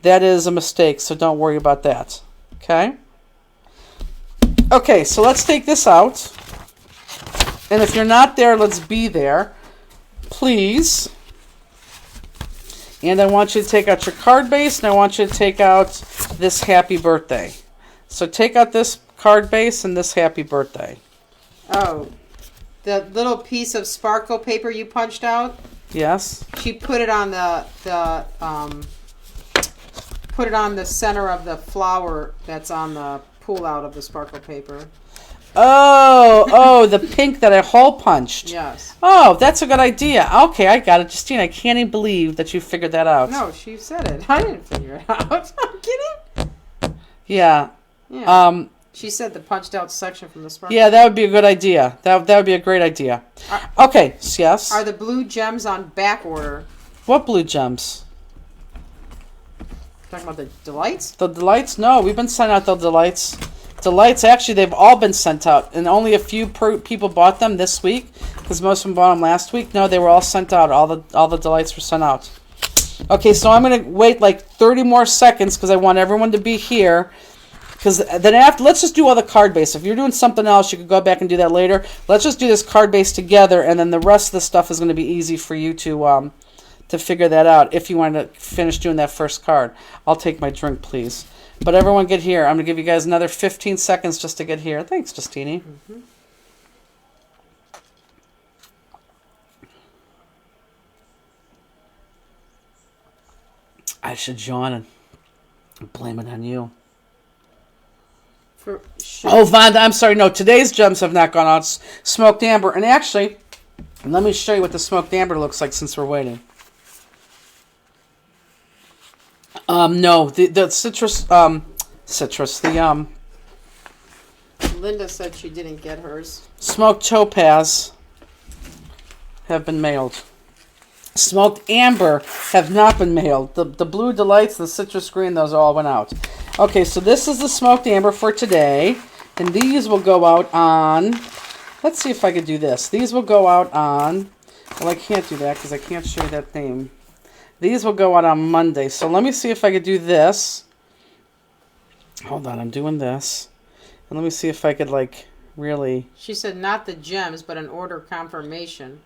that is a mistake, so don't worry about that. Okay? Okay, so let's take this out. And if you're not there, let's be there. Please. And I want you to take out your card base, and I want you to take out this happy birthday. So take out this card base and this happy birthday. Oh, the little piece of sparkle paper you punched out? Yes. She put it on put it on the center of the flower that's on the pull out of the sparkle paper. Oh, the pink that I hole punched. Yes. Oh, that's a good idea. Okay, I got it. Justine, I can't even believe that you figured that out. No, she said it. I didn't figure it out. I'm kidding. Yeah. She said the punched out section from the sparkle. Yeah, that would be a good idea. That would be a great idea. Okay, yes. Are the blue gems on back order? What blue gems? Talking about the delights? The delights? No, we've been sending out the delights. Delights, actually, they've all been sent out, and only a few people bought them this week, because most of them bought them last week. No, they were all sent out. All the delights were sent out. Okay, so I'm going to wait like 30 more seconds because I want everyone to be here. Because then after, let's just do all the card base. If you're doing something else, you could go back and do that later. Let's just do this card base together, and then the rest of the stuff is going to be easy for you to figure that out. If you want to finish doing that first card, I'll take my drink, please. But everyone get here. I'm going to give you guys another 15 seconds just to get here. Thanks, Justini. Mm-hmm. I should yawn and blame it on you. For sure. Oh, Vonda, I'm sorry. No, today's gems have not gone out. Smoked amber. And actually, let me show you what the smoked amber looks like since we're waiting. No, the citrus, Linda said she didn't get hers. smoked topaz have been mailed. Smoked amber have not been mailed. The blue delights, the citrus green, those all went out. Okay, so this is the smoked amber for today. And these will go out on, let's see if I could do this. These will go out on, well, I can't do that because I can't show you that name. These will go out on Monday. So let me see if I could do this. Hold on, I'm doing this. And let me see if I could, like, really... She said not the gems, but an order confirmation.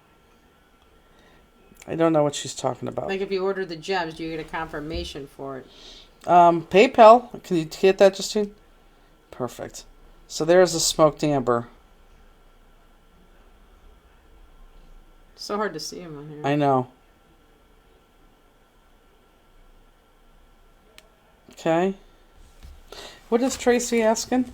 I don't know what she's talking about. Like if you order the gems, do you get a confirmation for it? PayPal. Can you get that, Justine? Perfect. So there's the smoked amber. So hard to see them on here. I know. Okay. What is Tracy asking?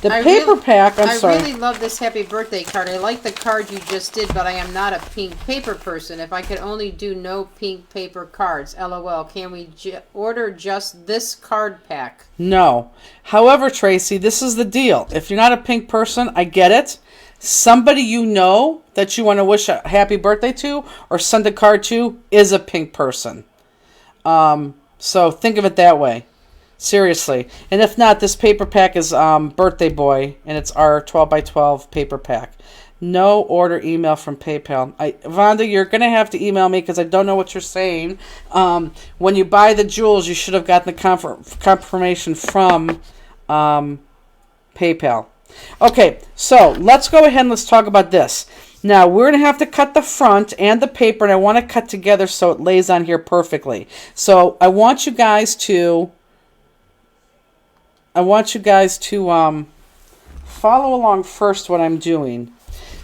The paper pack, I'm sorry. I really love this happy birthday card. I like the card you just did, but I am not a pink paper person. If I could only do no pink paper cards, LOL. Can we order just this card pack? No. However, Tracy, this is the deal. If you're not a pink person, I get it. Somebody you know that you want to wish a happy birthday to or send a card to is a pink person. So think of it that way. Seriously. And if not, this paper pack is Birthday Boy, and it's our 12 by 12 paper pack. No order email from PayPal. Vonda, you're going to have to email me because I don't know what you're saying. When you buy the jewels, you should have gotten the confirmation from PayPal. Okay, so let's go ahead and let's talk about this. Now, we're going to have to cut the front and the paper, and I want to cut together so it lays on here perfectly. So I want you guys to... follow along first what I'm doing.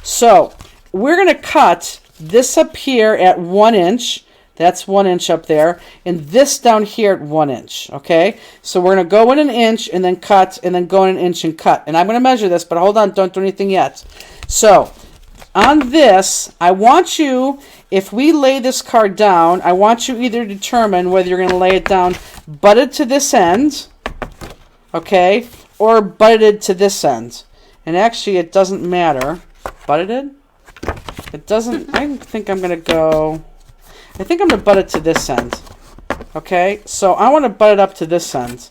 So we're going to cut this up here at 1 inch. That's 1 inch up there. And this down here at 1 inch. Okay? So we're going to go in an inch and then cut and then go in an inch and cut. And I'm going to measure this, but hold on, don't do anything yet. So on this, I want you, if we lay this card down, I want you either to determine whether you're going to lay it down butted to this end, okay, or butted to this end. And actually, it doesn't matter. Butted? It doesn't, I think I'm going to go, I think I'm going to butt it to this end. Okay, so I want to butt it up to this end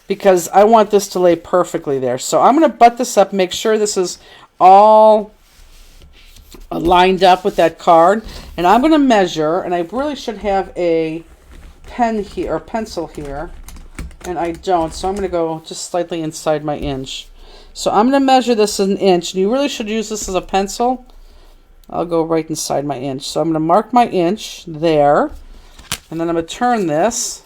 because I want this to lay perfectly there. So I'm going to butt this up, make sure this is all lined up with that card. And I'm going to measure, and I really should have a pen here, or pencil here. And I don't, so I'm going to go just slightly inside my inch. So I'm going to measure this an inch, and you really should use this as a pencil. I'll go right inside my inch. So I'm going to mark my inch there, and then I'm going to turn this,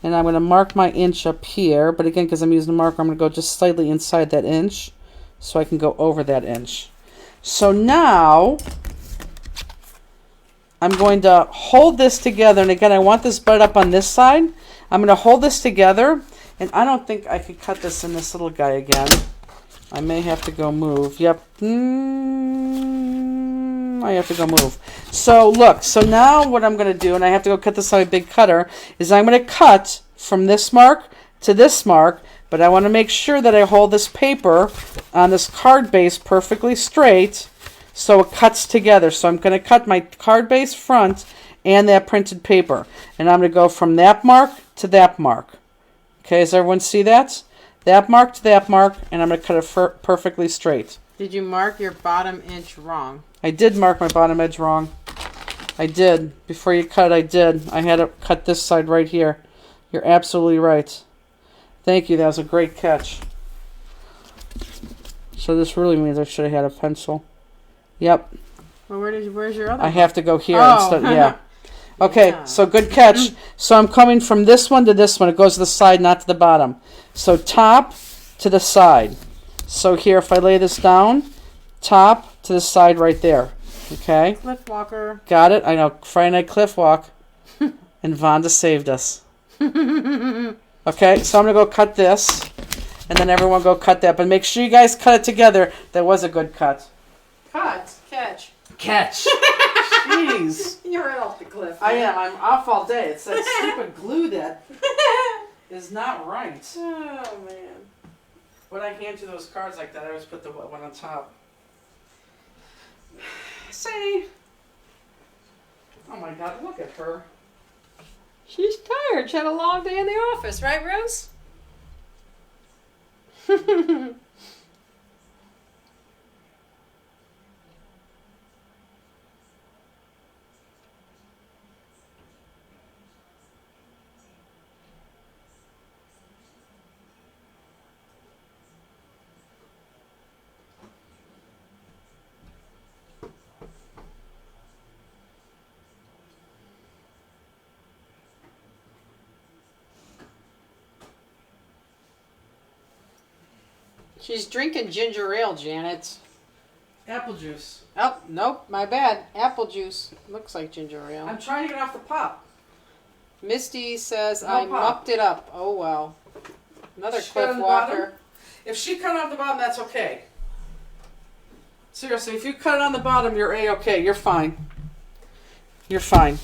and I'm going to mark my inch up here. But again, because I'm using a marker, I'm going to go just slightly inside that inch, so I can go over that inch. So now I'm going to hold this together, and again, I want this butted up on this side. I'm going to hold this together, and I don't think I could cut this in this little guy again. I may have to go move. Yep. I have to go move. So look, so now what I'm going to do, and I have to go cut this on a big cutter, is I'm going to cut from this mark to this mark, but I want to make sure that I hold this paper on this card base perfectly straight so it cuts together. So I'm going to cut my card base front and that printed paper. And I'm going to go from that mark to that mark. Okay, does everyone see that? That mark to that mark, and I'm going to cut it perfectly straight. Did you mark your bottom inch wrong? I did mark my bottom edge wrong. I did. Before you cut, I did. I had to cut this side right here. You're absolutely right. Thank you. That was a great catch. So this really means I should have had a pencil. Yep. Well, where's your other I one? have to go here Oh. instead. Yeah. Okay, Yeah. so good catch. So I'm coming from this one to this one. It goes to the side, not to the bottom. So top to the side. So here, if I lay this down, top to the side right there. Okay? Cliff Walker. Got it? I know. Friday Night Cliff Walk. And Vonda saved us. Okay, so I'm going to go cut this. And then everyone go cut that. But make sure you guys cut it together. That was a good cut. Cut. Catch. Catch. Jeez. You're right off the cliff. I am. I'm off all day. It's that stupid glue that is not right. Oh, man. When I hand you those cards like that, I always put the one on top. See? Oh my God, look at her. She's tired. She had a long day in the office, right, Rose? She's drinking ginger ale, Janet. Apple juice. Oh, nope, my bad. Apple juice. Looks like ginger ale. I'm trying to get off the pop. Misty says, No I pop. mucked it up. Oh, well. Another She cut Cliff on the Walker. bottom? If she cut off the bottom, that's okay. Seriously, if you cut it on the bottom, you're A-okay. You're fine. You're fine.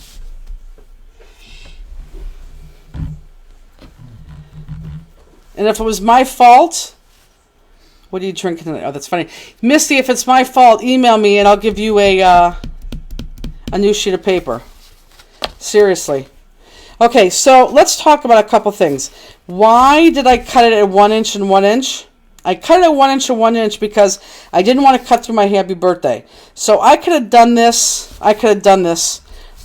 And if it was my fault, what are you drinking tonight? Oh, that's funny. Misty, if it's my fault, email me and I'll give you a new sheet of paper. Seriously. Okay, so let's talk about a couple things. Why did I cut it at 1 inch and 1 inch? I cut it at 1 inch and 1 inch because I didn't want to cut through my happy birthday. So I could have done this. I could have done this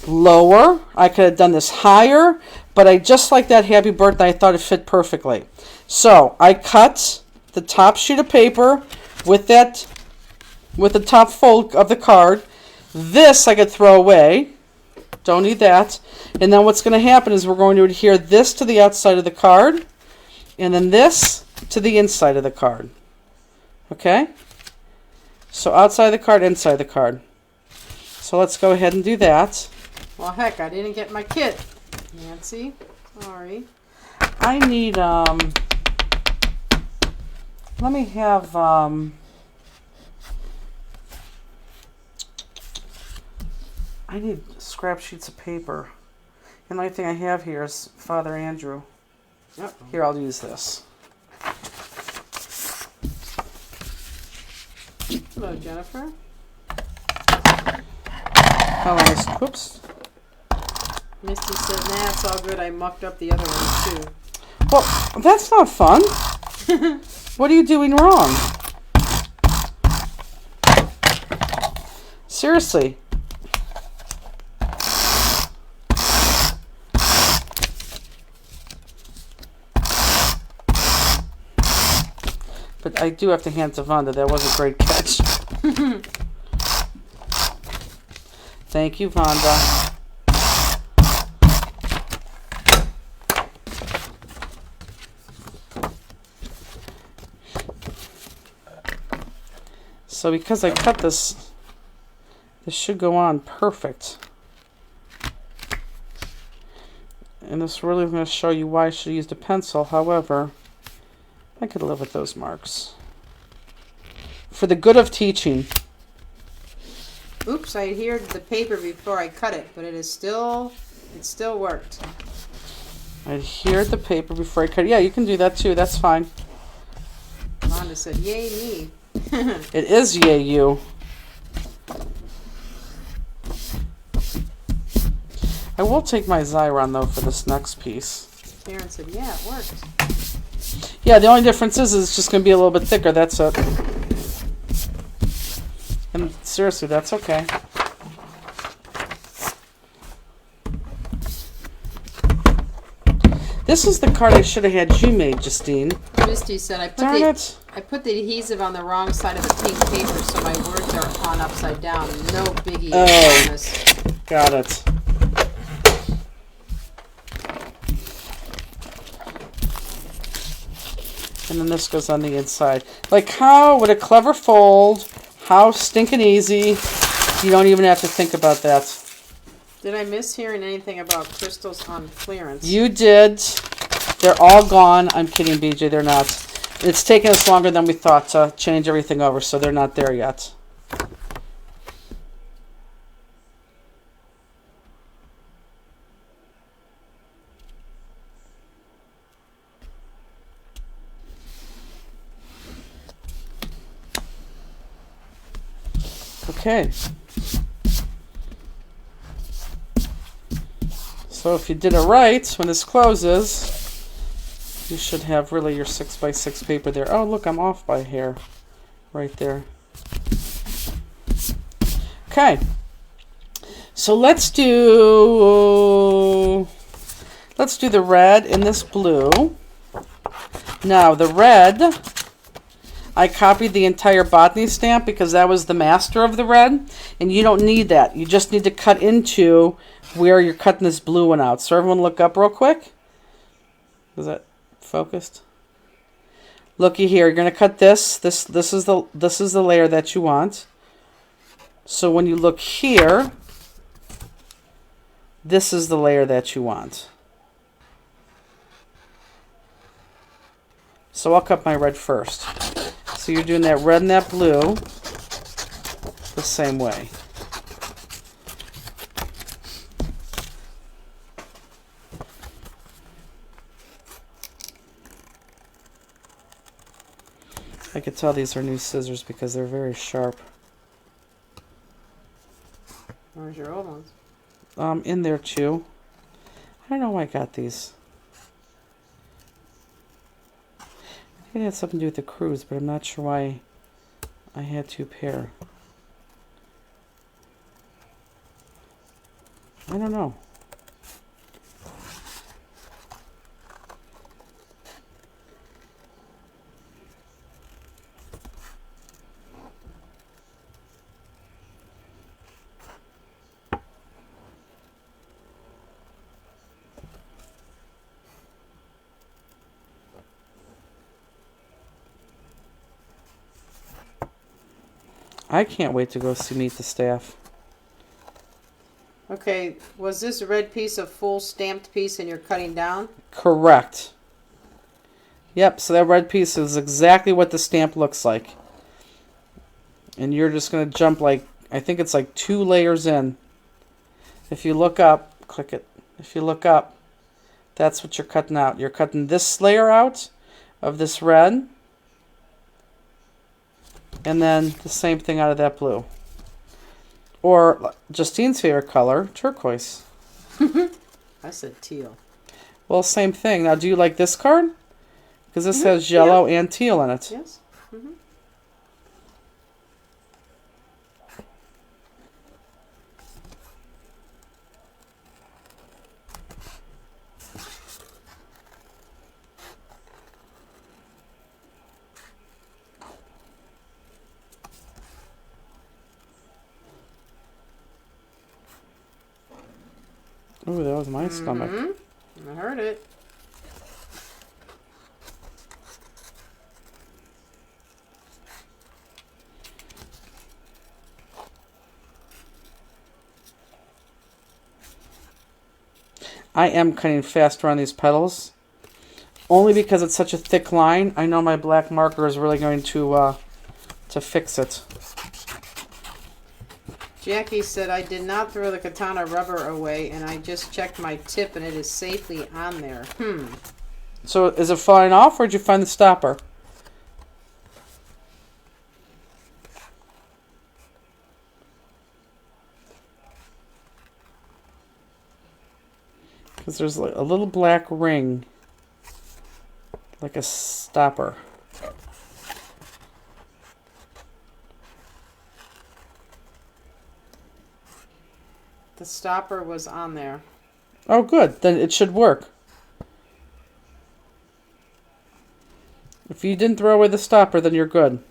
lower. I could have done this higher. But I just like that happy birthday. I thought it fit perfectly. So I cut the top sheet of paper with the top fold of the card. This I could throw away. Don't need that. And then what's going to happen is we're going to adhere this to the outside of the card. And then this to the inside of the card. Okay? So outside of the card, inside the card. So let's go ahead and do that. Well, heck, I didn't get my kit. Nancy, sorry. I need, let me have, I need scrap sheets of paper. And the only thing I have here is Father Andrew. Yep. Here, I'll use this. Hello, Jennifer. How nice. Whoops. Misty says, nah, it's all good. I mucked up the other one, too. Well, that's not fun. What are you doing wrong? Seriously. But I do have to hand to Vonda. That was a great catch. Thank you, Vonda. So because I cut this, this should go on perfect. And this really is going to show you why I should have used a pencil. However, I could live with those marks. For the good of teaching. Oops, I adhered to the paper before I cut it, but it still worked. Adhere the paper before I cut it. Yeah, you can do that too. That's fine. Rhonda said, yay me. It is yay you. I will take my Xyron though for this next piece. Karen said, yeah, it worked. Yeah, the only difference is it's just going to be a little bit thicker. That's it. And seriously, that's okay. This is the card I should have had you made, Justine. Misty said, I put the adhesive on the wrong side of the pink paper, so my words are on upside down. No biggie. Oh, got it. And then this goes on the inside. Like how, with a clever fold, how stinking easy. You don't even have to think about that. Did I miss hearing anything about crystals on clearance? You did. They're all gone. I'm kidding, BJ. They're not. It's taken us longer than we thought to change everything over, so they're not there yet. Okay. So if you did it right, when this closes, you should have really your 6x6 paper there. Oh, look, I'm off by a hair right there. Okay. So let's do the red and this blue. Now, the red, I copied the entire botany stamp because that was the master of the red, and you don't need that. You just need to cut into where you're cutting this blue one out. So everyone look up real quick. Is that focused? Looky here. You're going to cut this. This is the layer that you want. So when you look here, this is the layer that you want. So I'll cut my red first. So you're doing that red and that blue the same way. I could tell these are new scissors because they're very sharp. Where's your old ones? In there too. I don't know why I got these. I think it had something to do with the cruise, but I'm not sure why I had two pair. I don't know. I can't wait to go see Meet the Staff. Okay, was this red piece a full stamped piece and you're cutting down? Correct. Yep, so that red piece is exactly what the stamp looks like. And you're just going to jump like, I think it's like 2 layers in. If you look up, click it. If you look up, that's what you're cutting out. You're cutting this layer out of this red. And then the same thing out of that blue. Or Justine's favorite color, turquoise. I said teal. Well, same thing. Now, do you like this card? Because this has yellow and teal in it. Yes. Ooh, that was my stomach. I heard it. I am cutting faster on these petals. Only because it's such a thick line. I know my black marker is really going to fix it. Jackie said, I did not throw the katana rubber away, and I just checked my tip, and it is safely on there. So is it falling off, or did you find the stopper? Because there's like a little black ring, like a stopper. The stopper was on there. Oh, good. Then it should work. If you didn't throw away the stopper, then you're good.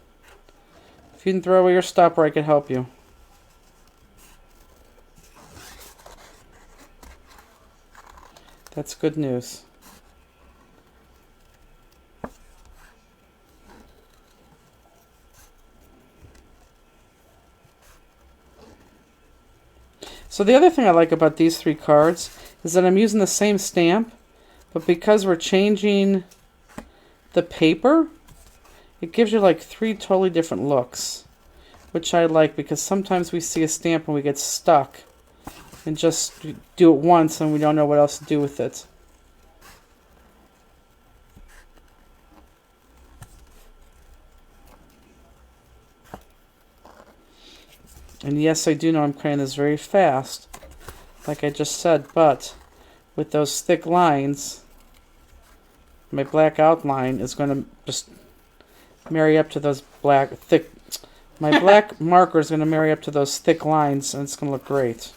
If you didn't throw away your stopper, I can help you. That's good news. So the other thing I like about these 3 cards is that I'm using the same stamp, but because we're changing the paper, it gives you like 3 totally different looks, which I like because sometimes we see a stamp and we get stuck and just do it once and we don't know what else to do with it. And yes, I do know I'm cutting this very fast, like I just said, but with those thick lines, my black outline is going to just marry up to those thick, my black marker is going to marry up to those thick lines, and it's going to look great.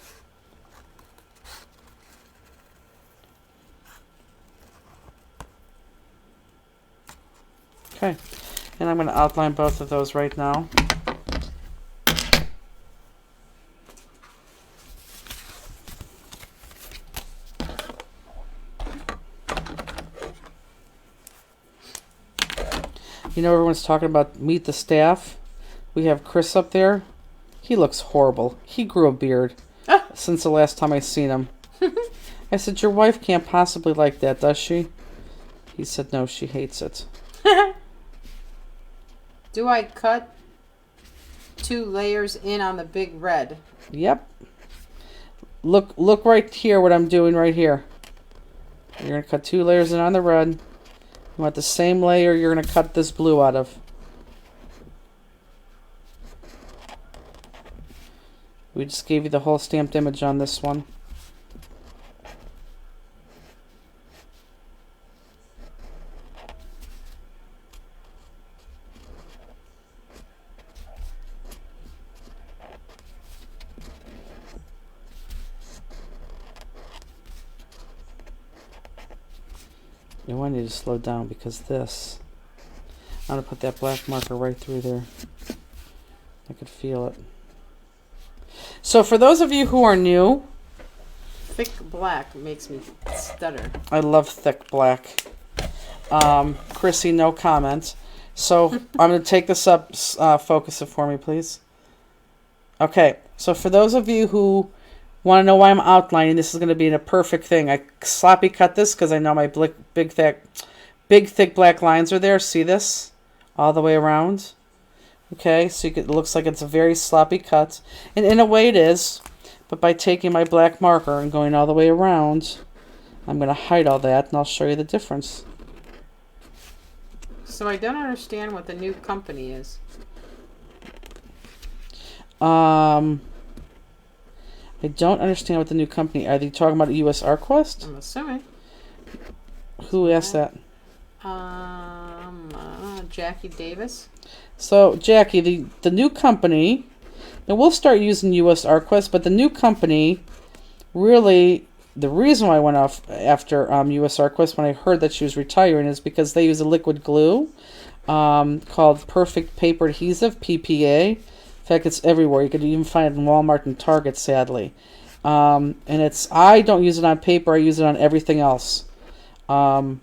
Okay, and I'm going to outline both of those right now. You know, everyone's talking about Meet the Staff. We have Chris up there. He looks horrible. He grew a beard since the last time I seen him. I said, your wife can't possibly like that, does she? He said, no, she hates it. Do I cut 2 layers in on the big red? Yep. Look right here, what I'm doing right here. You're going to cut 2 layers in on the red. You want the same layer you're going to cut this blue out of. We just gave you the whole stamped image on this one. You want you to slow down because this, I'm going to put that black marker right through there. I could feel it. So for those of you who are new, thick black makes me stutter. I love thick black. Chrissy, no comment. So I'm going to take this up, focus it for me, please. Okay, so for those of you who want to know why I'm outlining, this is going to be a perfect thing. I sloppy cut this because I know my big thick black lines are there. See this? All the way around. Okay, so it looks like it's a very sloppy cut. And in a way it is, but by taking my black marker and going all the way around, I'm going to hide all that and I'll show you the difference. So I don't understand what the new company is. I don't understand what the new company. Are they talking about US ArtQuest? I'm assuming. Who asked that? Jackie Davis. So Jackie, the new company, and we'll start using US ArtQuest, but the new company, really, the reason why I went off after US ArtQuest when I heard that she was retiring is because they use a liquid glue called Perfect Paper Adhesive, PPA. In fact, it's everywhere. You could even find it in Walmart and Target, sadly. And I don't use it on paper. I use it on everything else. And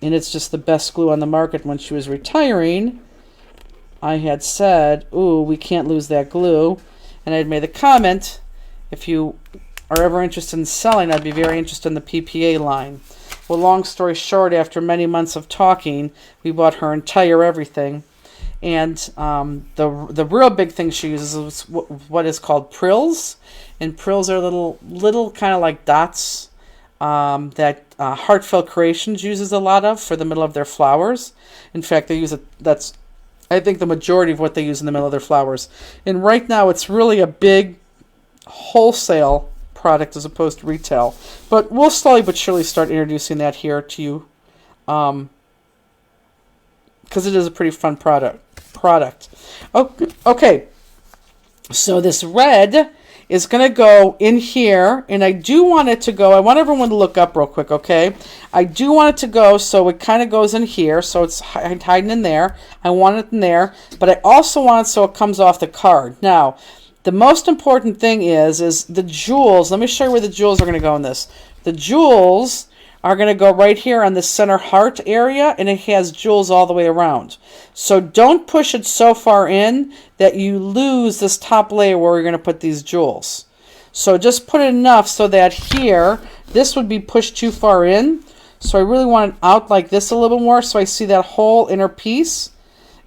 it's just the best glue on the market. When she was retiring, I had said, ooh, we can't lose that glue. And I had made the comment, if you are ever interested in selling, I'd be very interested in the PPA line. Well, long story short, after many months of talking, we bought her entire everything. And the real big thing she uses is what is called prills, and prills are little kind of like dots that Heartfelt Creations uses a lot of for the middle of their flowers. In fact, they use it. That's, I think, the majority of what they use in the middle of their flowers. And right now, it's really a big wholesale product as opposed to retail. But we'll slowly but surely start introducing that here to you, because it is a pretty fun product. Okay, so this red is going to go in here, and I do want it to go, I want everyone to look up real quick, okay? I do want it to go so it kind of goes in here, so it's hiding in there. I want it in there, but I also want it so it comes off the card. Now, the most important thing is the jewels. Let me show you where the jewels are going to go in this. The jewels are going to go right here on the center heart area, and it has jewels all the way around. So don't push it so far in that you lose this top layer where we're going to put these jewels. So just put it enough so that here, this would be pushed too far in. So I really want it out like this a little more so I see that whole inner piece.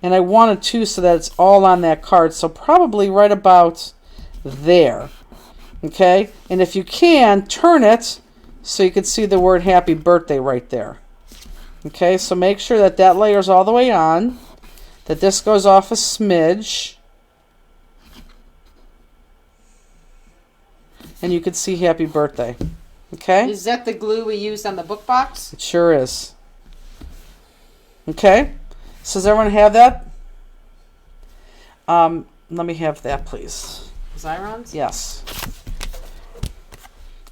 And I want it too so that it's all on that card. So probably right about there. Okay? And if you can, turn it so you can see the word happy birthday right there. Okay, so make sure that that layer's all the way on, that this goes off a smidge, and you can see happy birthday. Okay? Is that the glue we used on the book box? It sure is. Okay? So does everyone have that? Let me have that, please. Xyrons? Yes.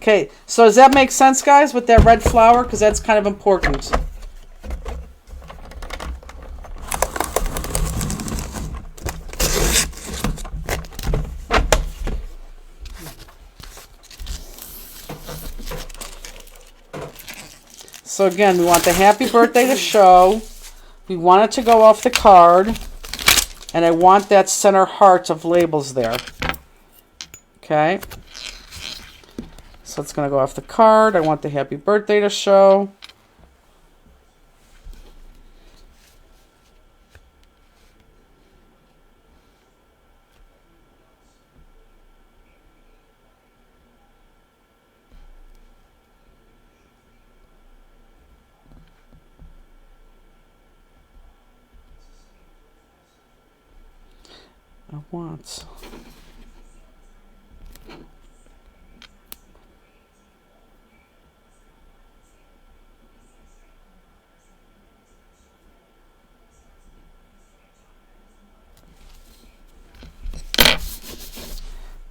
Okay, so does that make sense, guys, with that red flower? Because that's kind of important. So again, we want the happy birthday to show. We want it to go off the card. And I want that center heart of labels there. Okay. So it's going to go off the card. I want the happy birthday to show. I want...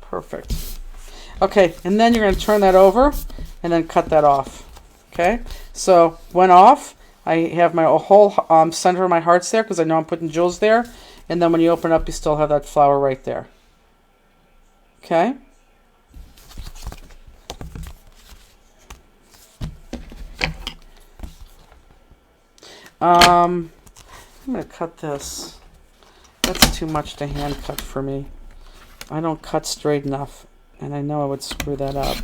Perfect. Okay, and then you're going to turn that over and then cut that off. Okay, so went off. I have my whole center of my hearts there because I know I'm putting jewels there. And then when you open up, you still have that flower right there. Okay. I'm going to cut this. That's too much to hand cut for me. I don't cut straight enough, and I know I would screw that up.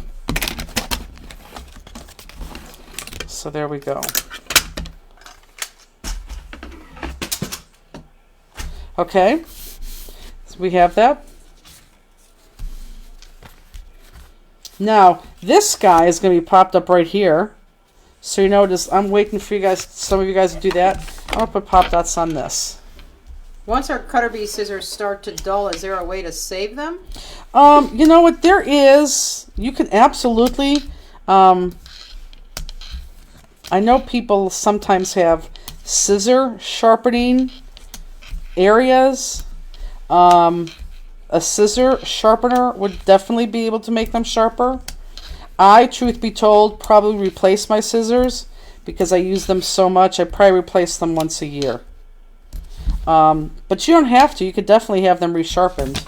So there we go. Okay, so we have that. Now, this guy is going to be popped up right here. So you know, I'm waiting for you guys, some of you guys to do that. I'm going to put pop dots on this. Once our cutter bee scissors start to dull, is there a way to save them? You know what, there is. You can absolutely. I know people sometimes have scissor sharpening areas. A scissor sharpener would definitely be able to make them sharper. I, truth be told, probably replace my scissors because I use them so much. I probably replace them once a year. But you don't have to. You could definitely have them resharpened.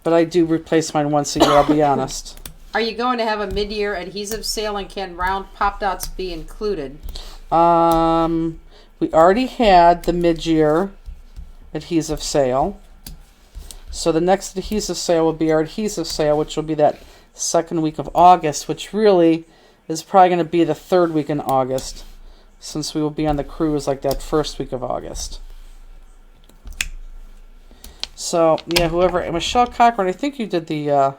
But I do replace mine once a year, I'll be honest. Are you going to have a mid-year adhesive sale, and can round pop dots be included? We already had the mid-year adhesive sale. So the next adhesive sale will be our adhesive sale, which will be that second week of August, which really is probably going to be the third week in August, since we will be on the cruise like that first week of August. So, yeah, whoever, Michelle Cochran, I think you did the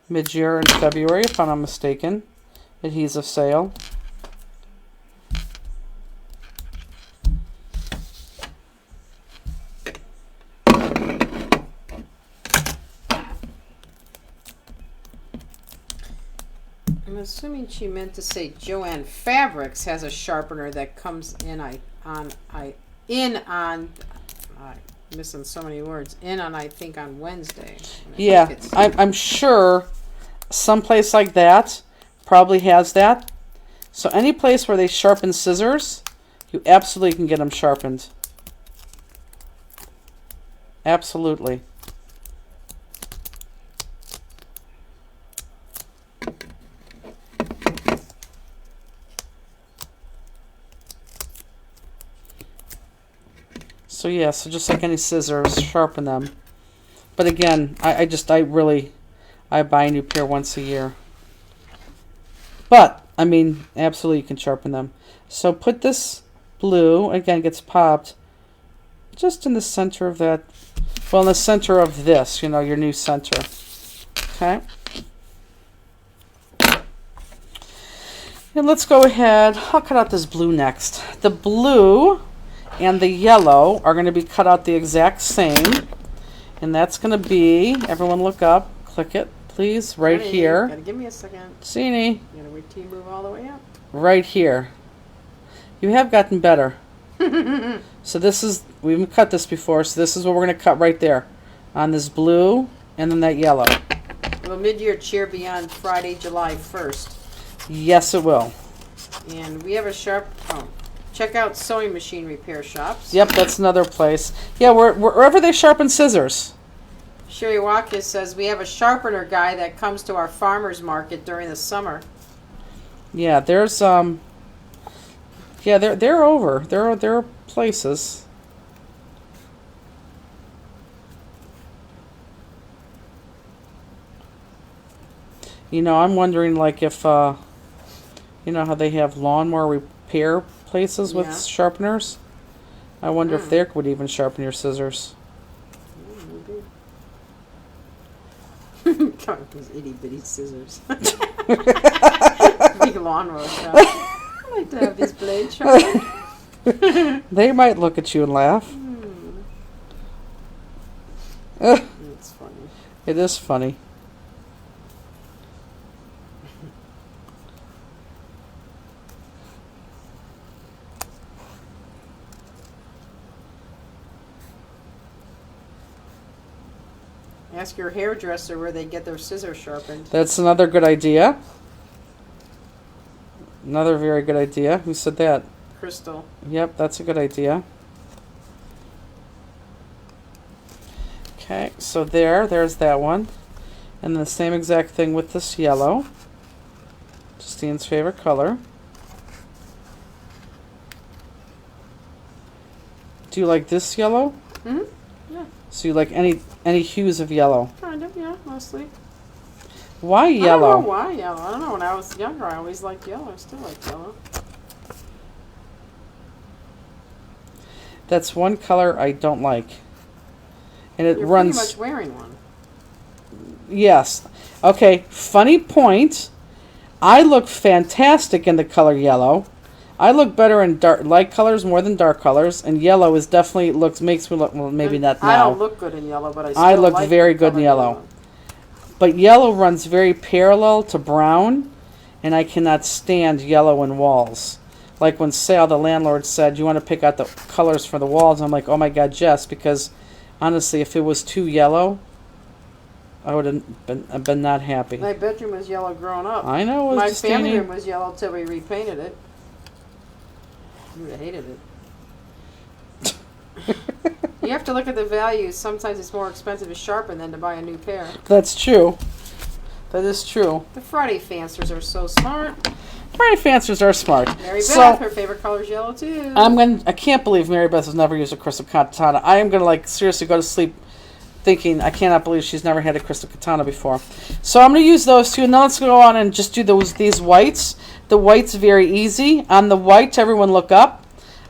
mid-year in February, if I'm not mistaken, adhesive sale. I'm assuming she meant to say Joanne Fabrics has a sharpener that comes in missing so many words. I think on Wednesday. Yeah, I'm sure someplace like that probably has that. So any place where they sharpen scissors, you absolutely can get them sharpened. Absolutely. So yeah, so just like any scissors, sharpen them. But again, I buy a new pair once a year. But, I mean, absolutely you can sharpen them. So put this blue, again, gets popped just in the center of that, well, in the center of this, you know, your new center. Okay? And let's go ahead, I'll cut out this blue next. The blue and the yellow are going to be cut out the exact same. And that's going to be, everyone look up, click it, please, right here. Gotta give me a second. Seanie. You gotta wait till you move all the way up. Right here. You have gotten better. So this is, we've cut this before, so this is what we're going to cut right there. On this blue and then that yellow. Will mid-year cheer be on Friday, July 1st? Yes, it will. And we have a check out sewing machine repair shops. Yep, that's another place. Yeah, wherever they sharpen scissors. Sherry Watkins says we have a sharpener guy that comes to our farmers market during the summer. Yeah, there's yeah, they're over. There are places. You know, I'm wondering like if you know how they have lawnmower repair places with sharpeners? I wonder if they would even sharpen your scissors. God, those itty bitty scissors. Big lawnmower shop. I like to have these blades sharpened. They might look at you and laugh. It's funny. It is funny. Ask your hairdresser where they get their scissors sharpened. That's another good idea. Another very good idea. Who said that? Crystal. Yep, that's a good idea. Okay, so there's that one. And the same exact thing with this yellow. Justine's favorite color. Do you like this yellow? Mm-hmm. Yeah. So you like any hues of yellow? Kind of, yeah, mostly. Why yellow? I don't know why yellow. I don't know. When I was younger, I always liked yellow. I still like yellow. That's one color I don't like. And it You're runs... pretty much wearing one. Yes. Okay, funny point. I look fantastic in the color yellow. I look better in light colors more than dark colors, and yellow is definitely makes me look, well, maybe not now. I don't look good in yellow, but I look very good in yellow. But yellow runs very parallel to brown, and I cannot stand yellow in walls. Like when Sal, the landlord, said, you want to pick out the colors for the walls? I'm like, oh my God, Jess, because honestly, if it was too yellow, I would have been not happy. My bedroom was yellow growing up. I know. It was my just family room was yellow until we repainted it. You would have hated it. You have to look at the values. Sometimes it's more expensive to sharpen than to buy a new pair. That's true. That is true. The Friday fancers are so smart. Friday fancers are smart. Mary Beth, her favorite color is yellow too. I can't believe Mary Beth has never used a crystal katana. I am gonna seriously go to sleep thinking I cannot believe she's never had a crystal katana before. So I'm gonna use those two, and now let's go on and just do these whites. The white's very easy. On the white, everyone look up.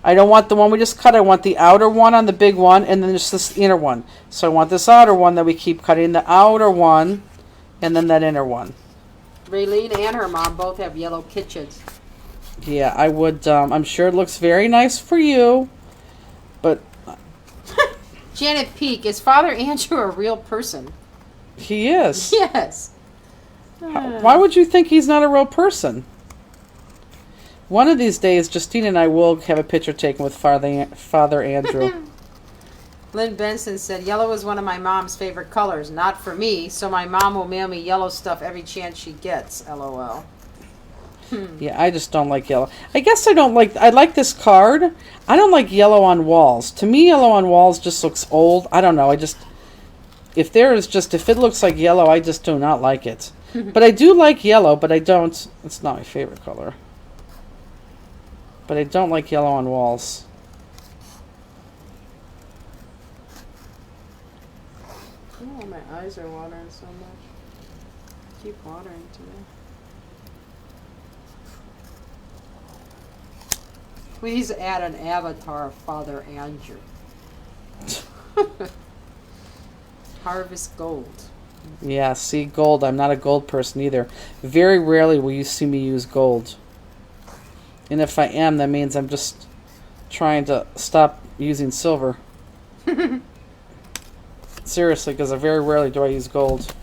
I don't want the one we just cut. I want the outer one on the big one, and then just this inner one. So I want this outer one that we keep cutting, the outer one, and then that inner one. Raylene and her mom both have yellow kitchens. Yeah, I would. I'm sure it looks very nice for you, but Janet Peak, is Father Andrew a real person? he is. Yes. Why would you think he's not a real person? One of these days, Justine and I will have a picture taken with Father Andrew. Lynn Benson said, yellow is one of my mom's favorite colors. Not for me, so my mom will mail me yellow stuff every chance she gets. LOL. Yeah, I just don't like yellow. I guess I don't like... I like this card. I don't like yellow on walls. To me, yellow on walls just looks old. I don't know. I just... If it looks like yellow, I just do not like it. But I do like yellow, but I don't... It's not my favorite color. But I don't like yellow on walls. Oh, my eyes are watering so much. Keep watering today. Please add an avatar of Father Andrew. Harvest Gold. Yeah, see, gold. I'm not a gold person either. Very rarely will you see me use gold. And if I am, that means I'm just trying to stop using silver. Seriously, because very rarely do I use gold.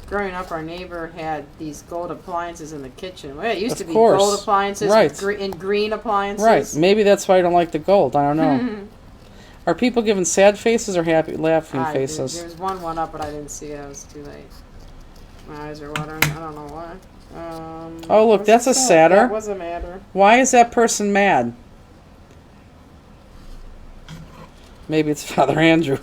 Growing up, our neighbor had these gold appliances in the kitchen. Well, it used to be course. gold appliances Right. and green appliances. Right. Maybe that's why I don't like the gold. I don't know. Are people giving sad faces or happy, laughing faces? There was one up, but I didn't see it. It was too late. My eyes are watering. I don't know why. Oh, look, that's a sadder. That was a madder. Why is that person mad? Maybe it's Father Andrew.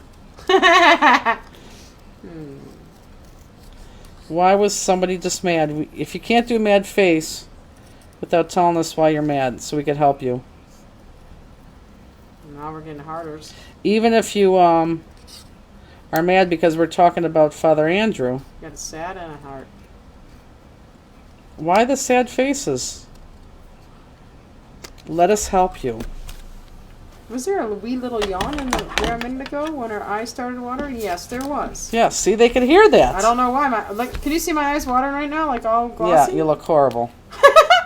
Why was somebody just mad? If you can't do a mad face without telling us why you're mad, so we could help you. Now we're getting harder. Even if you are mad because we're talking about Father Andrew. You got a sad and a heart. Why the sad faces? Let us help you. Was there a wee little yawn there a minute ago when her eyes started watering? Yes, there was. Yeah, see, they can hear that. I don't know why. Can you see my eyes watering right now? Like all glossy? Yeah, you look horrible.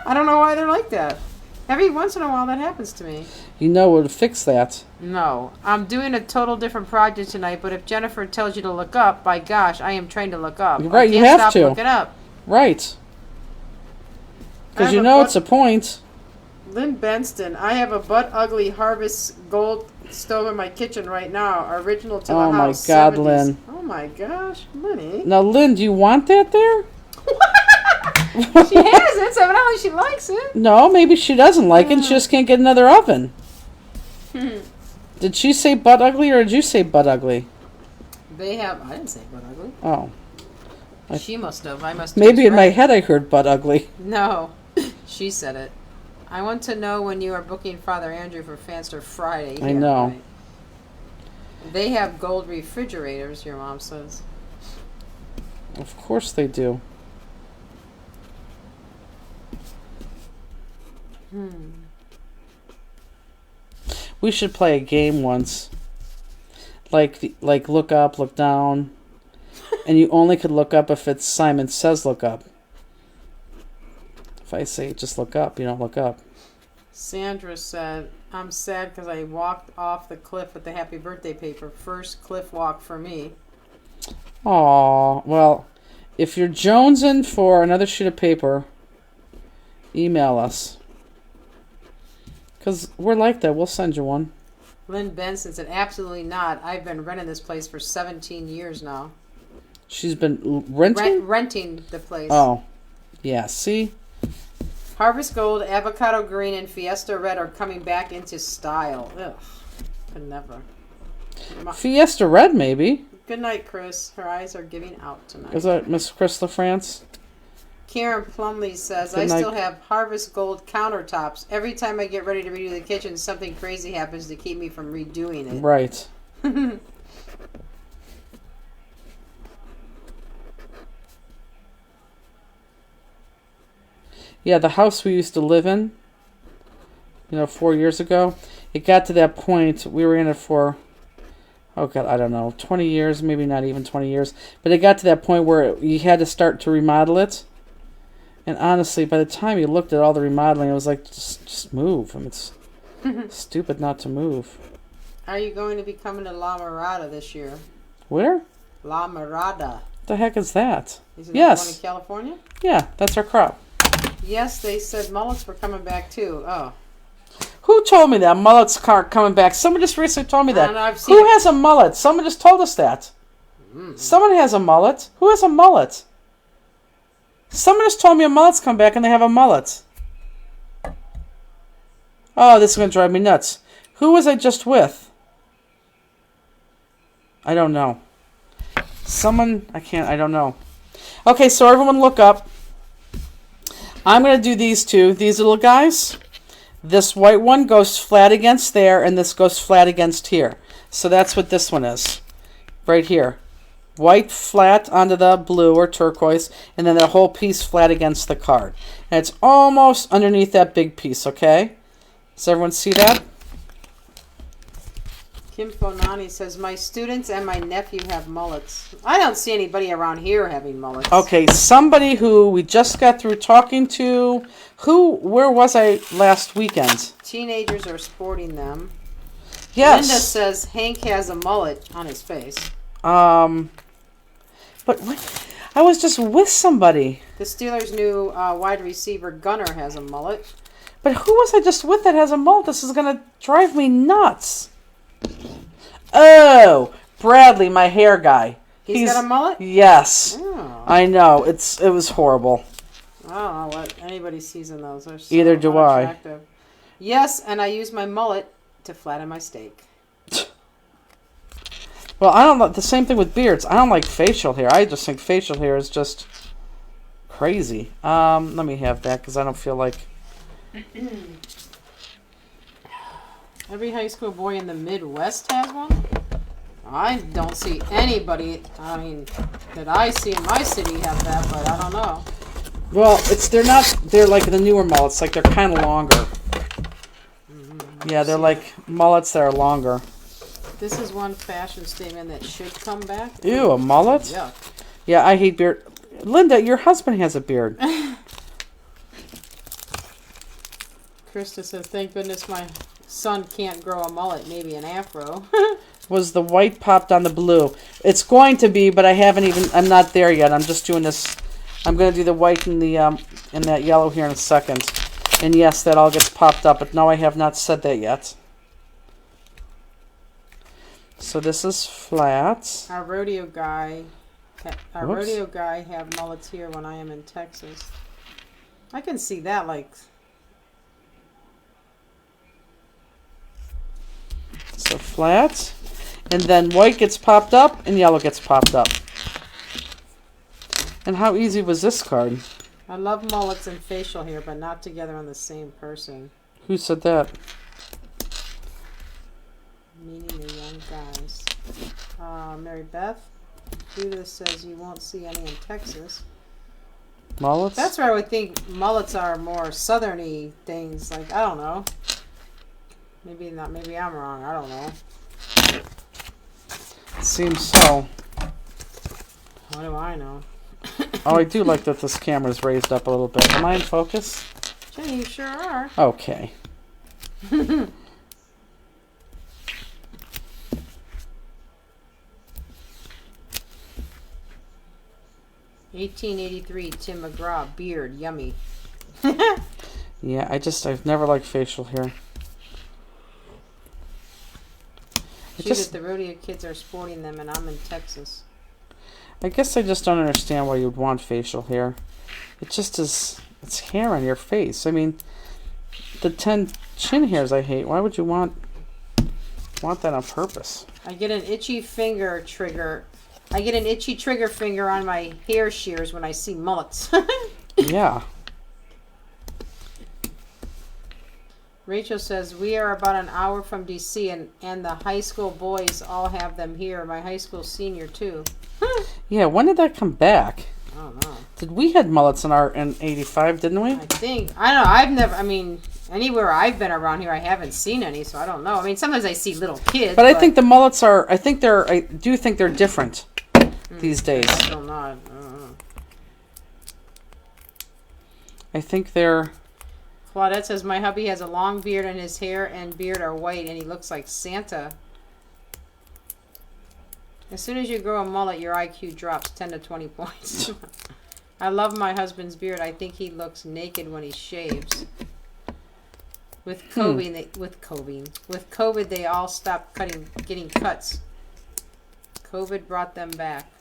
I don't know why they're like that. Every once in a while that happens to me. You know what would fix that. No. I'm doing a total different project tonight, but if Jennifer tells you to look up, by gosh, I am trained to look up. Right, you I can't have stop to. looking up. Right. Because you have know it's a point. Lynn Benston, I have a butt ugly Harvest Gold stove in my kitchen right now. Original to the Oh my house. God, 70s. Lynn. Oh my gosh, Linny. Now, Lynn, do you want that there? She has it, so evidently she likes it. No, maybe she doesn't like it and she just can't get another oven. Did she say butt ugly or did you say butt ugly? They have, I didn't say butt ugly. Oh. She must have. I must have. Maybe in my head I heard butt ugly. No, she said it. I want to know when you are booking Father Andrew for Fanster Friday. I know. Right. They have gold refrigerators, your mom says. Of course they do. We should play a game once. Like look up, look down. And you only could look up if it's Simon Says look up. If I say just look up, you don't look up. Sandra said, I'm sad because I walked off the cliff with the happy birthday paper. First cliff walk for me. Aw, well, if you're jonesing for another sheet of paper, email us. Because we're like that. We'll send you one. Lynn Benson said, absolutely not. I've been renting this place for 17 years now. She's been renting? Renting the place. Oh, yeah, see? Harvest Gold, Avocado Green, and Fiesta Red are coming back into style. Ugh, could never. Fiesta Red, maybe. Good night, Chris. Her eyes are giving out tonight. Is that Miss Chris LaFrance? Karen Plumley says, Good I night. still have Harvest Gold countertops. Every time I get ready to redo the kitchen, something crazy happens to keep me from redoing it. Right. Yeah, the house we used to live in, 4 years ago, it got to that point, we were in it for, oh God, I don't know, 20 years, maybe not even 20 years, but it got to that point where you had to start to remodel it. And honestly, by the time you looked at all the remodeling, it was like, just move. I mean, it's stupid not to move. Are you going to be coming to La Mirada this year? Where? La Mirada. The heck is that? Isn't that Yes. one in California? Yeah, that's our crop. Yes, they said mullets were coming back too. Oh. Who told me that? Mullets are coming back. Someone just recently told me that. And I've seen Who has a mullet? Someone just told us that. Someone has a mullet. Who has a mullet? Someone just told me a mullet's come back and they have a mullet. Oh, this is going to drive me nuts. Who was I just with? I don't know. I don't know. Okay, so everyone look up. I'm going to do these two. These little guys. This white one goes flat against there, and this goes flat against here. So that's what this one is. Right here. White flat onto the blue or turquoise, and then that whole piece flat against the card. And it's almost underneath that big piece, okay? Does everyone see that? Kim Fonani says, my students and my nephew have mullets. I don't see anybody around here having mullets. Okay, somebody who we just got through talking to. Where was I last weekend? Teenagers are sporting them. Yes. Linda says Hank has a mullet on his face. But what? I was just with somebody. The Steelers' new wide receiver Gunner has a mullet. But who was I just with that has a mullet? This is going to drive me nuts. Oh, Bradley, my hair guy. He's got a mullet? Yes. Oh. I know. It was horrible. I don't know what anybody sees in those. They're so Either do I. unattractive. Yes, and I use my mullet to flatten my steak. Well, I don't know. The same thing with beards. I don't like facial hair. I just think facial hair is just crazy. Let me have that because I don't feel like... Every high school boy in the Midwest has one? I don't see anybody, that I see in my city have that, but I don't know. Well, they're like the newer mullets. Like, they're kind of longer. Yeah, they're like mullets that are longer. This is one fashion statement that should come back. Ew, a mullet? Yuck. Yeah, I hate beard. Linda, your husband has a beard. Krista says, thank goodness my son can't grow a mullet, maybe an afro. Was the white popped on the blue? It's going to be, but I'm not there yet. I'm just doing this. I'm going to do the white and that yellow here in a second. And yes, that all gets popped up, but no, I have not said that yet. So this is flat. Our rodeo guy have mullets here when I am in Texas. I can see that, like... So flat. And then white gets popped up and yellow gets popped up. And how easy was this card? I love mullets and facial hair, but not together on the same person. Who said that? Meaning the young guys. Mary Beth. Judith says you won't see any in Texas. Mullets? That's where I would think mullets are more southerny things. Like, I don't know. Maybe not. Maybe I'm wrong. I don't know. Seems so. What do I know? Oh, I do like that this camera's raised up a little bit. Am I in focus? Jenny, you sure are. Okay. 1883, Tim McGraw, beard, yummy. Yeah, I've never liked facial hair. Judith, the rodeo kids are sporting them, and I'm in Texas. I guess I just don't understand why you'd want facial hair. It just is, it's hair on your face. I mean, the 10 chin hairs I hate. Why would you want that on purpose? I get an itchy trigger finger on my hair shears when I see mullets. Yeah. Rachel says, we are about an hour from D.C. and the high school boys all have them here. My high school senior, too. Yeah, when did that come back? I don't know. Did we had mullets in 85, didn't we? I think. I don't know. I've never, I mean, anywhere I've been around here, I haven't seen any, so I don't know. I mean, sometimes I see little kids. But I think the mullets are, I do think they're different these days. I don't know. I think they're... Claudette says, my hubby has a long beard and his hair and beard are white and he looks like Santa. As soon as you grow a mullet, your IQ drops 10 to 20 points. I love my husband's beard. I think he looks naked when he shaves. With COVID, they all stopped getting cuts. COVID brought them back.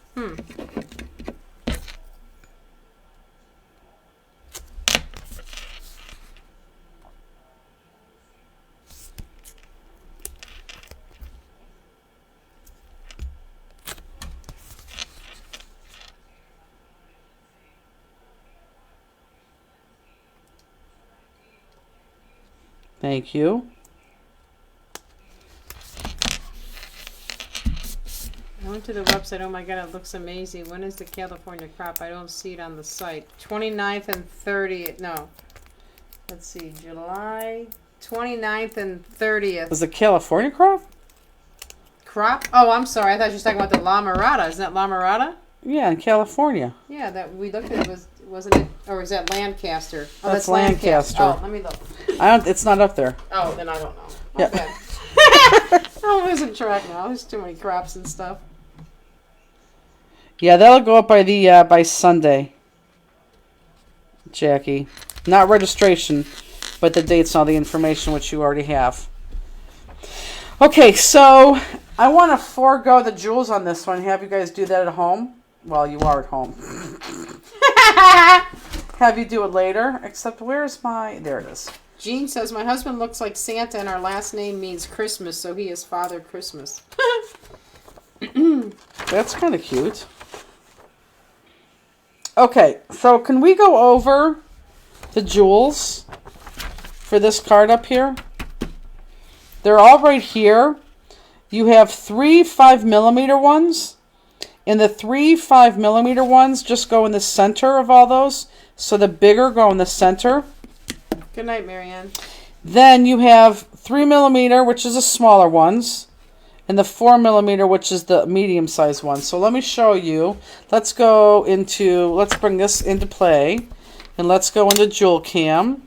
Thank you. I went to the website. Oh my god, it looks amazing. When is the California crop? I don't see it on the site. 29th and 30th. No. Let's see. July 29th and 30th. Was the California crop? Crop? Oh, I'm sorry. I thought you were talking about the La Mirada. Isn't that La Mirada? Yeah, in California. Yeah, that we looked at it. Wasn't it? Or is that Lancaster? Oh, that's Lancaster. Oh, let me look. It's not up there. Oh, then I don't know. Yeah. Okay. I'm losing track now. There's too many crops and stuff. Yeah, that'll go up by Sunday, Jackie. Not registration, but the dates and all the information which you already have. Okay, so I want to forego the jewels on this one. Have you guys do that at home? Well, you are at home. Have you do it later? Except where's my... There it is. Jean says, my husband looks like Santa and our last name means Christmas, so he is Father Christmas. That's kind of cute. Okay, so can we go over the jewels for this card up here? They're all right here. You have 3 5mm ones. And the 3 5mm ones just go in the center of all those. So the bigger go in the center. Good night, Marianne. Then you have 3mm, which is the smaller ones. And the 4mm, which is the medium-sized one. So let me show you. Let's bring this into play. And let's go into Jewel Cam.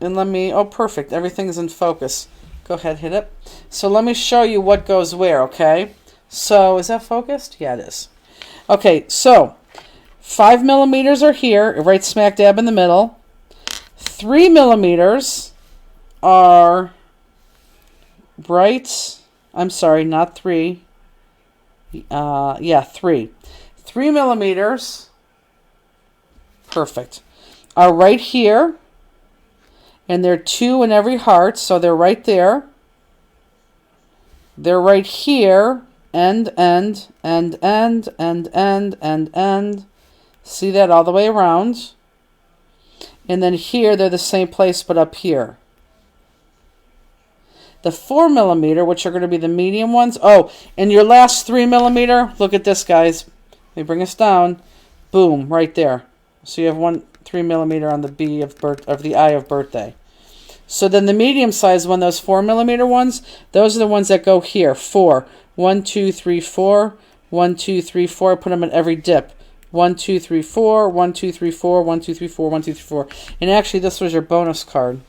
And oh, perfect. Everything's in focus. Go ahead, hit it. So let me show you what goes where, okay? So, is that focused? Yeah, it is. Okay, so 5mm are here, right smack dab in the middle. 3mm are right. I'm sorry, not 3. 3. 3mm, perfect, are right here. And there are 2 in every heart, so they're right there. They're right here. End. See that all the way around. And then here, they're the same place, but up here. The 4mm, which are going to be the medium ones. Oh, and your last 3mm, look at this, guys. Let me bring us down. Boom, right there. So you have 1 3mm on the B of the I of birthday. So then the medium-sized one, those 4mm ones, those are the ones that go here. 4. 1, 2, 3, 4. 1, 2, 3, 4. I put them in every dip. 1, 2, 3, 4. 1, 2, 3, 4. 1, 2, 3, 4. 1, 2, 3, 4. And actually, this was your bonus card.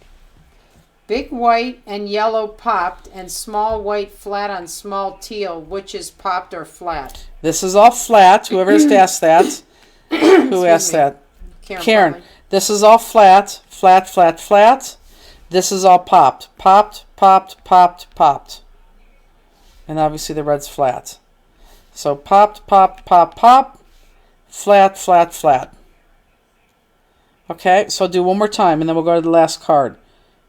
Big white and yellow popped, and small white flat on small teal. Which is popped or flat? This is all flat. Whoever has asked that. Who asked that? Karen. This is all flat. Flat. This is all popped. Popped. And obviously the red's flat. So popped, pop. Flat. Okay, so I'll do one more time, and then we'll go to the last card.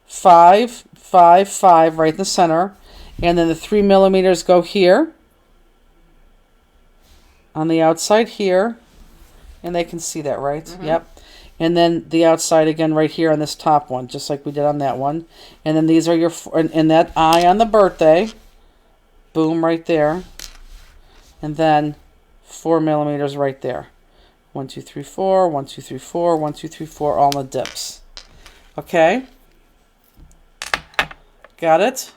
5, right in the center. And then the 3mm go here. On the outside here. And they can see that, right? Mm-hmm. Yep. And then the outside again right here on this top one, just like we did on that one. And then these are your, and that I on the birthday. Boom, right there. And then 4 millimeters right there. 1, 2, 3, 4, 1, 2, 3, 4, 1, 2, 3, 4, all in the dips. Okay? Got it?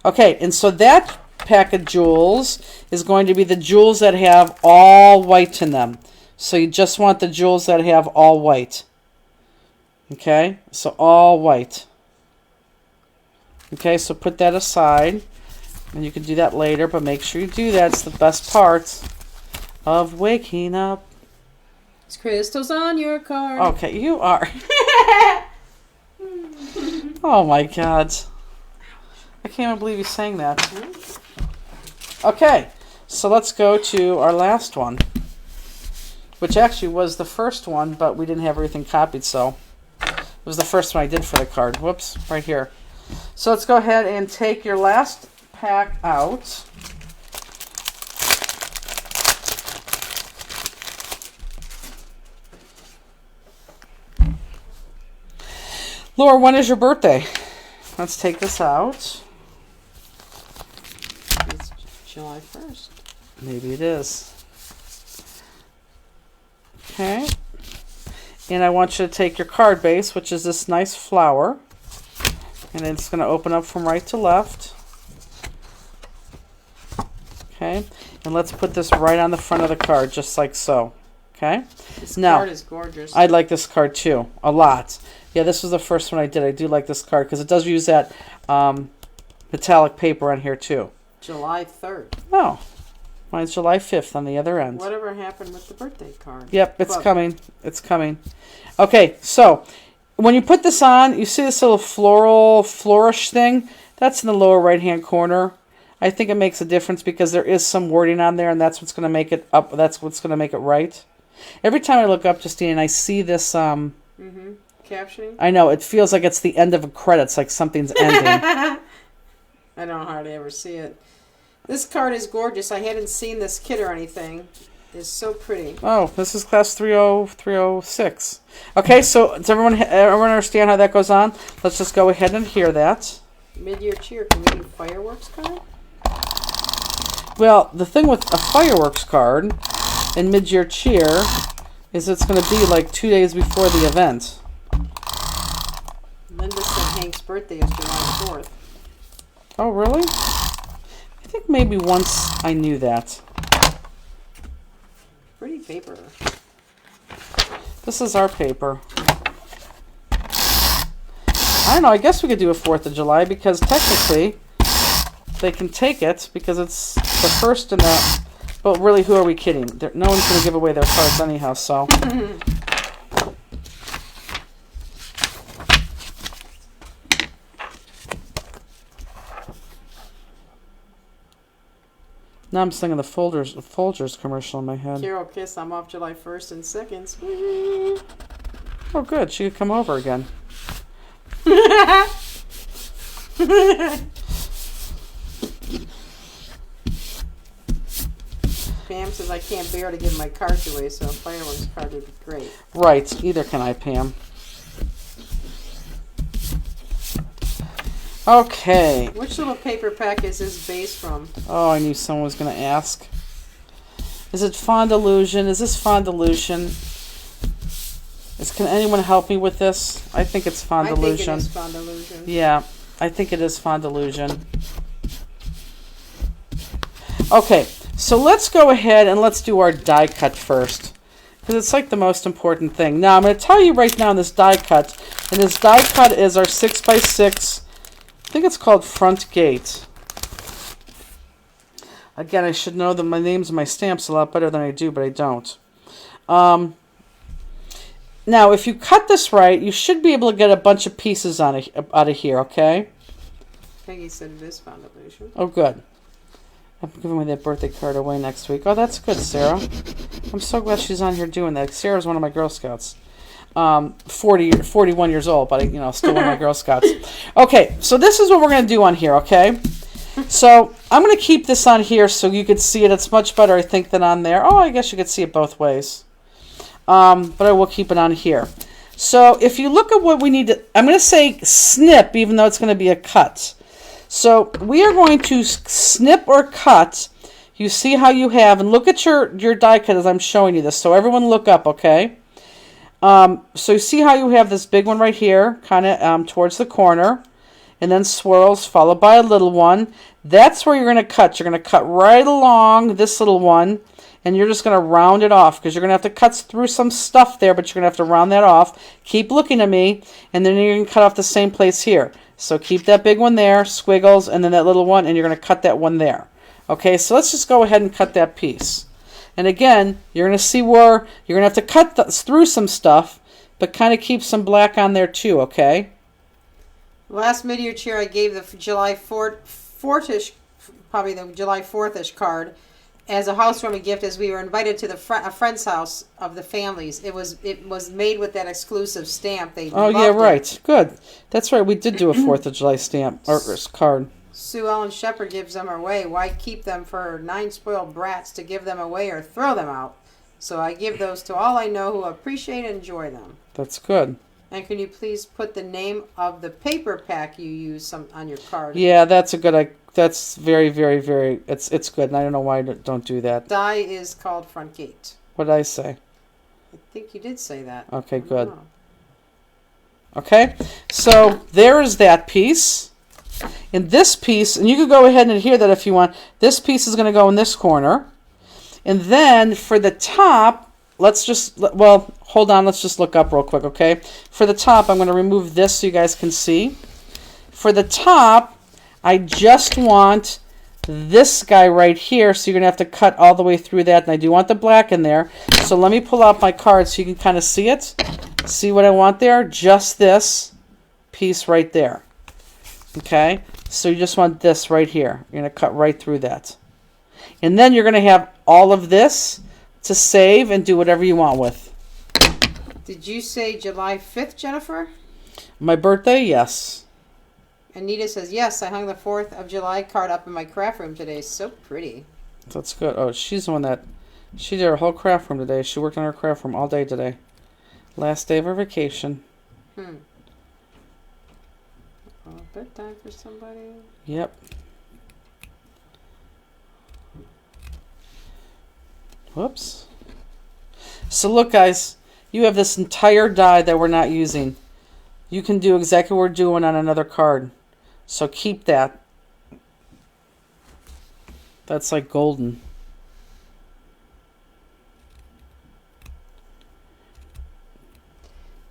Okay, and so that pack of jewels is going to be the jewels that have all white in them. So you just want the jewels that have all white. Okay, so all white. Okay, so put that aside. And you can do that later, but make sure you do that. It's the best part of waking up. There's crystals on your card. Okay, you are. Oh my God. I can't even believe you sang that. Okay, so let's go to our last one, which actually was the first one, but we didn't have everything copied, so it was the first one I did for the card. Whoops, right here. So let's go ahead and take your last pack out. Laura, when is your birthday? Let's take this out. It's July 1st. Maybe it is. Okay. And I want you to take your card base, which is this nice flower. And it's going to open up from right to left. Okay. And let's put this right on the front of the card, just like so. Okay. This now, card is gorgeous. I like this card too, a lot. Yeah, this was the first one I did. I do like this card because it does use that metallic paper on here too. July 3rd. Oh, mine's July 5th on the other end. Whatever happened with the birthday card? Yep, it's coming. It's coming. Okay, so when you put this on, you see this little flourish thing? That's in the lower right-hand corner. I think it makes a difference because there is some wording on there, and that's what's going to make it up. That's what's going to make it right. Every time I look up, Justine, and I see this... Captioning? I know, it feels like it's the end of a credits, like something's ending. I don't hardly ever see it. This card is gorgeous. I hadn't seen this kit or anything. It's so pretty. Oh, this is class 306. Okay, so does everyone understand how that goes on? Let's just go ahead and hear that. Mid-year cheer. Can we do fireworks card? Well, the thing with a fireworks card and mid-year cheer is it's going to be like 2 days before the event. Linda said Hank's birthday is July 4th. Oh, really? I think maybe once I knew that. Pretty paper. This is our paper. I don't know, I guess we could do a 4th of July because technically they can take it because it's the first in that. But really, who are we kidding? No one's going to give away their cards anyhow, so. Now I'm singing the Folgers commercial in my head. Carol Kiss, I'm off July 1st in seconds. Oh, good. She could come over again. Pam says I can't bear to give my cards away, so a fireworks card would be great. Right. Either can I, Pam. Okay. Which little paper pack is this base from? Oh, I knew someone was going to ask. Is it Fond Illusion? Is this Fond Illusion? Can anyone help me with this? I think it's Fond Illusion. I think it is Fond Illusion. Yeah, I think it is Fond Illusion. Okay, so let's go ahead and let's do our die cut first. Because it's like the most important thing. Now, I'm going to tell you right now in this die cut. And this die cut is our 6x6. I think it's called Front Gate. Again, I should know my names and my stamps a lot better than I do, but I don't. Now, if you cut this right, you should be able to get a bunch of pieces out of here, okay? Peggy said it is Fond Illusion. Oh, good. I'm giving me that birthday card away next week. Oh, that's good, Sarah. I'm so glad she's on here doing that. Sarah's one of my Girl Scouts. 41 years old, but still one of my Girl Scouts. Okay, so this is what we're going to do on here, okay? So I'm going to keep this on here so you can see it. It's much better, I think, than on there. Oh, I guess you could see it both ways. But I will keep it on here. So if you look at what we need to... I'm going to say snip, even though it's going to be a cut. So we are going to snip or cut you see how you have, and look at your die cut as I'm showing you this. So everyone look up, okay? So you see how you have this big one right here, kind of towards the corner, and then swirls followed by a little one. That's where you're going to cut. You're going to cut right along this little one, and you're just going to round it off because you're going to have to cut through some stuff there, but you're going to have to round that off. Keep looking at me, and then you're going to cut off the same place here. So keep that big one there, squiggles, and then that little one, and you're going to cut that one there. Okay, so let's just go ahead and cut that piece. And again, you're going to see where you're going to have to cut through some stuff, but kind of keep some black on there too, okay? Last mid-year cheer, I gave the July 4th-ish, probably the July 4th-ish card as a housewarming gift, as we were invited to a friend's house of the families. It was made with that exclusive stamp. They oh yeah, right. It. Good. That's right. We did do a 4th of July stamp or card. Sue Ellen Shepherd gives them away. Why keep them for her 9 spoiled brats to give them away or throw them out? So I give those to all I know who appreciate and enjoy them. That's good. And can you please put the name of the paper pack you use on your card? Yeah, that's a good. That's very, very, very. It's good, and I don't know why I don't do that. Die is called Front Gate. What did I say? I think you did say that. Okay, good. Okay, so there is that piece. In this piece, and you could go ahead and adhere that if you want. This piece is going to go in this corner, and then for the top. Let's just, well, hold on. Let's just look up real quick, okay? For the top, I'm going to remove this so you guys can see. For the top, I just want this guy right here, so you're going to have to cut all the way through that, and I do want the black in there. So let me pull out my card so you can kind of see it. See what I want there? Just this piece right there, okay? So you just want this right here. You're going to cut right through that. And then you're going to have all of this to save and do whatever you want with. Did you say July 5th, Jennifer? My birthday, yes. Anita says, yes, I hung the 4th of July card up in my craft room today. So pretty. That's good. Oh, she's the one that, she did her whole craft room today. She worked on her craft room all day today. Last day of her vacation. Oh, bedtime for somebody? Yep. Whoops. So look, guys, you have this entire die that we're not using. You can do exactly what we're doing on another card. So keep that. That's like golden.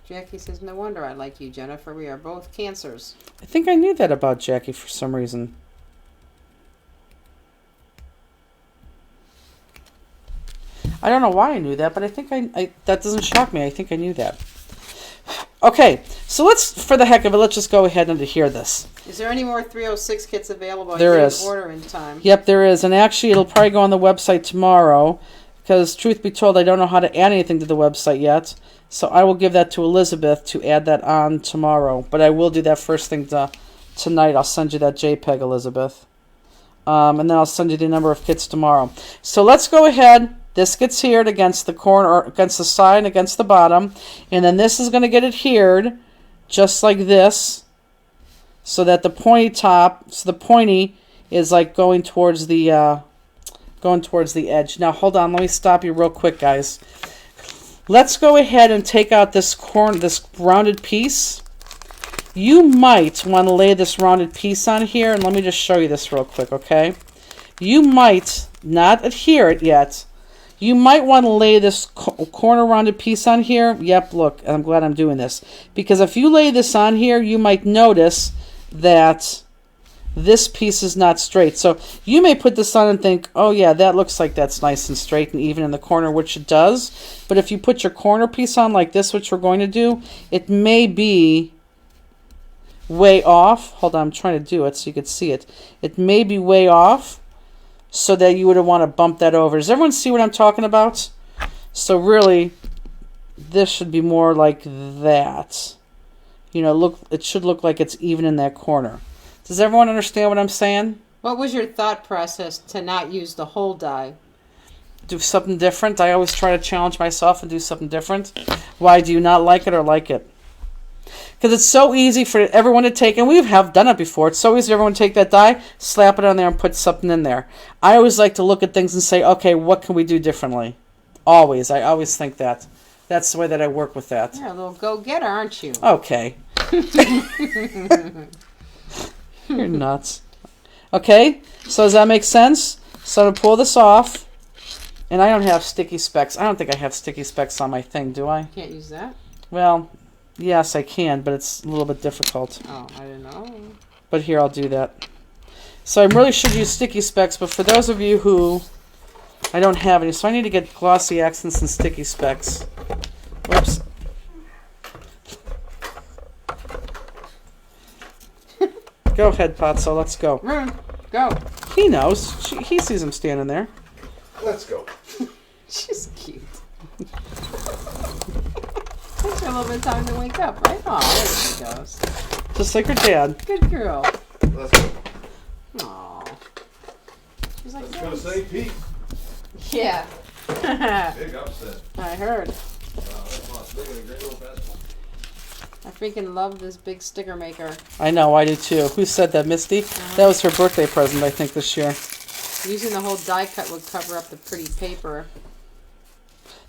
Jackie says, no wonder I like you, Jennifer. We are both cancers. I think I knew that about Jackie for some reason. I don't know why I knew that, but I think I that doesn't shock me. I think I knew that. Okay, so let's, for the heck of it, let's just go ahead and adhere this. Is there any more 306 kits available? There I didn't is. order in time. Yep, there is. And actually, it'll probably go on the website tomorrow because, truth be told, I don't know how to add anything to the website yet. So I will give that to Elizabeth to add that on tomorrow. But I will do that first thing tonight. I'll send you that JPEG, Elizabeth. And then I'll send you the number of kits tomorrow. So let's go ahead. This gets adhered against the corner, or against the side and against the bottom. And then this is going to get adhered just like this, so that the pointy top, so the pointy is like going towards the edge. Now hold on, let me stop you real quick, guys. Let's go ahead and take out this rounded piece. You might want to lay this rounded piece on here, and let me just show you this real quick, okay? You might not adhere it yet. You might want to lay this corner rounded piece on here. Yep, look, I'm glad I'm doing this. Because if you lay this on here, you might notice that this piece is not straight. So you may put this on and think, oh yeah, that looks like that's nice and straight and even in the corner, which it does. But if you put your corner piece on like this, which we're going to do, it may be way off. Hold on, I'm trying to do it so you can see it. It may be way off, so that you would want to bump that over. Does everyone see what I'm talking about? So really, this should be more like that. You know, look, it should look like it's even in that corner. Does everyone understand what I'm saying? What was your thought process to not use the whole die? Do something different. I always try to challenge myself and do something different. Why do you not like it or like it? Because it's so easy for everyone to take, and we have done it before. It's so easy for everyone to take that die, slap it on there, and put something in there. I always like to look at things and say, okay, what can we do differently? Always. I always think that. That's the way that I work with that. You're a little go-getter, aren't you? Okay. You're nuts. Okay, so does that make sense? So I'm going to pull this off. And I don't have sticky specs. I don't think I have sticky specs on my thing, do I? Can't use that? Well, yes, I can, but it's a little bit difficult. Oh, I didn't know. But here, I'll do that. So I really should use sticky specs, but for those of you who... I don't have any, so I need to get glossy accents and sticky specs. Whoops. Go ahead, Patso, let's go. Go. He knows. He sees him standing there. Let's go. She's cute. Takes her a little bit of time to wake up, right? Oh, there she goes. Just like her dad. Good girl. Let's go. Aw. She's like, I was gonna say Pete. yeah. Big upset. I heard. That's lost. Look at a great old basketball. I freaking love this big sticker maker. I know, I do too. Who said that, Misty? That was her birthday present, I think, this year. Using the whole die cut would cover up the pretty paper.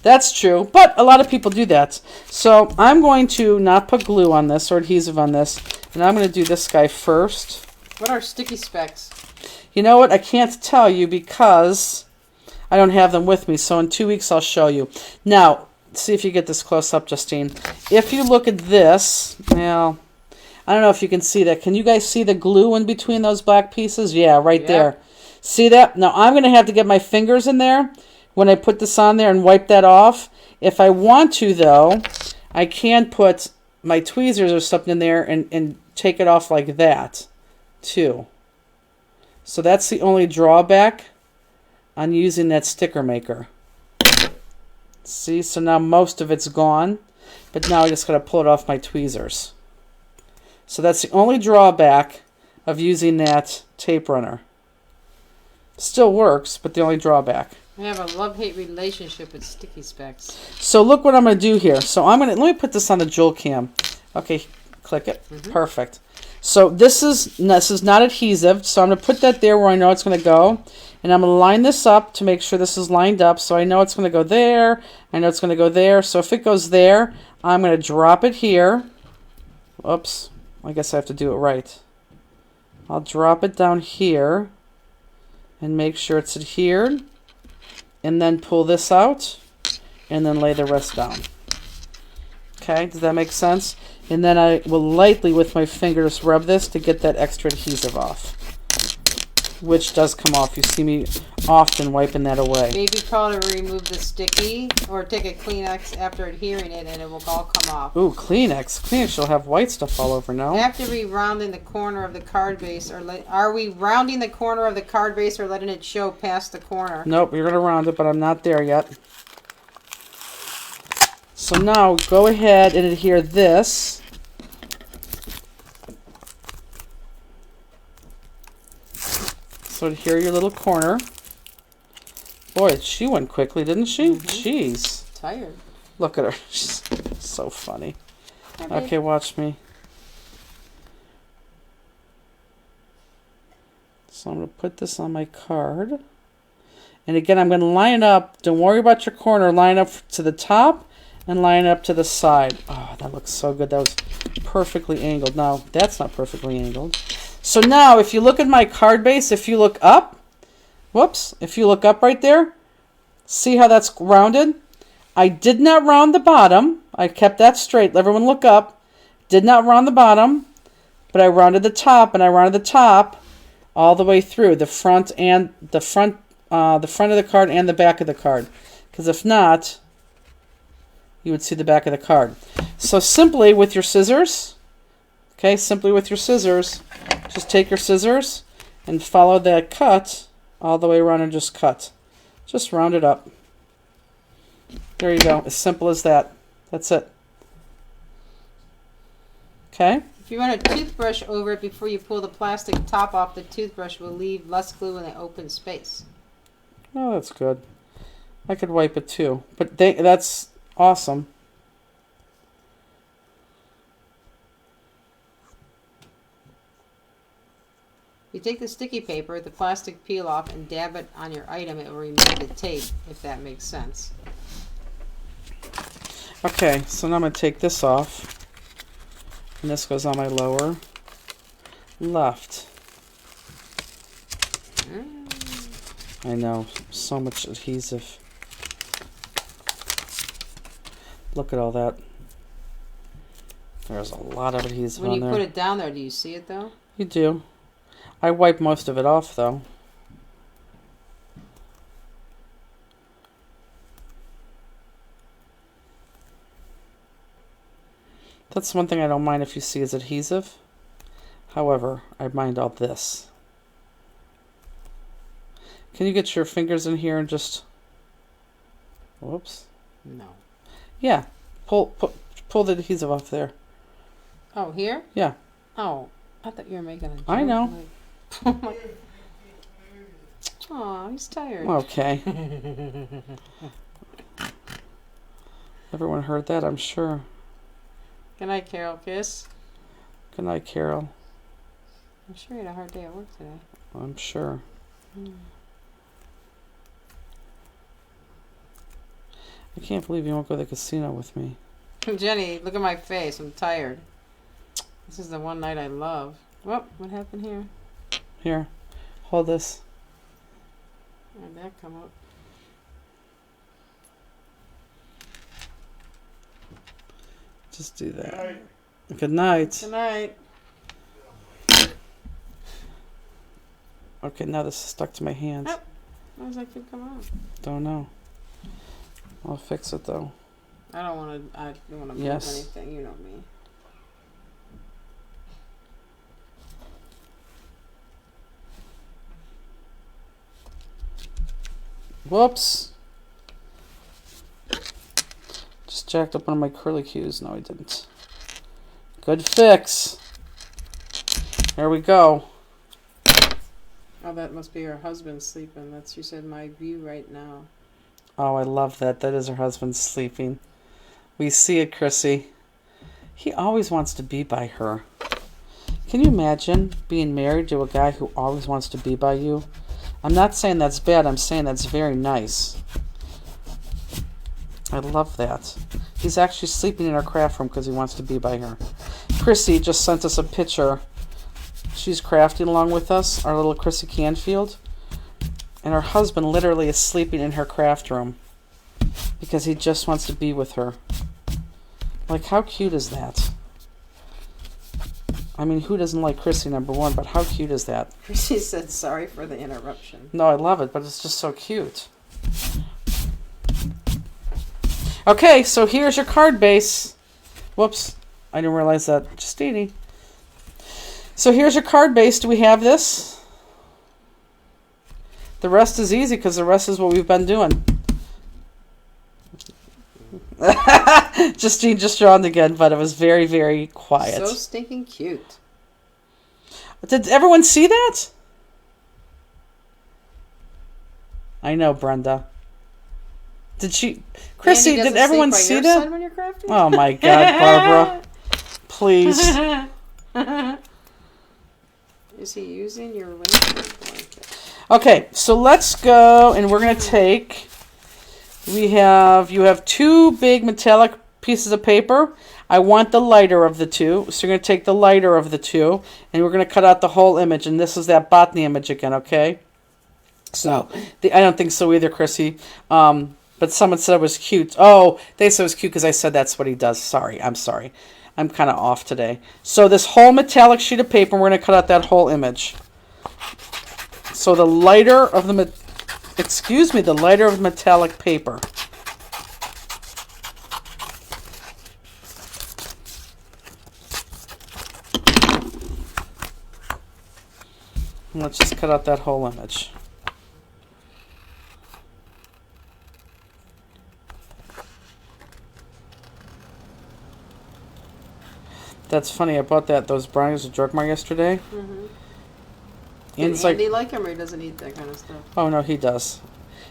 That's true, but a lot of people do that. So I'm going to not put glue on this or adhesive on this, and I'm going to do this guy first. What are sticky specs? You know what? I can't tell you because I don't have them with me, so in 2 weeks I'll show you. Now, see if you get this close up, Justine. If you look at this, now, I don't know if you can see that. Can you guys see the glue in between those black pieces? Yeah, right there. See that? Now, I'm going to have to get my fingers in there when I put this on there and wipe that off. If I want to, though, I can put my tweezers or something in there and take it off like that, too. So that's the only drawback on using that sticker maker. See, so now most of it's gone, but now I just got to pull it off my tweezers. So that's the only drawback of using that tape runner. Still works, but the only drawback. I have a love-hate relationship with sticky specs. So look what I'm going to do here. So let me put this on the Joel cam. Okay, click it. Perfect. So this is not adhesive, so I'm going to put that there where I know it's going to go. And I'm going to line this up to make sure this is lined up. So I know it's going to go there. I know it's going to go there. So if it goes there, I'm going to drop it here. Oops. I guess I have to do it right. I'll drop it down here and make sure it's adhered. And then pull this out and then lay the rest down. Okay, does that make sense? And then I will lightly with my fingers rub this to get that extra adhesive off. Which does come off. You see me often wiping that away. Baby powder to remove the sticky, or take a Kleenex after adhering it and it will all come off. Ooh, Kleenex. Kleenex will have white stuff all over now. After we rounding the corner of the card base, or are we rounding the corner of the card base or letting it show past the corner? Nope, you're going to round it, but I'm not there yet. So now go ahead and adhere this. So adhere your little corner. Boy, she went quickly, didn't she? Jeez. Tired. Look at her. She's so funny. Hi, babe. Okay, watch me. So I'm going to put this on my card. And again, I'm going to line up. Don't worry about your corner. Line up to the top and line up to the side. Oh, that looks so good. That was perfectly angled. Now, that's not perfectly angled. So now, if you look at my card base, if you look up, whoops, if you look up right there, see how that's rounded? I did not round the bottom. I kept that straight. Everyone look up. Did not round the bottom, but I rounded the top, and I rounded the top all the way through the front and the front of the card and the back of the card. Because if not, you would see the back of the card. So simply with your scissors, okay, simply with your scissors, just take your scissors and follow that cut all the way around and just cut. Just round it up. There you go. As simple as that. That's it. Okay? If you run a toothbrush over it before you pull the plastic top off, the toothbrush will leave less glue in the open space. Oh, that's good. I could wipe it too. But that's awesome. you take the sticky paper, the plastic peel off, and dab it on your item, it will remove the tape, if that makes sense. Okay, so now I'm going to take this off. And this goes on my lower left. I know, so much adhesive. Look at all that. There's a lot of adhesive When on you there. put it down there, do you see it though? You do. I wipe most of it off though. That's one thing I don't mind if you see is adhesive. However, I mind all this. Can you get your fingers in here and just... Whoops. No. Yeah. Pull the adhesive off there. Oh, here? Yeah. Oh, I thought you were making a joke. I know. Oh, he's tired. Okay. Everyone heard that, I'm sure. Good night, Carol. Kiss. Good night, Carol. I'm sure you had a hard day at work today. I'm sure. I can't believe you won't go to the casino with me. Jenny, look at my face. I'm tired. This is the one night I love. Whoop, what happened here? Here, hold this. Where'd that come up? Just do that. Good night. Good night. Okay, now this is stuck to my hands. Oh. Why does that keep coming out? Don't know. I'll fix it though. I don't want to move Yes. anything. You know me. Whoops. Just jacked up one of my curly cues. No, I didn't. Good fix. There we go. Oh, that must be her husband sleeping. That's, she said, my view right now. Oh, I love that. That is her husband sleeping. We see it, Chrissy. He always wants to be by her. Can you imagine being married to a guy who always wants to be by you? I'm not saying that's bad. I'm saying that's very nice. I love that. He's actually sleeping in our craft room because he wants to be by her. Chrissy just sent us a picture. She's crafting along with us, our little Chrissy Canfield. And her husband literally is sleeping in her craft room because he just wants to be with her. Like, how cute is that? I mean, who doesn't like Chrissy, number one, but how cute is that? She said, sorry for the interruption. No, I love it, but it's just so cute. Okay, so here's your card base. Whoops, I didn't realize that. Justini. So here's your card base. Do we have this? The rest is easy because the rest is what we've been doing. Justine just yawned again, but it was very, very quiet. So stinking cute. Did everyone see that? I know, Brenda. Did she... Chrissy, Andy did doesn't everyone sleep by see your that? side when you're crafting? Oh my God, Barbara. Please. Is he using your winter blanket? Okay, so let's go, and we're going to take... You have two big metallic pieces of paper. I want the lighter of the two. So you're going to take the lighter of the two, and we're going to cut out the whole image. And this is that botany image again, okay? So, I don't think so either, Chrissy. But someone said it was cute. Oh, they said it was cute because I said that's what he does. Sorry, I'm sorry. I'm kind of off today. So this whole metallic sheet of paper, we're going to cut out that whole image. So the lighter of the... the lighter of metallic paper. And let's just cut out that whole image. That's funny. I bought those brownies at Drugmart yesterday. Mm-hmm. Ian's Does Andy like him, or he doesn't eat that kind of stuff? Oh, no, he does.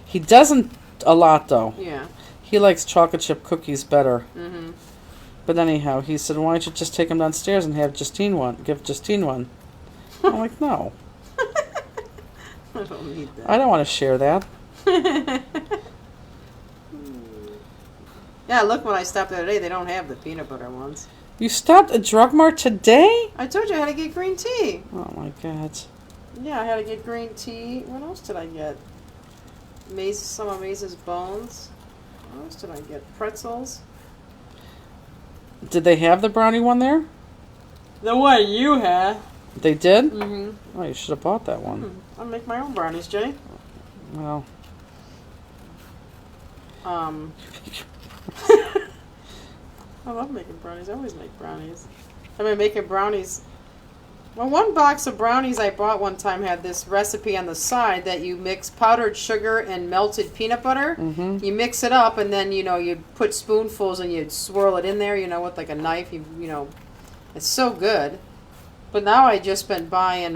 He doesn't a lot, though. Yeah. He likes chocolate chip cookies better. Mm-hmm. But anyhow, he said, why don't you just take them downstairs and have Justine one? Give Justine one. I'm like, no. I don't need I don't want to share that. that. Yeah, look, when I stopped the other day, they don't have the peanut butter ones. You stopped at Drug Mart today? I told you I had to get green tea. Oh my God. Yeah, I had to get green tea. What else did I get? Some of Maze's bones. What else did I get? Pretzels. Did they have the brownie one there? The one you had. They did? Mm-hmm. Oh, you should have bought that one. I'll make my own brownies, Jay. Well, I love making brownies. I always make brownies. I've been making brownies. Well, one box of brownies I bought one time had this recipe on the side that you mix powdered sugar and melted peanut butter. mm-hmm. You mix it up, and then, you put spoonfuls and you'd swirl it in there, with like a knife. It's so good. But now I just been buying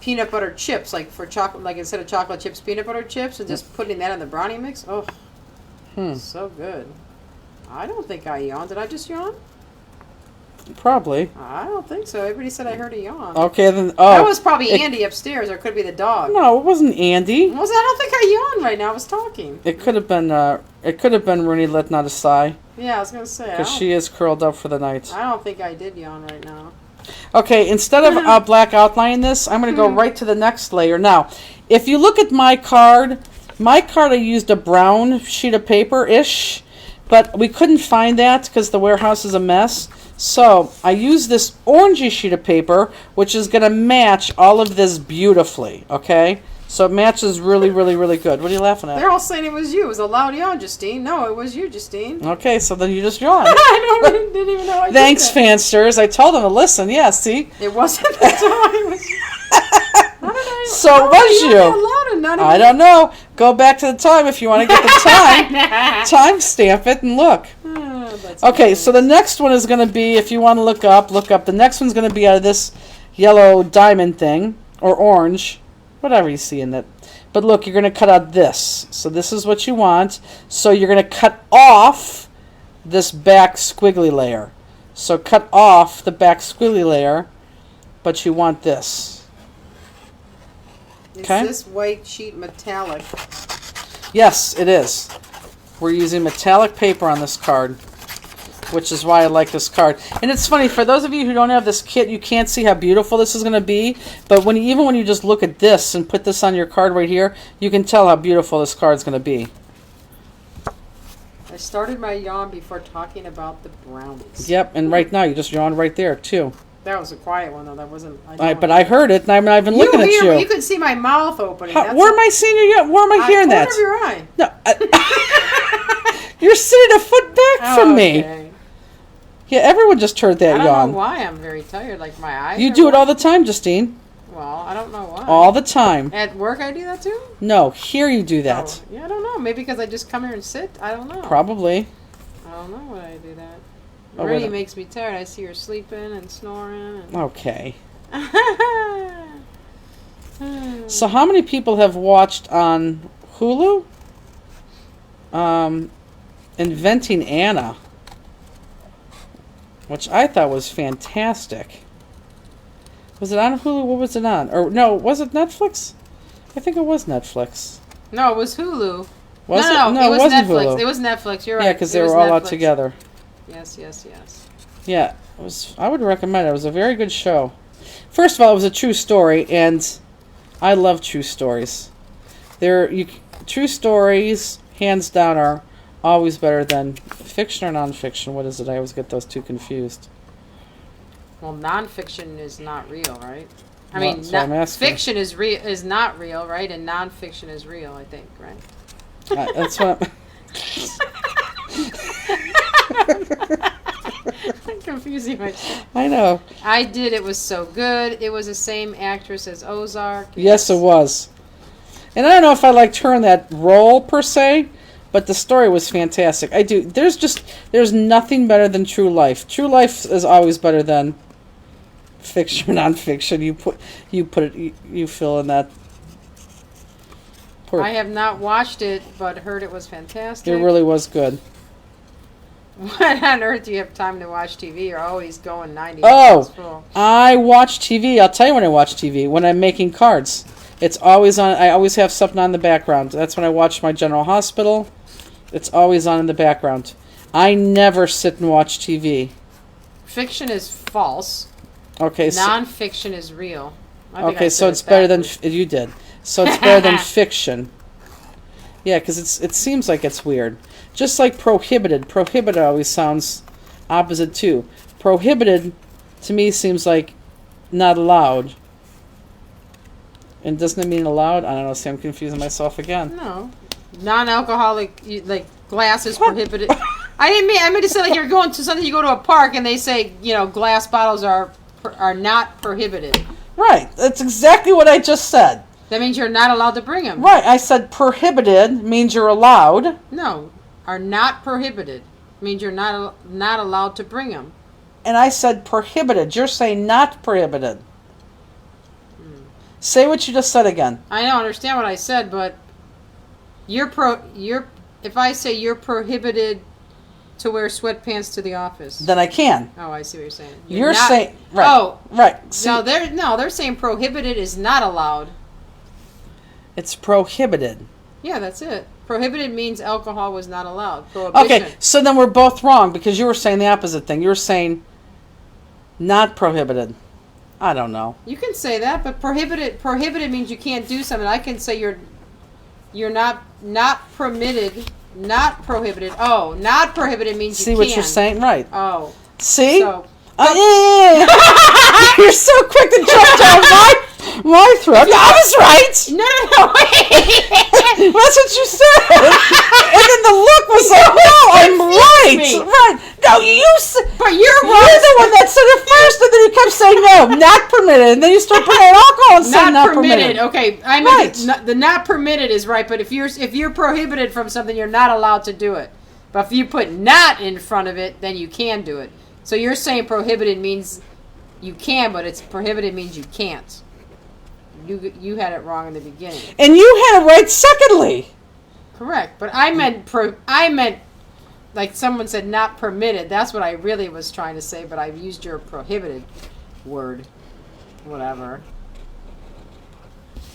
peanut butter chips, like for chocolate, like instead of chocolate chips, peanut butter chips, and just putting that in the brownie mix. Oh, so good. I don't think I yawned. Did I just yawn? Probably. I don't think so. Everybody said I heard a yawn. Okay, then. That was probably Andy upstairs, or it could be the dog. No, it wasn't Andy. I don't think I yawned right now. I was talking. It could have been. It could have been Rooney letting out a sigh Yeah, I was gonna say. because she is curled up for the night. I don't think I did yawn right now. Okay, instead of black outlining this, I'm going to go right to the next layer. Now, if you look at my card I used a brown sheet of paper-ish, but we couldn't find that because the warehouse is a mess. So I used this orangey sheet of paper, which is going to match all of this beautifully, okay? So it matches really, really, really good. What are you laughing at? They're all saying it was you. It was a loud yawn, Justine. No, it was you, Justine. Okay, so then you just yawned. Didn't even know I Thanks, did that. fansters. I told them to listen. Yeah, see? It wasn't the time. So it was you. I don't know. Go back to the time if you want to get the time. Time stamp it and look. Okay, so the next one is going to be, if you want to look up. The next one's going to be out of this yellow diamond thing, or orange, whatever you see in it. But look, you're going to cut out this. So this is what you want. So you're going to cut off this back squiggly layer. So cut off the back squiggly layer, but you want this. Okay. Is this white sheet metallic? Yes, it is. We're using metallic paper on this card, which is why I like this card. And it's funny, for those of you who don't have this kit, you can't see how beautiful this is going to be. But even when you just look at this and put this on your card right here, you can tell how beautiful this card's going to be. I started my yawn before talking about the brownies. Yep, and right now you just yawned right there, too. That was a quiet one, though. That wasn't... But I heard it, and I'm not even looking at you. You could see my mouth opening. Where am I seeing you? Where am I hearing that? Corner of your eye. No, you're sitting a foot back from me. Yeah, everyone just heard that yawn. I don't know why I'm very tired. Like my eyes. You do it all the time, Justine. Well, I don't know why. All the time. At work, I do that too. No, here you do that. Oh, yeah, I don't know. Maybe because I just come here and sit. I don't know. Probably. I don't know why I do that. Oh, It really makes me tired. I see her sleeping and snoring. And... Okay. So how many people have watched on Hulu? Inventing Anna, which I thought was fantastic. Was it on Hulu? What was it on? Or no, was it Netflix? I think it was Netflix. No, it was Hulu. Was it? No, it was wasn't Netflix. Hulu. It was Netflix. You're right. Yeah, because they were all out together. Yes. Yeah, it was. I would recommend it. It was a very good show. First of all, it was a true story, and I love true stories. True stories, hands down, are always better than fiction or nonfiction. What is it? I always get those two confused. Well, nonfiction is not real, right? I Well, mean, so I'm asking. fiction is not real, right? And nonfiction is real, I think, right? That's what. I'm confusing myself. I know. I did. It was so good. It was the same actress as Ozark. Yes, it was. And I don't know if I liked her in that role per se, but the story was fantastic. I do. There's nothing better than true life. True life is always better than fiction or nonfiction. You fill in that. I have not watched it, but heard it was fantastic. It really was good. What on earth do you have time to watch TV? You're always going 90 Oh, minutes full. I watch TV. I'll tell you when I watch TV. When I'm making cards. It's always on. I always have something on in the background. That's when I watch my General Hospital. It's always on in the background. I never sit and watch TV. Fiction is false. Okay, so, Non-fiction is real. I think I okay, so said it's it better than backwards. you did. So it's better than fiction. Yeah, because it seems like it's weird. Just like prohibited. Prohibited always sounds opposite too. Prohibited to me seems like not allowed. And doesn't it mean allowed? I don't know. See, I'm confusing myself again. No. Non-alcoholic, like, glass is prohibited. I meant to say, like, you're going to something, you go to a park and they say, glass bottles are not prohibited. Right. That's exactly what I just said. That means you're not allowed to bring them. Right. I said prohibited means you're allowed. No. Are not prohibited. Means you're not allowed to bring them. And I said prohibited. You're saying not prohibited. Say what you just said again. I don't understand what I said, but if I say you're prohibited to wear sweatpants to the office. Then I can. Oh, I see what you're saying. You're not, saying right. Oh, right. See, they're saying prohibited is not allowed. it's prohibited. Yeah, that's it. Prohibited means alcohol was not allowed. Prohibition. Okay, so then we're both wrong because you were saying the opposite thing. You were saying not prohibited. I don't know. You can say that, but prohibited means you can't do something. I can say you're not permitted, not prohibited. Oh, not prohibited means See you what can. you're saying? Right. Oh. See? So, Yeah. You're so quick to jump down my throat. I was right. no, wait. That's what you said. And then the look was like, no, I'm right. me. Right. No, But you're the one that said it first, and then you kept saying no, not permitted. And then you start putting alcohol and saying not permitted. Okay, I meant the not permitted is right, but if you're prohibited from something, you're not allowed to do it. But if you put not in front of it, then you can do it. So you're saying prohibited means you can, but it's prohibited means you can't. You had it wrong in the beginning. And you had it right secondly. Correct, but I meant like someone said not permitted. That's what I really was trying to say, but I used your prohibited word. Whatever.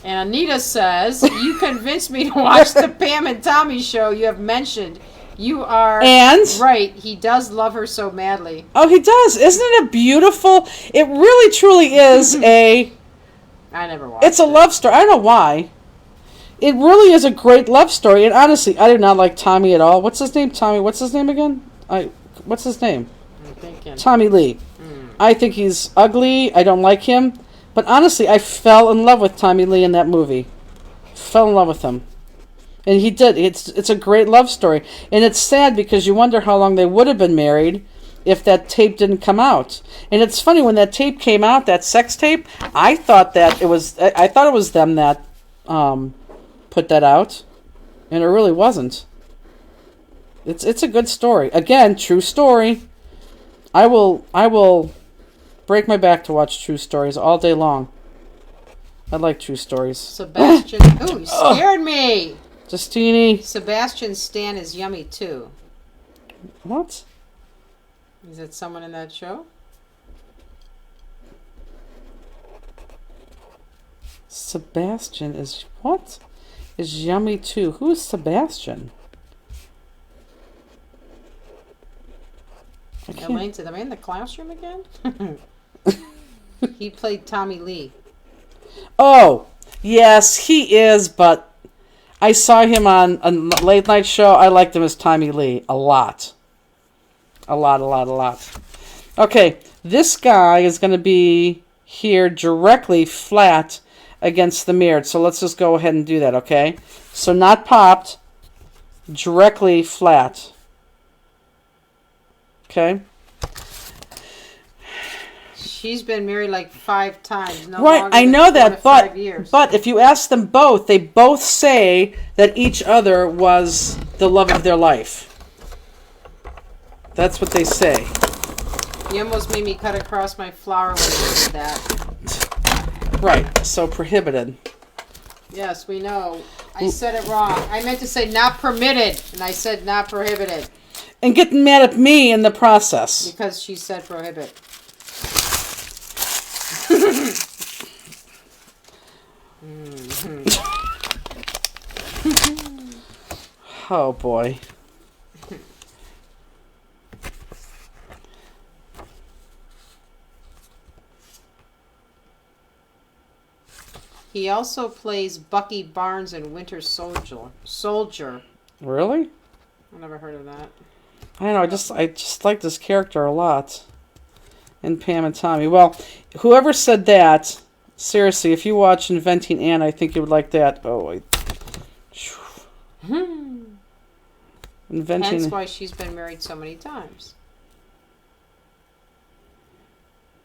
And Anita says, you convinced me to watch the Pam and Tommy show you have mentioned. You are right. He does love her so madly. Oh, he does. Isn't it a beautiful? It really, truly is a... I never watched It's a love story. I don't know why. It really is a great love story. And honestly, I do not like Tommy at all. What's his name? Tommy. What's his name again? What's his name? I'm thinking. Tommy Lee. I think he's ugly. I don't like him. But honestly, I fell in love with Tommy Lee in that movie. Fell in love with him. And he did. It's a great love story. And it's sad because you wonder how long they would have been married if that tape didn't come out. And it's funny, when that tape came out, that sex tape, I thought it was them that put that out. And it really wasn't. It's a good story. Again, true story. I will break my back to watch true stories all day long. I like true stories. Sebastian. Ooh, you scared me. Justini. Sebastian Stan is yummy too. What? Is that someone in that show? Sebastian is what? Is yummy too. Who is Sebastian? Elaine said, am I in the classroom again? He played Tommy Lee. Oh, yes, he is, but I saw him on a late night show. I liked him as Tommy Lee a lot. A lot. Okay, this guy is going to be here directly flat against the mirror. So let's just go ahead and do that, okay? So not popped, directly flat. Okay? She's been married like 5 times. No Right, longer I than know 4 that, to 5 years. but if you ask them both, they both say that each other was the love of their life. That's what they say. You almost made me cut across my flower when you did that. Right, so prohibited. Yes, we know. I said it wrong. I meant to say not permitted, and I said not prohibited. and getting mad at me in the process. Because she said prohibit. Oh boy. He also plays Bucky Barnes in Winter Soldier. Really? I never heard of that. I don't know. I just like this character a lot. And Pam and Tommy. Well, whoever said that, seriously, if you watch Inventing Anna, I think you would like that. Oh, Inventing. Hence why she's been married so many times.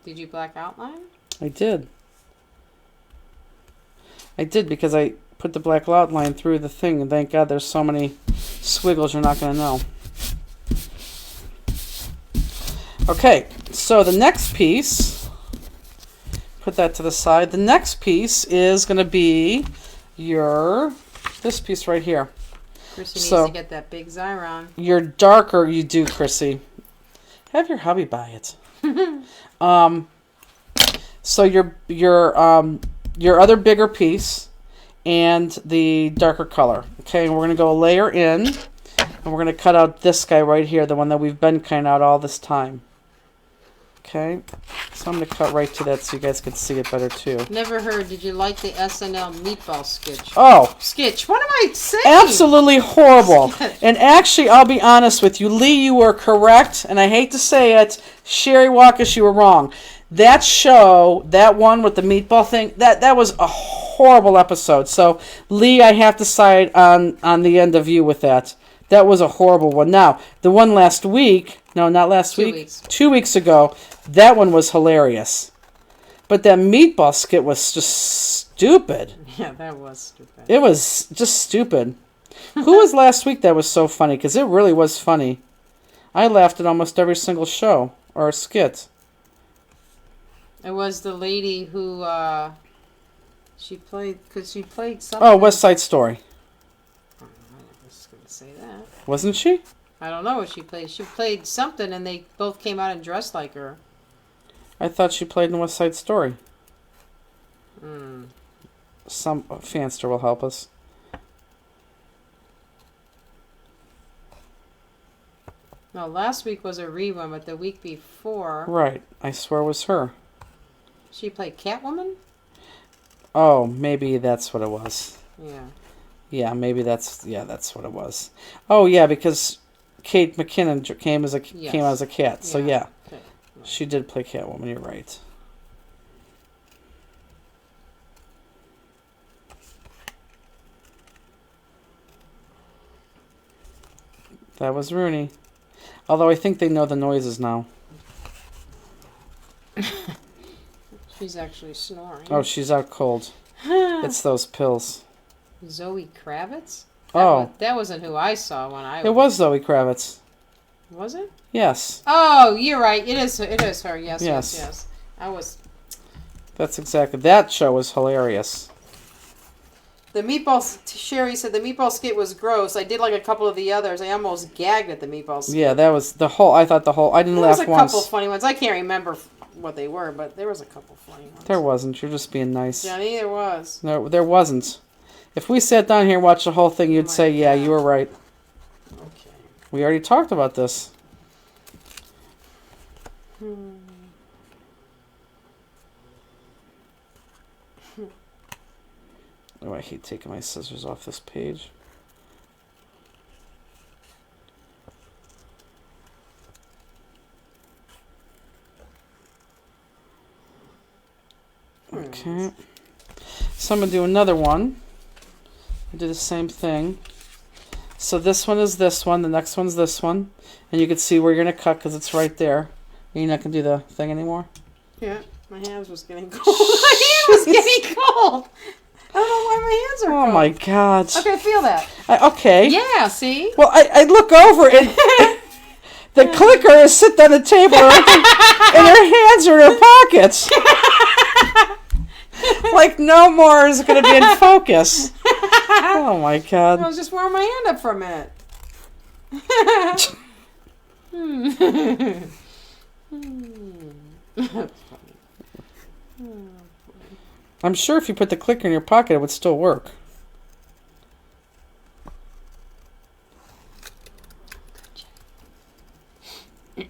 Did you black outline? I did. I did because I put the black outline through the thing, and thank God there's so many squiggles you're not going to know. Okay, so the next piece, put that to the side. The next piece is going to be this piece right here. Chrissy needs to get that big Xyron. Your darker, you do, Chrissy. Have your hubby buy it. So your other bigger piece and the darker color. Okay, and we're going to go a layer in, and we're going to cut out this guy right here, the one that we've been cutting out all this time. Okay, so I'm going to cut right to that so you guys can see it better too. Never heard. Did you like the SNL meatball sketch? Oh, Sketch. What am I saying? absolutely horrible. Sketch. And actually, I'll be honest with you, Lee, you were correct, and I hate to say it, Sherry Walkus, you were wrong. That show, that one with the meatball thing, that was a horrible episode. So, Lee, I have to side on the end of you with that. That was a horrible one. Now, the one last week, no, not last week, 2 weeks ago, that one was hilarious. But that meatball skit was just stupid. Yeah, that was stupid. It was just stupid. Who was last week that was so funny? Because it really was funny. I laughed at almost every single show or skit. It was the lady who she played something. Oh, West Side Story. I was going to say that. Wasn't she? I don't know what she played. She played something, and they both came out and dressed like her. I thought she played in West Side Story. Mm. Some fanster will help us. No, last week was a rerun, but the week before... Right. I swear it was her. She played Catwoman? Oh, maybe that's what it was. Yeah. Yeah, maybe that's what it was. Oh, yeah, because Kate McKinnon came out as a cat. So, yeah. Okay. She did play Catwoman, you're right. That was Rooney. Although I think they know the noises now. She's actually snoring. Oh, she's out cold. It's those pills. Zoe Kravitz? Oh. That wasn't who I saw when I... It was Zoe Kravitz. Was it? Yes. Oh, you're right. It is her. Yes. I was... That's exactly... That show was hilarious. The meatball... Sherry said the meatball skit was gross. I did like a couple of the others. I almost gagged at the meatball skit. Yeah, that was the whole... I thought the whole... I didn't laugh once. There was a couple funny ones. I can't remember what they were, but there was a couple funny ones. There wasn't. You're just being nice. Johnny, there was. No, there wasn't. If we sat down here and watched the whole thing, you'd say, yeah, you were right. Okay. We already talked about this. Oh, I hate taking my scissors off this page. Okay. So I'm going to do another one. Do the same thing. So this one is this one. The next one's this one. And you can see where you're going to cut because it's right there. You're not going to do the thing anymore? Yeah, my hands was getting cold. My hand was getting cold. I don't know why my hands are cold. Oh my God. Okay, feel that. Okay. Yeah, see? Well, I look over and the clicker is sitting on the table and her hands are in her pockets. Like no more is going to be in focus. Oh my God. I was just warming my hand up for a minute. I'm sure if you put the clicker in your pocket, it would still work.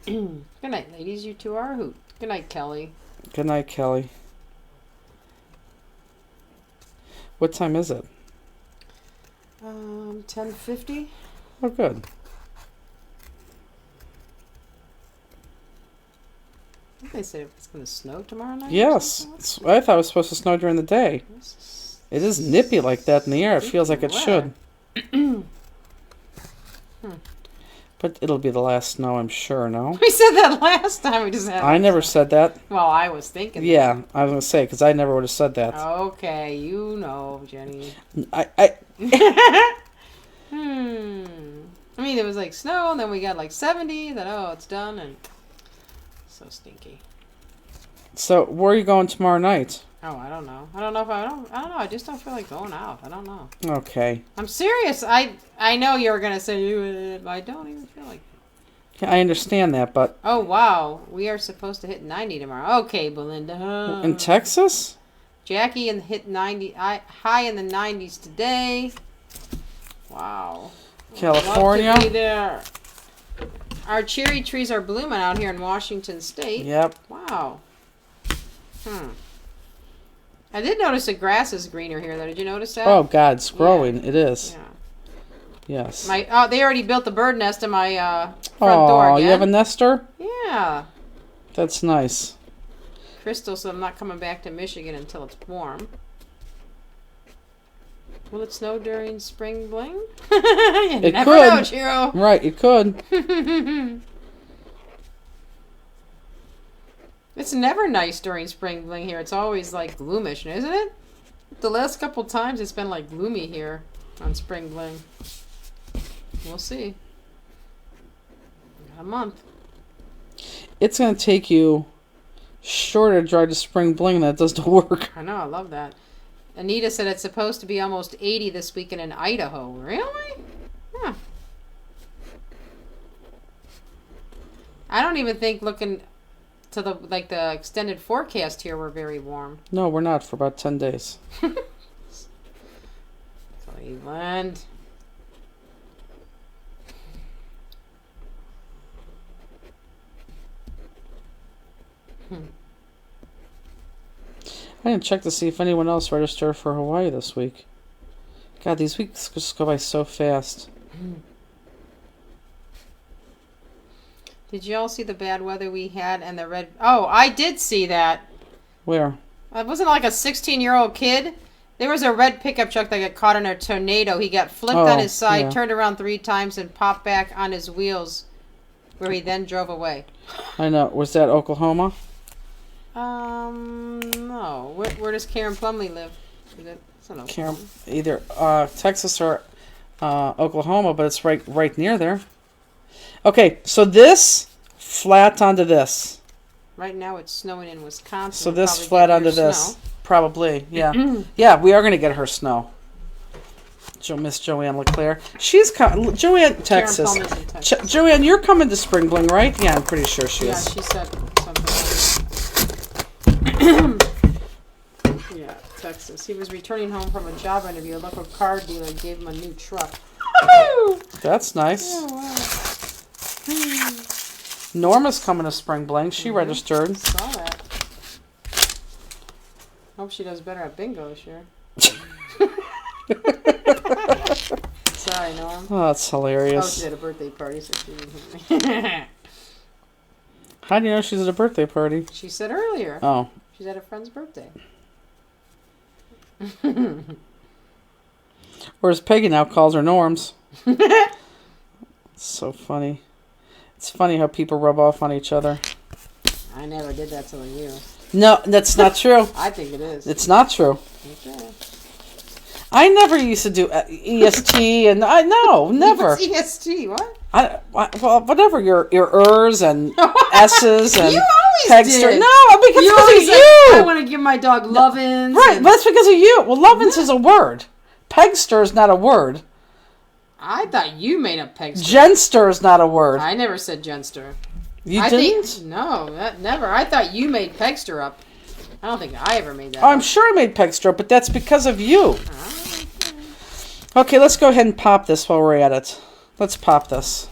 Good night, ladies. You two are a hoot. Good night, Kelly. Good night, Kelly. What time is it? 10:50. Oh, good. I think they said it's going to snow tomorrow night. Yes. I thought it was supposed to snow during the day. It is nippy like that in the air. It feels like it should. But it'll be the last snow, I'm sure, no? We said that last time. We just had. I never said that. Well, I was thinking. Yeah, I was going to say, because I never would have said that. Okay, you know, Jenny. I I mean, it was like snow, and then we got like 70. Then it's done, and so stinky. So, where are you going tomorrow night? Oh, I don't know. I don't know. I don't know. I just don't feel like going out. I don't know. Okay. I'm serious. I know you were gonna say you, but I don't even feel like it. Yeah, I understand that, but Oh wow, we are supposed to hit 90 tomorrow. Okay, Belinda. in Texas? Jackie and hit 90. High in the 90s today. Wow. California? Love to be there. Our cherry trees are blooming out here in Washington State. Yep. Wow. I did notice the grass is greener here, though. Did you notice that? Oh, God, it's growing. It is. Yeah. Yes. They already built the bird nest in my front door Oh, again. you have a nester? Yeah. That's nice. Crystal said I'm not coming back to Michigan until it's warm. Will it snow during spring bling? You It never could. know, Chiro. Right, it could. It's never nice during spring bling here. It's always like gloomish, isn't it? The last couple times it's been like gloomy here on spring bling. We'll see. Got a month. It's going to take you shorter to drive to Spring Bling than it does to work. I know, I love that. Anita said it's supposed to be almost 80 this weekend in Idaho. Really? Huh. I don't even think looking to the extended forecast here we're very warm. No, we're not for about 10 days. Cleveland. I didn't check to see if anyone else registered for Hawaii this week. God, these weeks just go by so fast. Did you all see the bad weather we had and the red... Oh, I did see that. Where? It wasn't like a 16-year-old kid. There was a red pickup truck that got caught in a tornado. He got flipped on his side, yeah. turned around 3 times, and popped back on his wheels, where he then drove away. I know. Was that Oklahoma? No. Where does Karen Plumley live? Is it? It's not Oklahoma. Either Texas or Oklahoma, but it's right near there. Okay, so this flat onto this. Right now it's snowing in Wisconsin. So We'll this probably flat get onto your this. snow. Probably, yeah. Yeah, we are going to get her snow. Miss Joanne LeClaire. She's coming. Joanne, Texas. Karen Plumley's in Texas. Joanne, you're coming to Spring Bling, right? Yeah, I'm pretty sure she Yeah, is. she said something. Yeah, Texas. He was returning home from a job interview. A local car dealer gave him a new truck. That's nice. Oh, wow. Norma's coming to Spring Bling. She registered. Saw that. Hope she does better at bingo this year. Sorry, Norm. Oh, that's Oh, hilarious. she had a birthday party, so she didn't hear me. How do you know she's at a birthday party? She said earlier. Oh. She's at a friend's birthday. Whereas Peggy now calls her Norms. It's so funny. It's funny how people rub off on each other. I never did that to you. No, that's not true. I think it is. It's not true. Okay. I never used to do EST, and no, never. What's EST? What? Well, whatever your ers and S's and You always Pegster. did. No, because You of always you. said, I want to give my dog Lovins. Right, but that's because of you. Well, Lovins is a word. Pegster is not a word. I thought you made up Pegster. Genster is not a word. I never said Genster. You I didn't? Think, no, never. I thought you made Pegster up. I don't think I ever made that Oh, I'm up. sure I made Pegster, but that's because of you. Okay, let's go ahead and pop this while we're at it. Let's pop this.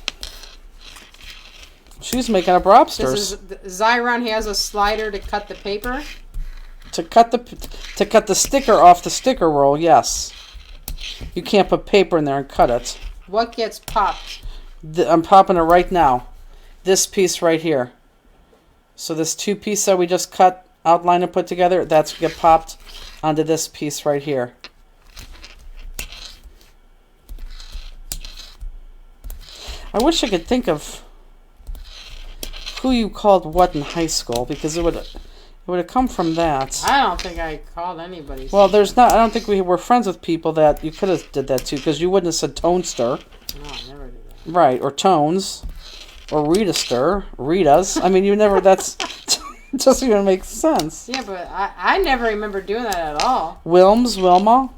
She's making up Robsters. Zyron has a slider to cut the paper. To cut the sticker off the sticker roll, yes. You can't put paper in there and cut it. What gets popped? I'm popping it right now. This piece right here. So this 2 piece that we just cut, outline and put together, that's get popped onto this piece right here. I wish I could think of who you called what in high school, because it would have come from that. I don't think I called anybody. Well, I don't think we were friends with people that you could have did that to, because you wouldn't have said Tonester. No, I never did that. Right, or Tones, or Ritaster, Ritas. I mean, you never, that's, it doesn't even make sense. Yeah, but I never remember doing that at all. Wilma.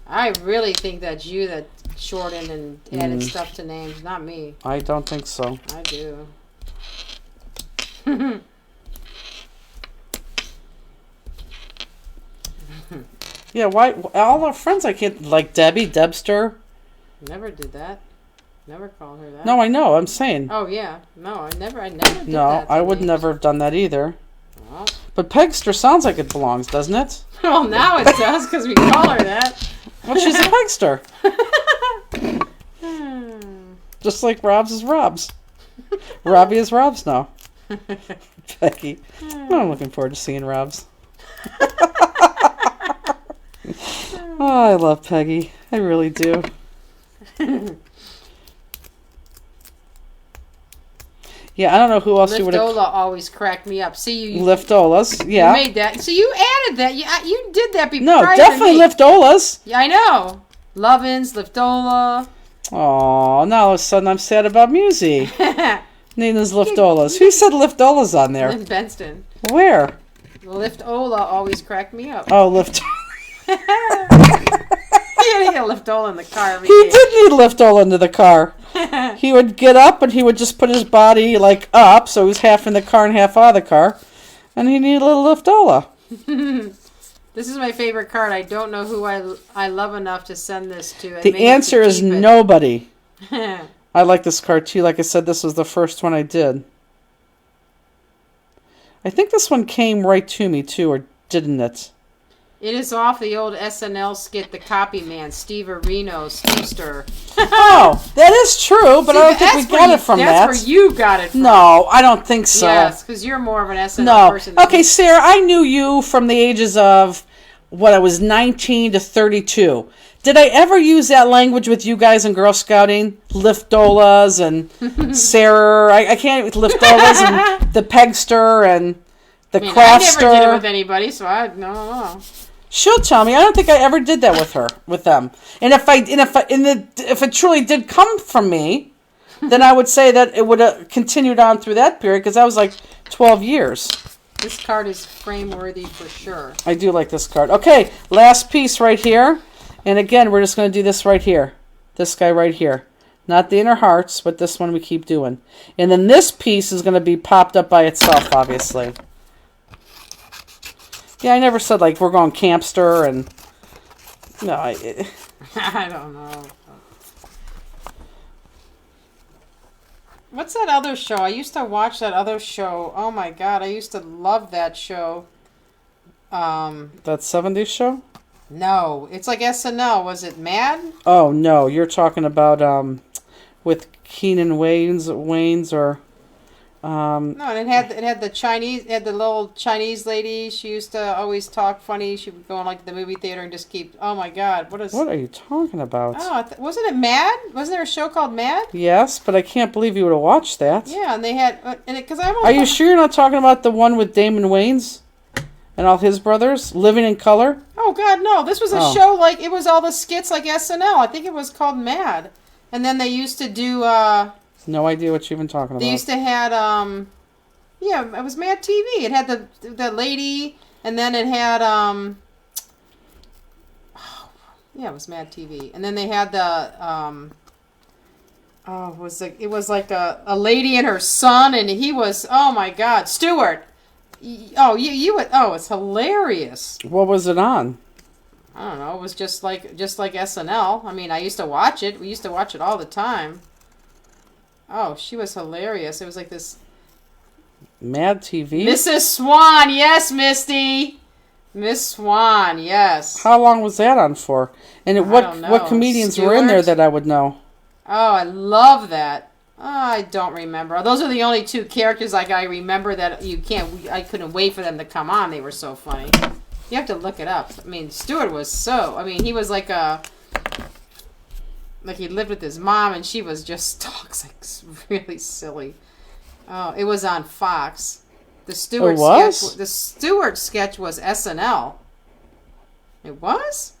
I really think that's you that shortened and added stuff to names, not me. I don't think so. I do. Yeah, why, all our friends I can't, like Debbie, Debster. Never did that. Never called her that. No, I know, I'm saying. Oh, yeah. No, I never did that. No, to I would names. never have done that either. Well, But Pegster sounds like it belongs, doesn't it? well, now it does because we call her that. Well, she's a Pegster. Just like Rob's is Rob's. Robbie is Rob's now. Becky. I'm looking forward to seeing Rob's. Oh, I love Peggy. I really do. Yeah, I don't know who else you would have. Liftola always cracked me up. See, you Liftolas, yeah. You made that. So you added that. You did that before. No, definitely Liftolas. Yeah, I know. Lovin's, Liftola. Oh, now all of a sudden I'm sad about Musi. Nina's Liftolas. Who said Liftolas on there? Lynn Benston. Where? Liftola always cracked me up. Oh, Lift. He had to get a Liftola in the car every He day. did need Liftola into the car. He would get up and he would just put his body like up, so he was half in the car and half out of the car, and he needed a little Liftola. This is my favorite card. I don't know who I love enough to send this to. The answer is nobody. I like this card too. Like I said, this was the first one I did. I think this one came right to me too, or didn't it? It is off the old SNL skit, The Copy Man, Steve Areno, Steepster. Oh, that is true, but I don't think we got it from that. That's where you got it from. No, I don't think so. Yes, because you're more of an SNL No. person than Okay, me. Sarah, I knew you from the ages of, what, I was 19 to 32. Did I ever use that language with you guys in Girl Scouting? Liftolas and Sarah, I can't, Liftolas and the Pegster and the I mean, Crafster. I never did it with anybody, so I no. She'll tell me. I don't think I ever did that with them. And if it truly did come from me, then I would say that it would have continued on through that period, because that was like 12 years. This card is frame worthy for sure. I do like this card. Okay, last piece right here. And again, we're just going to do this right here. This guy right here. Not the inner hearts, but this one we keep doing. And then this piece is going to be popped up by itself, obviously. Yeah, I never said, like, we're going campster and... No, I don't know. What's that other show? I used to watch that other show. Oh my god, I used to love that show. That 70s show? No, it's like SNL. Was it Mad? Oh, no, you're talking about, with Keenan Waynes or... No, and it had the Chinese, it had the little Chinese lady. She used to always talk funny. She would go in like the movie theater and just keep. Oh my God, what What are you talking about? Oh, wasn't it Mad? Wasn't there a show called Mad? Yes, but I can't believe you would have watched that. Yeah, and they had and because I. Are you sure you're not talking about the one with Damon Wayans and all his brothers, Living in Color? Oh God, no! This was a show like it was all the skits like SNL. I think it was called Mad, and then they used to do. No idea what you've been talking about. They used to had yeah, it was Mad TV. It had the lady, and then it had Yeah, it was Mad TV. And then they had the it was like a lady and her son, and he was, oh my God, Stewart. You would, it's hilarious. What was it on? I don't know. It was just like SNL. I mean, I used to watch it. We used to watch it all the time. Oh, she was hilarious. It was like this. Mad TV? Mrs. Swan, yes, Misty. Miss Swan, yes. How long was that on for? And I what don't know. what comedians were in there that I would know? Oh, I love that. Oh, I don't remember. Those are the only two characters like I remember that I couldn't wait for them to come on. They were so funny. You have to look it up. I mean, Stewart was he was like he lived with his mom, and she was just talks like really silly. Oh, it was on Fox. The Stewart sketch. The Stewart sketch was SNL. It was.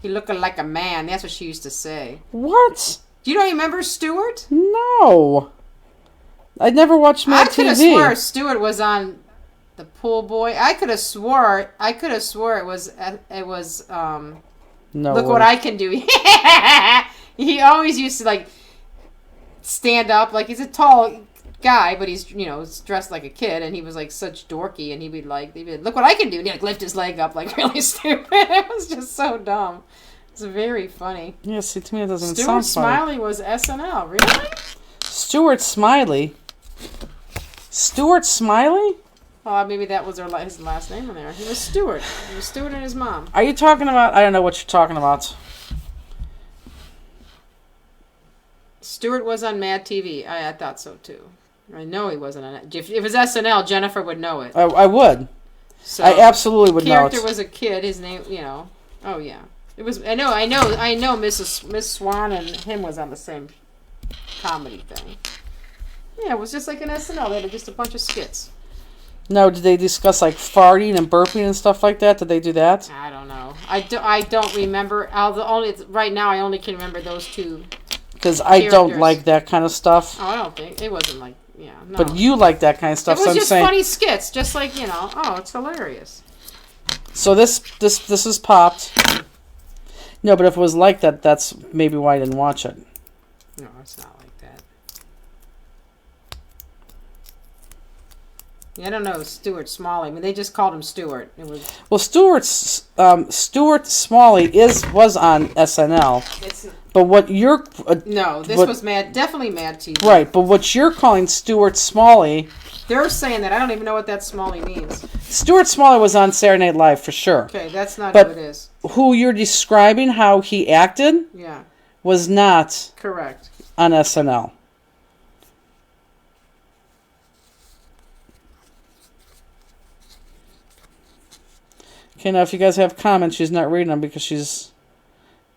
He looked like a man. That's what she used to say. What? Do you not remember Stewart? No. I never watched Mad TV. I could have swore Stewart was on the Pool Boy. I could have swore it was No. Look What I Can Do. He always used to like stand up, like he's a tall guy, but he's dressed like a kid, and he was like such dorky, and he'd be like, look what I can do, and he'd like lift his leg up like really stupid. It was just so dumb. It's very funny. Yeah, see, to me it doesn't Stuart sound Smiley funny. was SNL, really? Stuart Smiley? Stuart Smiley? Oh, maybe that was his last name in there. He was Stewart. He was Stewart and his mom. Are you talking about... I don't know what you're talking about. Stewart was on Mad TV. I thought so, too. I know he wasn't on it. If it was SNL, Jennifer would know it. I would. So, I absolutely would know it. Character was a kid. His name, Oh, yeah. It was. I know. Miss Swan and him was on the same comedy thing. Yeah, it was just like an SNL. They had just a bunch of skits. No, did they discuss like farting and burping and stuff like that? Did they do that? I don't know. I don't remember. Right now, I only can remember those two. Because I don't like that kind of stuff. Oh, I don't think it wasn't like no. But you like that kind of stuff. It was so I'm just saying, funny skits, just like it's hilarious. So this is popped. No, but if it was like that, that's maybe why I didn't watch it. No, it's not like that. Yeah, I don't know Stuart Smalley. I mean, they just called him Stuart. It was Stuart Smalley was on SNL. It's But what you're no, this was definitely Mad TV. Right, but what you're calling Stuart Smalley. They're saying that. I don't even know what that Smalley means. Stuart Smalley was on Saturday Night Live for sure. Okay, that's not but who it is. Who you're describing, how he acted, was not correct on SNL. Okay, now if you guys have comments, she's not reading them because she's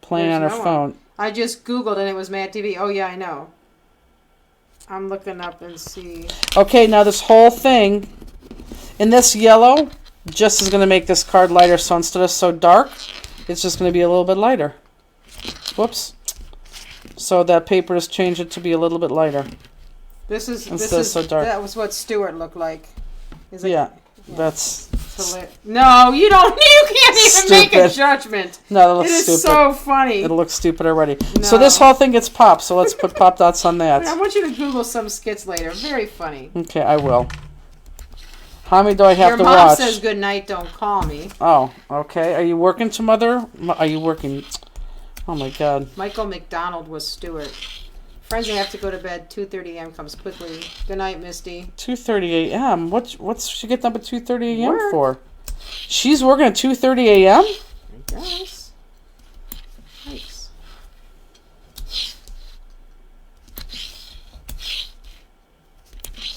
playing on her phone. I just Googled and it was Mad TV. Oh, yeah, I know. I'm looking up and see. Okay, now this whole thing, in this yellow, just is going to make this card lighter. So instead of so dark, it's just going to be a little bit lighter. Whoops. So that paper has changed it to be a little bit lighter. This is so dark. That was what Stuart looked like. That's... No, you don't. You can't even make a judgment. No, that looks stupid. It is so funny. It'll look stupid already. No. So this whole thing gets popped. So let's put pop dots on that. I want you to Google some skits later. Very funny. Okay, I will. How many do I have to watch? Your mom says good night. Don't call me. Oh, okay. Are you working to mother? Are you working? Oh my God. Michael McDonald was Stuart. Friends, I have to go to bed. 2:30 a.m. comes quickly. Good night, Misty. 2:30 a.m. What's she getting up at 2:30 a.m. for? She's working at 2:30 a.m. I guess. Thanks.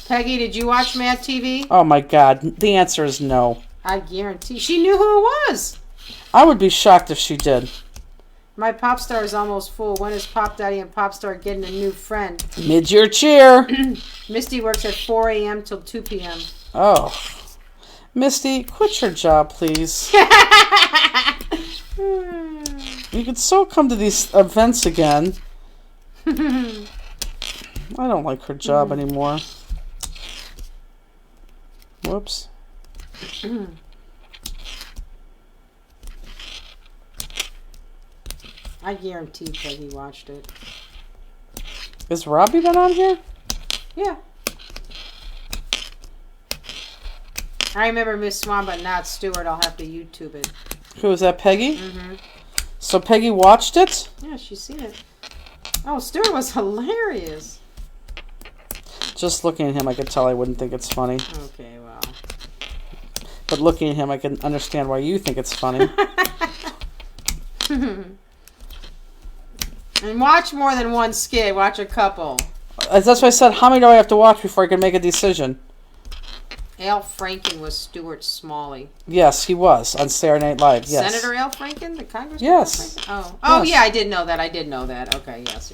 Peggy, did you watch Mad TV? Oh my God. The answer is no. I guarantee she knew who it was. I would be shocked if she did. My pop star is almost full. When is Pop Daddy and Pop Star getting a new friend? Mid-year cheer. Misty works at 4 a.m. till 2 p.m. Oh. Misty, quit your job, please. You could so come to these events again. I don't like her job anymore. Whoops. I guarantee Peggy watched it. Is Robbie been on here? Yeah. I remember Miss Swan, but not Stewart. I'll have to YouTube it. Who was that, Peggy? Mm-hmm. So Peggy watched it? Yeah, she's seen it. Oh, Stewart was hilarious. Just looking at him, I could tell I wouldn't think it's funny. Okay, well. But looking at him, I can understand why you think it's funny. And watch more than one skit. Watch a couple. That's why I said, how many do I have to watch before I can make a decision? Al Franken was Stuart Smalley. Yes, he was on Saturday Night Live. Yes. Senator Al Franken, the congressman. Yes. Oh, Yes. yeah, I did know that. Okay, yes.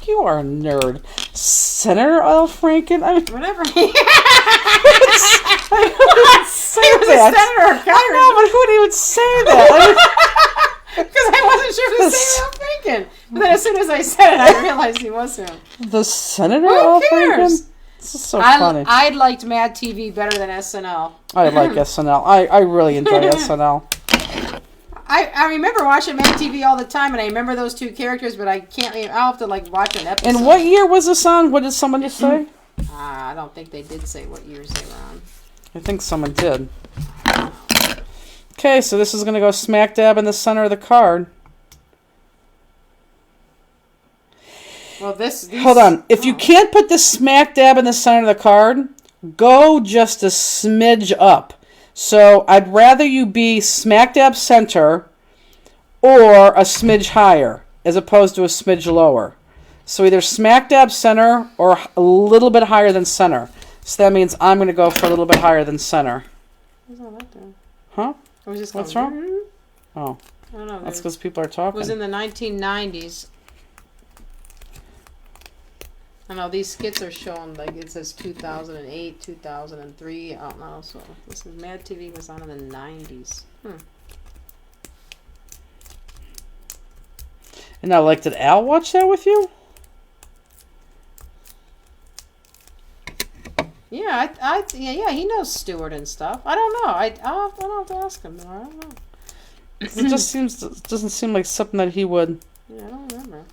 You are a nerd. Senator Al Franken? I mean, Whatever. say He was a that. senator or I know, but who would even say that? Because I wasn't sure if it was Al Franken. But then as soon as I said it, I realized he was him. The Senator Who Al cares? Franken? This is so funny. I liked Mad TV better than SNL. I like SNL. I really enjoy SNL. I remember watching Mad TV all the time, and I remember those two characters, but I can't. I'll have to watch an episode. And what year was this on? What did someone just say? I don't think they did say what years they were on. I think someone did. Okay, so this is going to go smack dab in the center of the card. Well, Hold on. If you can't put the smack dab in the center of the card, go just a smidge up. So I'd rather you be smack dab center or a smidge higher as opposed to a smidge lower. So either smack dab center or a little bit higher than center. So that means I'm going to go for a little bit higher than center. What's all that doing? Huh? It was just What's going, wrong? Oh, I don't know. that's It because people are talking. was in the 1990s. I know these skits are showing it says 2008, 2003. I don't know. So this is Mad TV was on in the 90s. And now, did Al watch that with you? Yeah, yeah, he knows Stewart and stuff. I don't know. I'll have to ask him. I don't know. It just doesn't seem like something that he would. Yeah, I don't remember.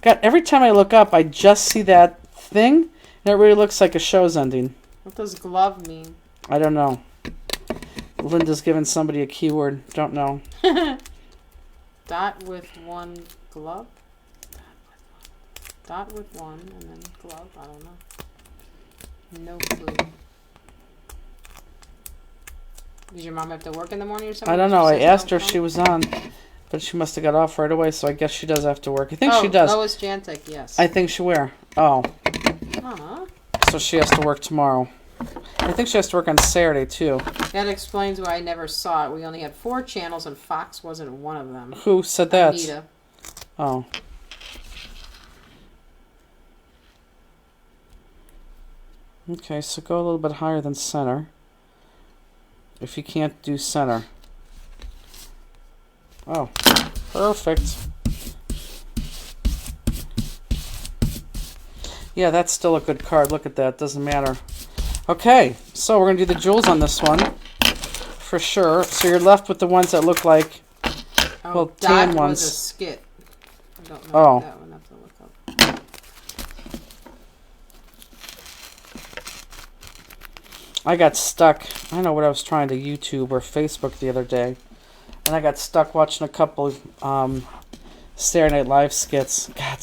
God, every time I look up, I just see that thing, and it really looks like a show's ending. What does glove mean? I don't know. Linda's giving somebody a keyword. Don't know. Dot with one glove? Dot with one and then glove? I don't know. No clue. Does your mom have to work in the morning or something? I don't know. I asked her if she was on, but she must have got off right away, so I guess she does have to work. I think she does. Lois Jantic, yes. I think she will. Oh. Uh-huh. So she has to work tomorrow. I think she has to work on Saturday, too. That explains why I never saw it. We only had 4 channels and Fox wasn't one of them. Who said that? Anita. Oh. Okay, so go a little bit higher than center. If you can't do center. Oh, perfect. Yeah, that's still a good card. Look at that. Doesn't matter. Okay, so we're going to do the jewels on this one. For sure. So you're left with the ones that look like, well, tan Dot ones. was a skit. I don't know Oh. that one. I have to look up. I got stuck. I don't know what I was trying to YouTube or Facebook the other day. And I got stuck watching a couple Saturday Night Live skits. God,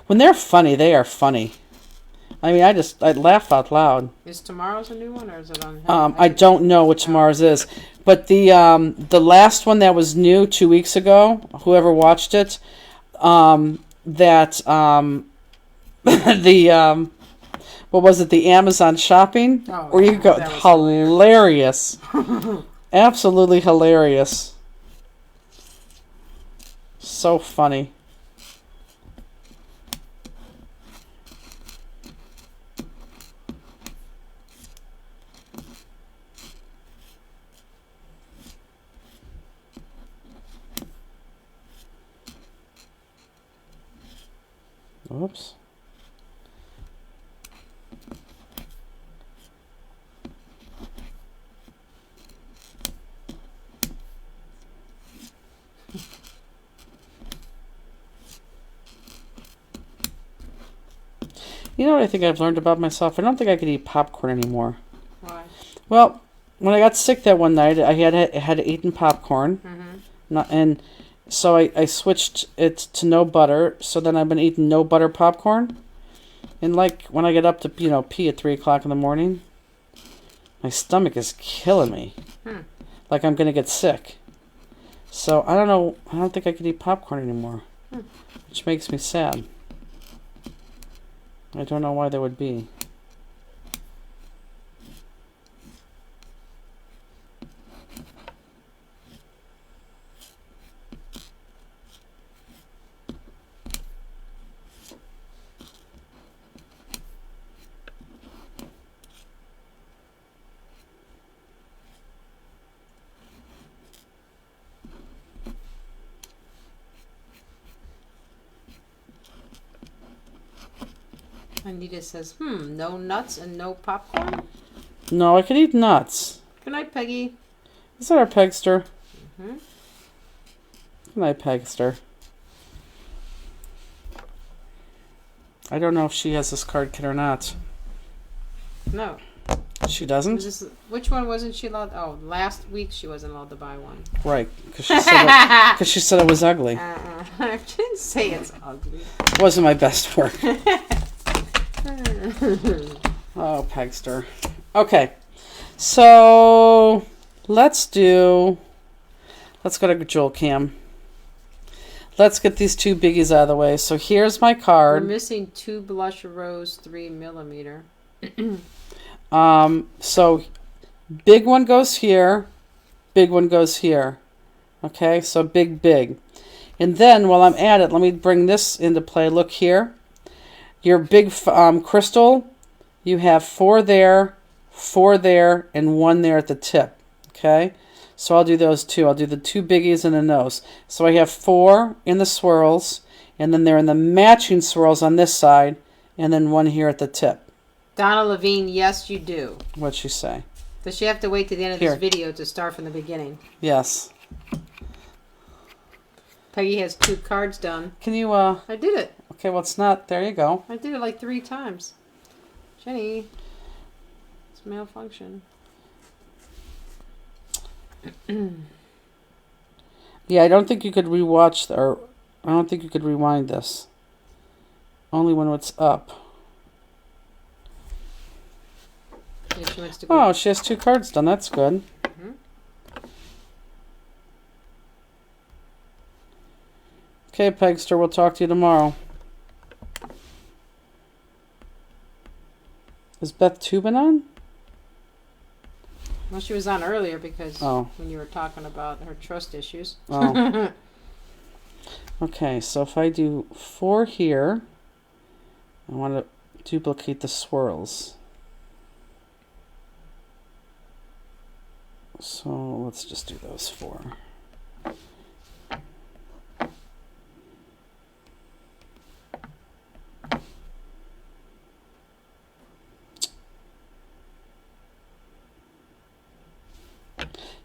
when they're funny, they are funny. I mean, I laugh out loud. Is tomorrow's a new one or is it on? I don't know what tomorrow's is. But the last one that was new 2 weeks ago, whoever watched it, what was it, the Amazon shopping? Oh, Where you go, that was hilarious. Absolutely hilarious. So funny. Oops. You know what I think I've learned about myself? I don't think I could eat popcorn anymore. Why? Well, when I got sick that one night, I had eaten popcorn. Mm-hmm. And so I switched it to no butter. So then I've been eating no butter popcorn. And like when I get up to pee at 3 o'clock in the morning, my stomach is killing me. Like I'm gonna get sick. So I don't know. I don't think I could eat popcorn anymore, which makes me sad. I don't know why that would be. Anita says, no nuts and no popcorn? No, I could eat nuts. Good night, Peggy. Is that our Pegster? Mm-hmm. Good night, Pegster. I don't know if she has this card kit or not. No. She doesn't? Which one wasn't she allowed? Oh, last week she wasn't allowed to buy one. Right, because she said it was ugly. I didn't say it's ugly. It wasn't my best work. Oh, Pegster. Okay, so let's go to Jewel Cam. Let's get these two biggies out of the way. So here's my We're card. missing 2 blush rose 3mm. So big one goes here, big one goes here. Okay, so big. And then while I'm at it, let me bring this into play. Look here. Your big crystal, you have 4 there, and 1 there at the tip. Okay, so I'll do those 2. I'll do the 2 biggies and the nose. So I have 4 in the swirls, and then they're in the matching swirls on this side, and then 1 here at the tip. Donna Levine, yes, you do. What'd she say? Does she have to wait to the end of Here. this video to start from the beginning? Yes. Peggy has 2 cards done. Can you, I did it. okay, well, it's not, there you go. I did it like 3 times. Jenny, it's malfunction. Yeah, I don't think you could rewatch, or I don't think you could rewind this. Only when it's up. Yeah, she wants to go. Oh, she has 2 cards done. That's good. Mhm. Okay, Pegster, we'll talk to you tomorrow. Is Beth Tubin on? Well, she was on earlier because Oh. when you were talking about her trust issues. Oh. Okay, so if I do 4 here, I want to duplicate the swirls. So let's just do those 4.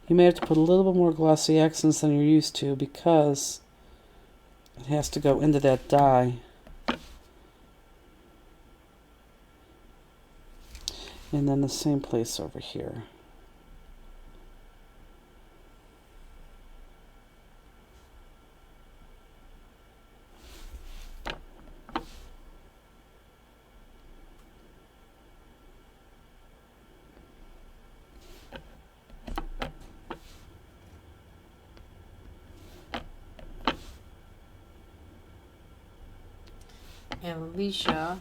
You may have to put a little bit more glossy accents than you're used to because it has to go into that die. And then the same place over here. And Alicia,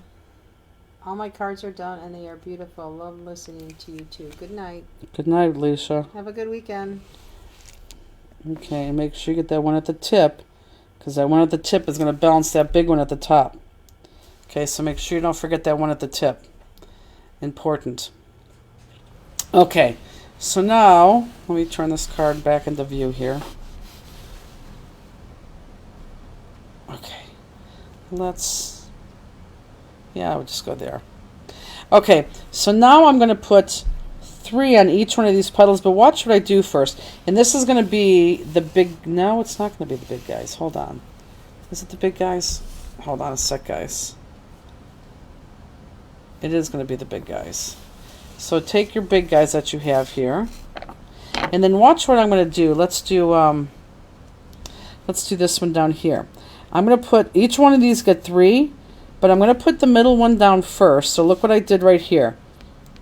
all my cards are done and they are beautiful. Love listening to you too. Good night. Good night, Alicia. Have a good weekend. Okay, and make sure you get that one at the tip, because that one at the tip is going to balance that big one at the top. Okay, so make sure you don't forget that one at the tip. Important. Okay, so now, let me turn this card back into view here. Okay, yeah, I would just go there. Okay, so now I'm going to put 3 on each one of these petals, but watch what I do first. And this is going to be the big... No, it's not going to be the big guys. Hold on. Is it the big guys? Hold on a sec, guys. It is going to be the big guys. So take your big guys that you have here. And then watch what I'm going to do. Let's do this one down here. I'm going to put, each one of these get 3, but I'm going to put the middle one down first. So look what I did right here.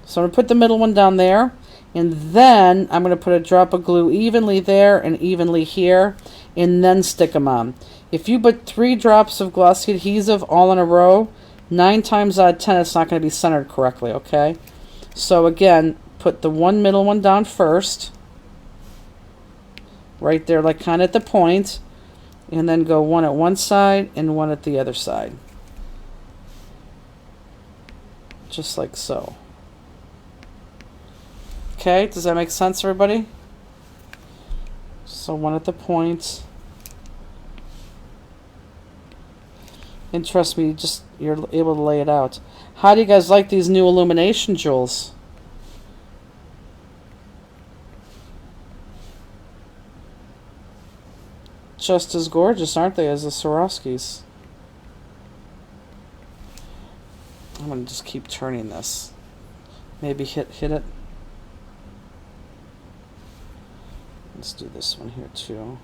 So I'm going to put the middle one down there, and then I'm going to put a drop of glue evenly there and evenly here, and then stick them on. If you put 3 drops of glossy adhesive all in a row, 9 times out of 10 it's not going to be centered correctly, okay? So again, put the middle one down first, right there, like kind of at the point, and then go one at one side and one at the other side. Just like so. Okay, does that make sense, everybody? So one at the point. And trust me, you're able to lay it out. How do you guys like these new illumination jewels? Just as gorgeous, aren't they, as the Swarovskis? I'm going to just keep turning this. Maybe hit it. Let's do this one here too.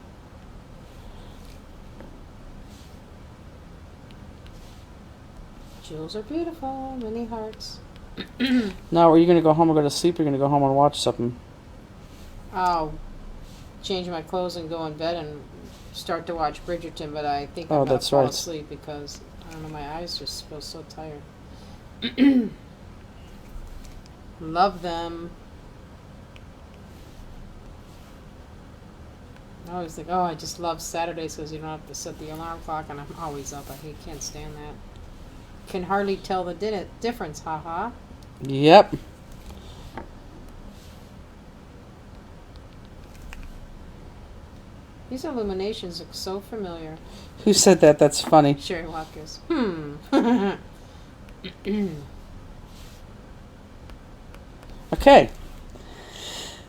Jewels are beautiful. Many hearts. Now, are you going to go home and go to sleep, or are you going to go home and watch something? I'll change my clothes and go in bed and start to watch Bridgerton, but I think Oh, I'm going that's to fall right. asleep because, I don't know, my eyes just feel so tired. Love them. I always think, oh, I just love Saturdays because you don't have to set the alarm clock, and I'm always up. Can't stand that. Can hardly tell the difference, haha. Yep. These illuminations look so familiar. Who said that? That's funny. Sherry Watkins. Okay.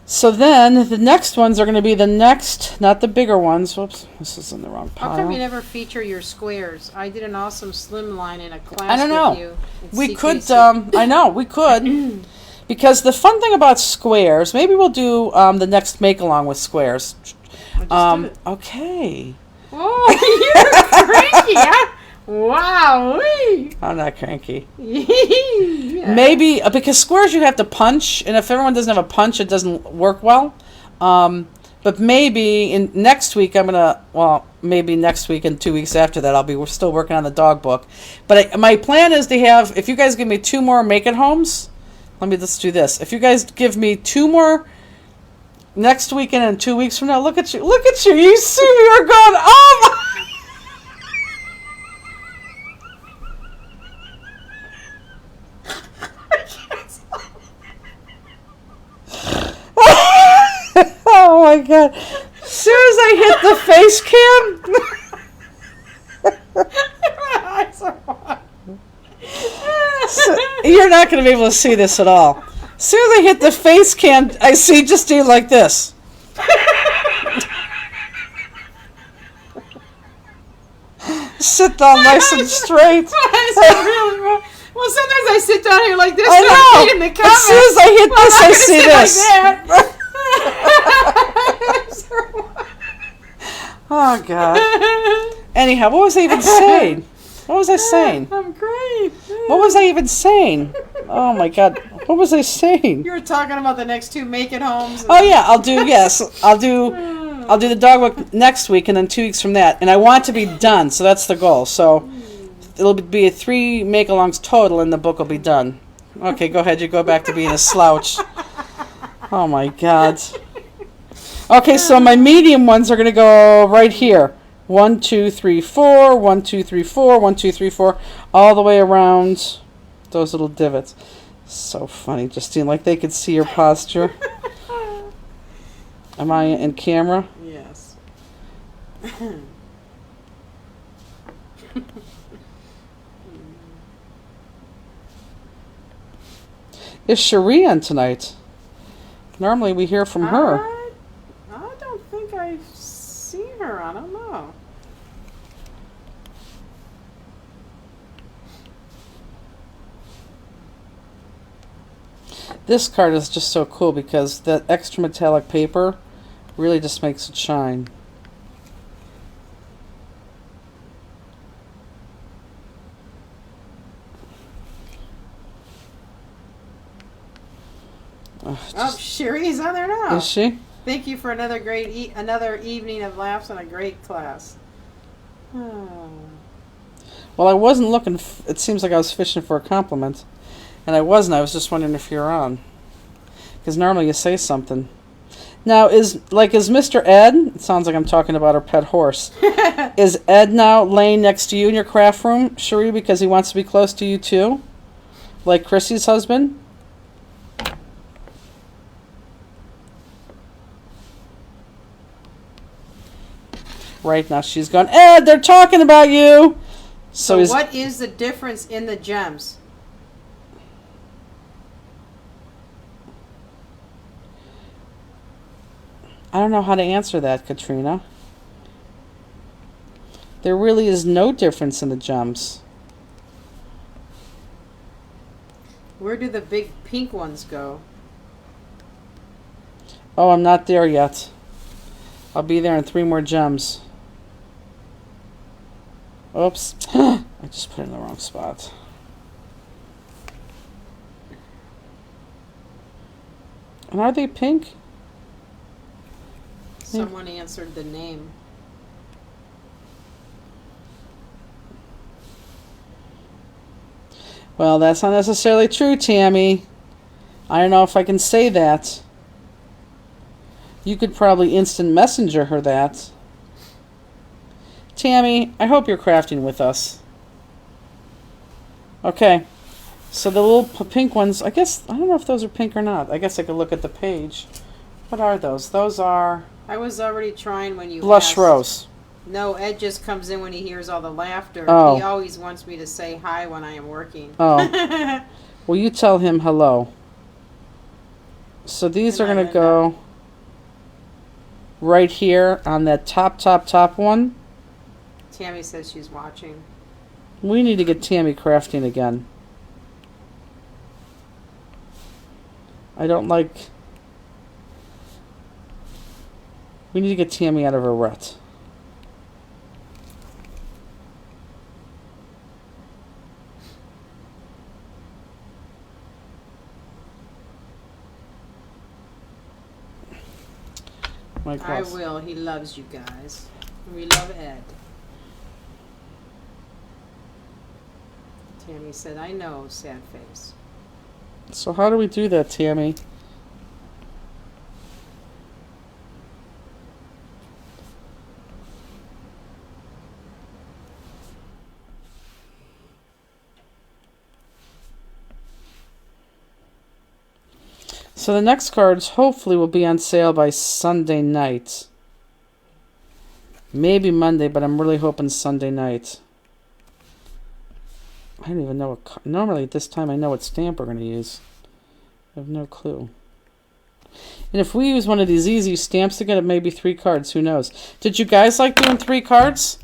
So then the next ones are going to be the next, not the bigger ones. Whoops, this is in the wrong pile. How come you never feature your squares? I did an awesome slimline in a class I don't know. with you. at We could, CKC. I know, we could. Because the fun thing about squares, maybe we'll do the next make-along with squares. I just did it. Okay. Oh, you're cranky, huh? Wow. I'm not cranky. Yeah. Maybe, because squares you have to punch, and if everyone doesn't have a punch, it doesn't work well. But maybe next week maybe next week and 2 weeks after that, we're still working on the dog book. But my plan is to have, if you guys give me 2 more make-it-homes, let's do this. If you guys give me 2 more next weekend and 2 weeks from now, look at you, you see me, you're going, oh my. Oh my god. As soon as I hit the face cam. So, you're not going to be able to see this at all. As soon as I hit the face cam, I see Justine like this. Sit down nice and straight. Well, sometimes I sit down here like this. I know. In the comments. As soon as I hit this, I see this. Oh God. Anyhow, what was I even saying? What was I saying? I'm great. What was I even saying? Oh my God. What was I saying? You were talking about the next 2 make-it-homes. Oh yeah, I'll do the dog book next week, and then 2 weeks from that. And I want it to be done, so that's the goal. So it'll be 3 make-alongs total, and the book will be done. Okay, go ahead. You go back to being a slouch. Oh my God. Okay, so my medium ones are going to go right here. 1, 2, 3, 4, 1, 2, 3, 4, 1, 2, 3, 4, all the way around those little divots. So funny, Justine, like they could see your posture. Am I in camera? Yes. Is Cherie on tonight? Normally we hear from her. I don't think I've seen her. I don't know. This card is just so cool because that extra metallic paper really just makes it shine. Oh, Sherry's on there now. Is she? Thank you for another great another evening of laughs and a great class. Oh. Well, I wasn't looking. It seems like I was fishing for a compliment, and I wasn't. I was just wondering if you're on, because normally you say something. Now, is Mr. Ed? It sounds like I'm talking about our pet horse. Is Ed now laying next to you in your craft room, Cherie, because he wants to be close to you too, like Chrissy's husband? Right now, she's going, Ed, they're talking about you. So what is the difference in the gems? I don't know how to answer that, Katrina. There really is no difference in the gems. Where do the big pink ones go? Oh, I'm not there yet. I'll be there in 3 more gems. Oops. I just put it in the wrong spot. And are they pink? Someone answered the name. Well, that's not necessarily true, Tammy. I don't know if I can say that. You could probably instant messenger her that. Tammy, I hope you're crafting with us. Okay. So the little pink ones, I guess, I don't know if those are pink or not. I guess I could look at the page. What are those? Those are... I was already trying when you Blush asked. rose. No, Ed just comes in when he hears all the laughter. Oh. He always wants me to say hi when I am working. Oh. Well, you tell him hello. So these are going to go right here on that top one. Tammy says she's watching. We need to get Tammy crafting again. I don't like... We need to get Tammy out of her rut. I will. He loves you guys. We love Ed. Tammy said, I know, sad face. So how do we do that, Tammy? So the next cards hopefully will be on sale by Sunday night. Maybe Monday, but I'm really hoping Sunday night. I don't even know what... Normally at this time I know what stamp we're going to use. I have no clue. And if we use one of these easy stamps to get it, maybe 3 cards. Who knows? Did you guys like doing 3 cards?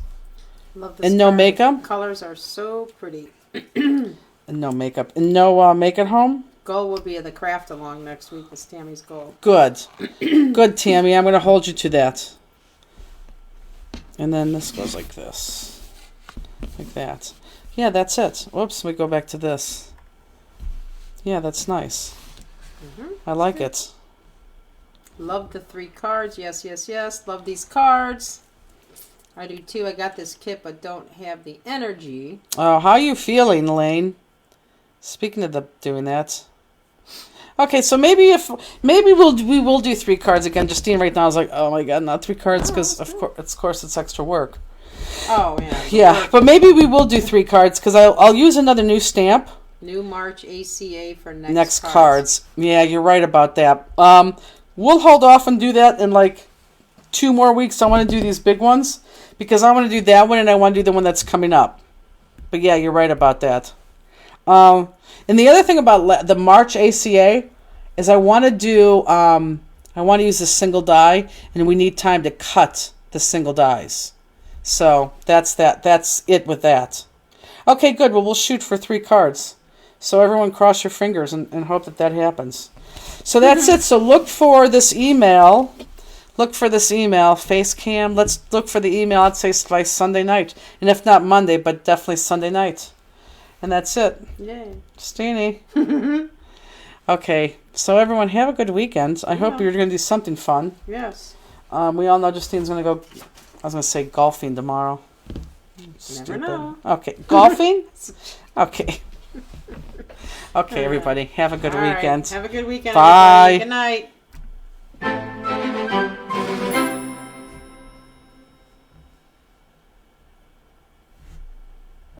Love this and no card. makeup? Colors are so pretty. And no makeup. And no make at home? Goal will be the craft along next week. Is Tammy's goal. Good. Good, Tammy. I'm going to hold you to that. And then this goes like this. Like that. Yeah, that's it. Whoops, we go back to this. Yeah, that's nice. I like it. Love the 3 cards. Yes, yes, yes. Love these cards. I do too. I got this kit, but don't have the energy. Oh, how are you feeling, Lane? Speaking of doing that. Okay, so maybe we will do 3 cards again. Justine right now is like, oh my god, not 3 cards because of course it's extra work. Oh yeah. Yeah, but maybe we will do 3 cards because I'll use another new stamp. New March ACA for Next cards. Yeah, you're right about that. We'll hold off and do that in like 2 more weeks. I want to do these big ones because I want to do that one and I want to do the one that's coming up. But yeah, you're right about that. And the other thing about the March ACA is I want to do, I want to use a single die, and we need time to cut the single dies. So that's that. That's it with that. Okay, good. Well, we'll shoot for 3 cards. So everyone cross your fingers and hope that happens. So that's it. So look for this email. Look for this email, Facecam. Let's look for the email, I'd say, by Sunday night. And if not Monday, but definitely Sunday night. And that's it. Yay. Steenie. Okay. So everyone, have a good weekend. I hope you're going to do something fun. Yes. We all know Justine's going to go, I was going to say golfing tomorrow. Stupid. Never know. Okay. Golfing? Okay. Okay, everybody. Have a good All right. weekend. Have a good weekend. Bye. Everybody. Good night.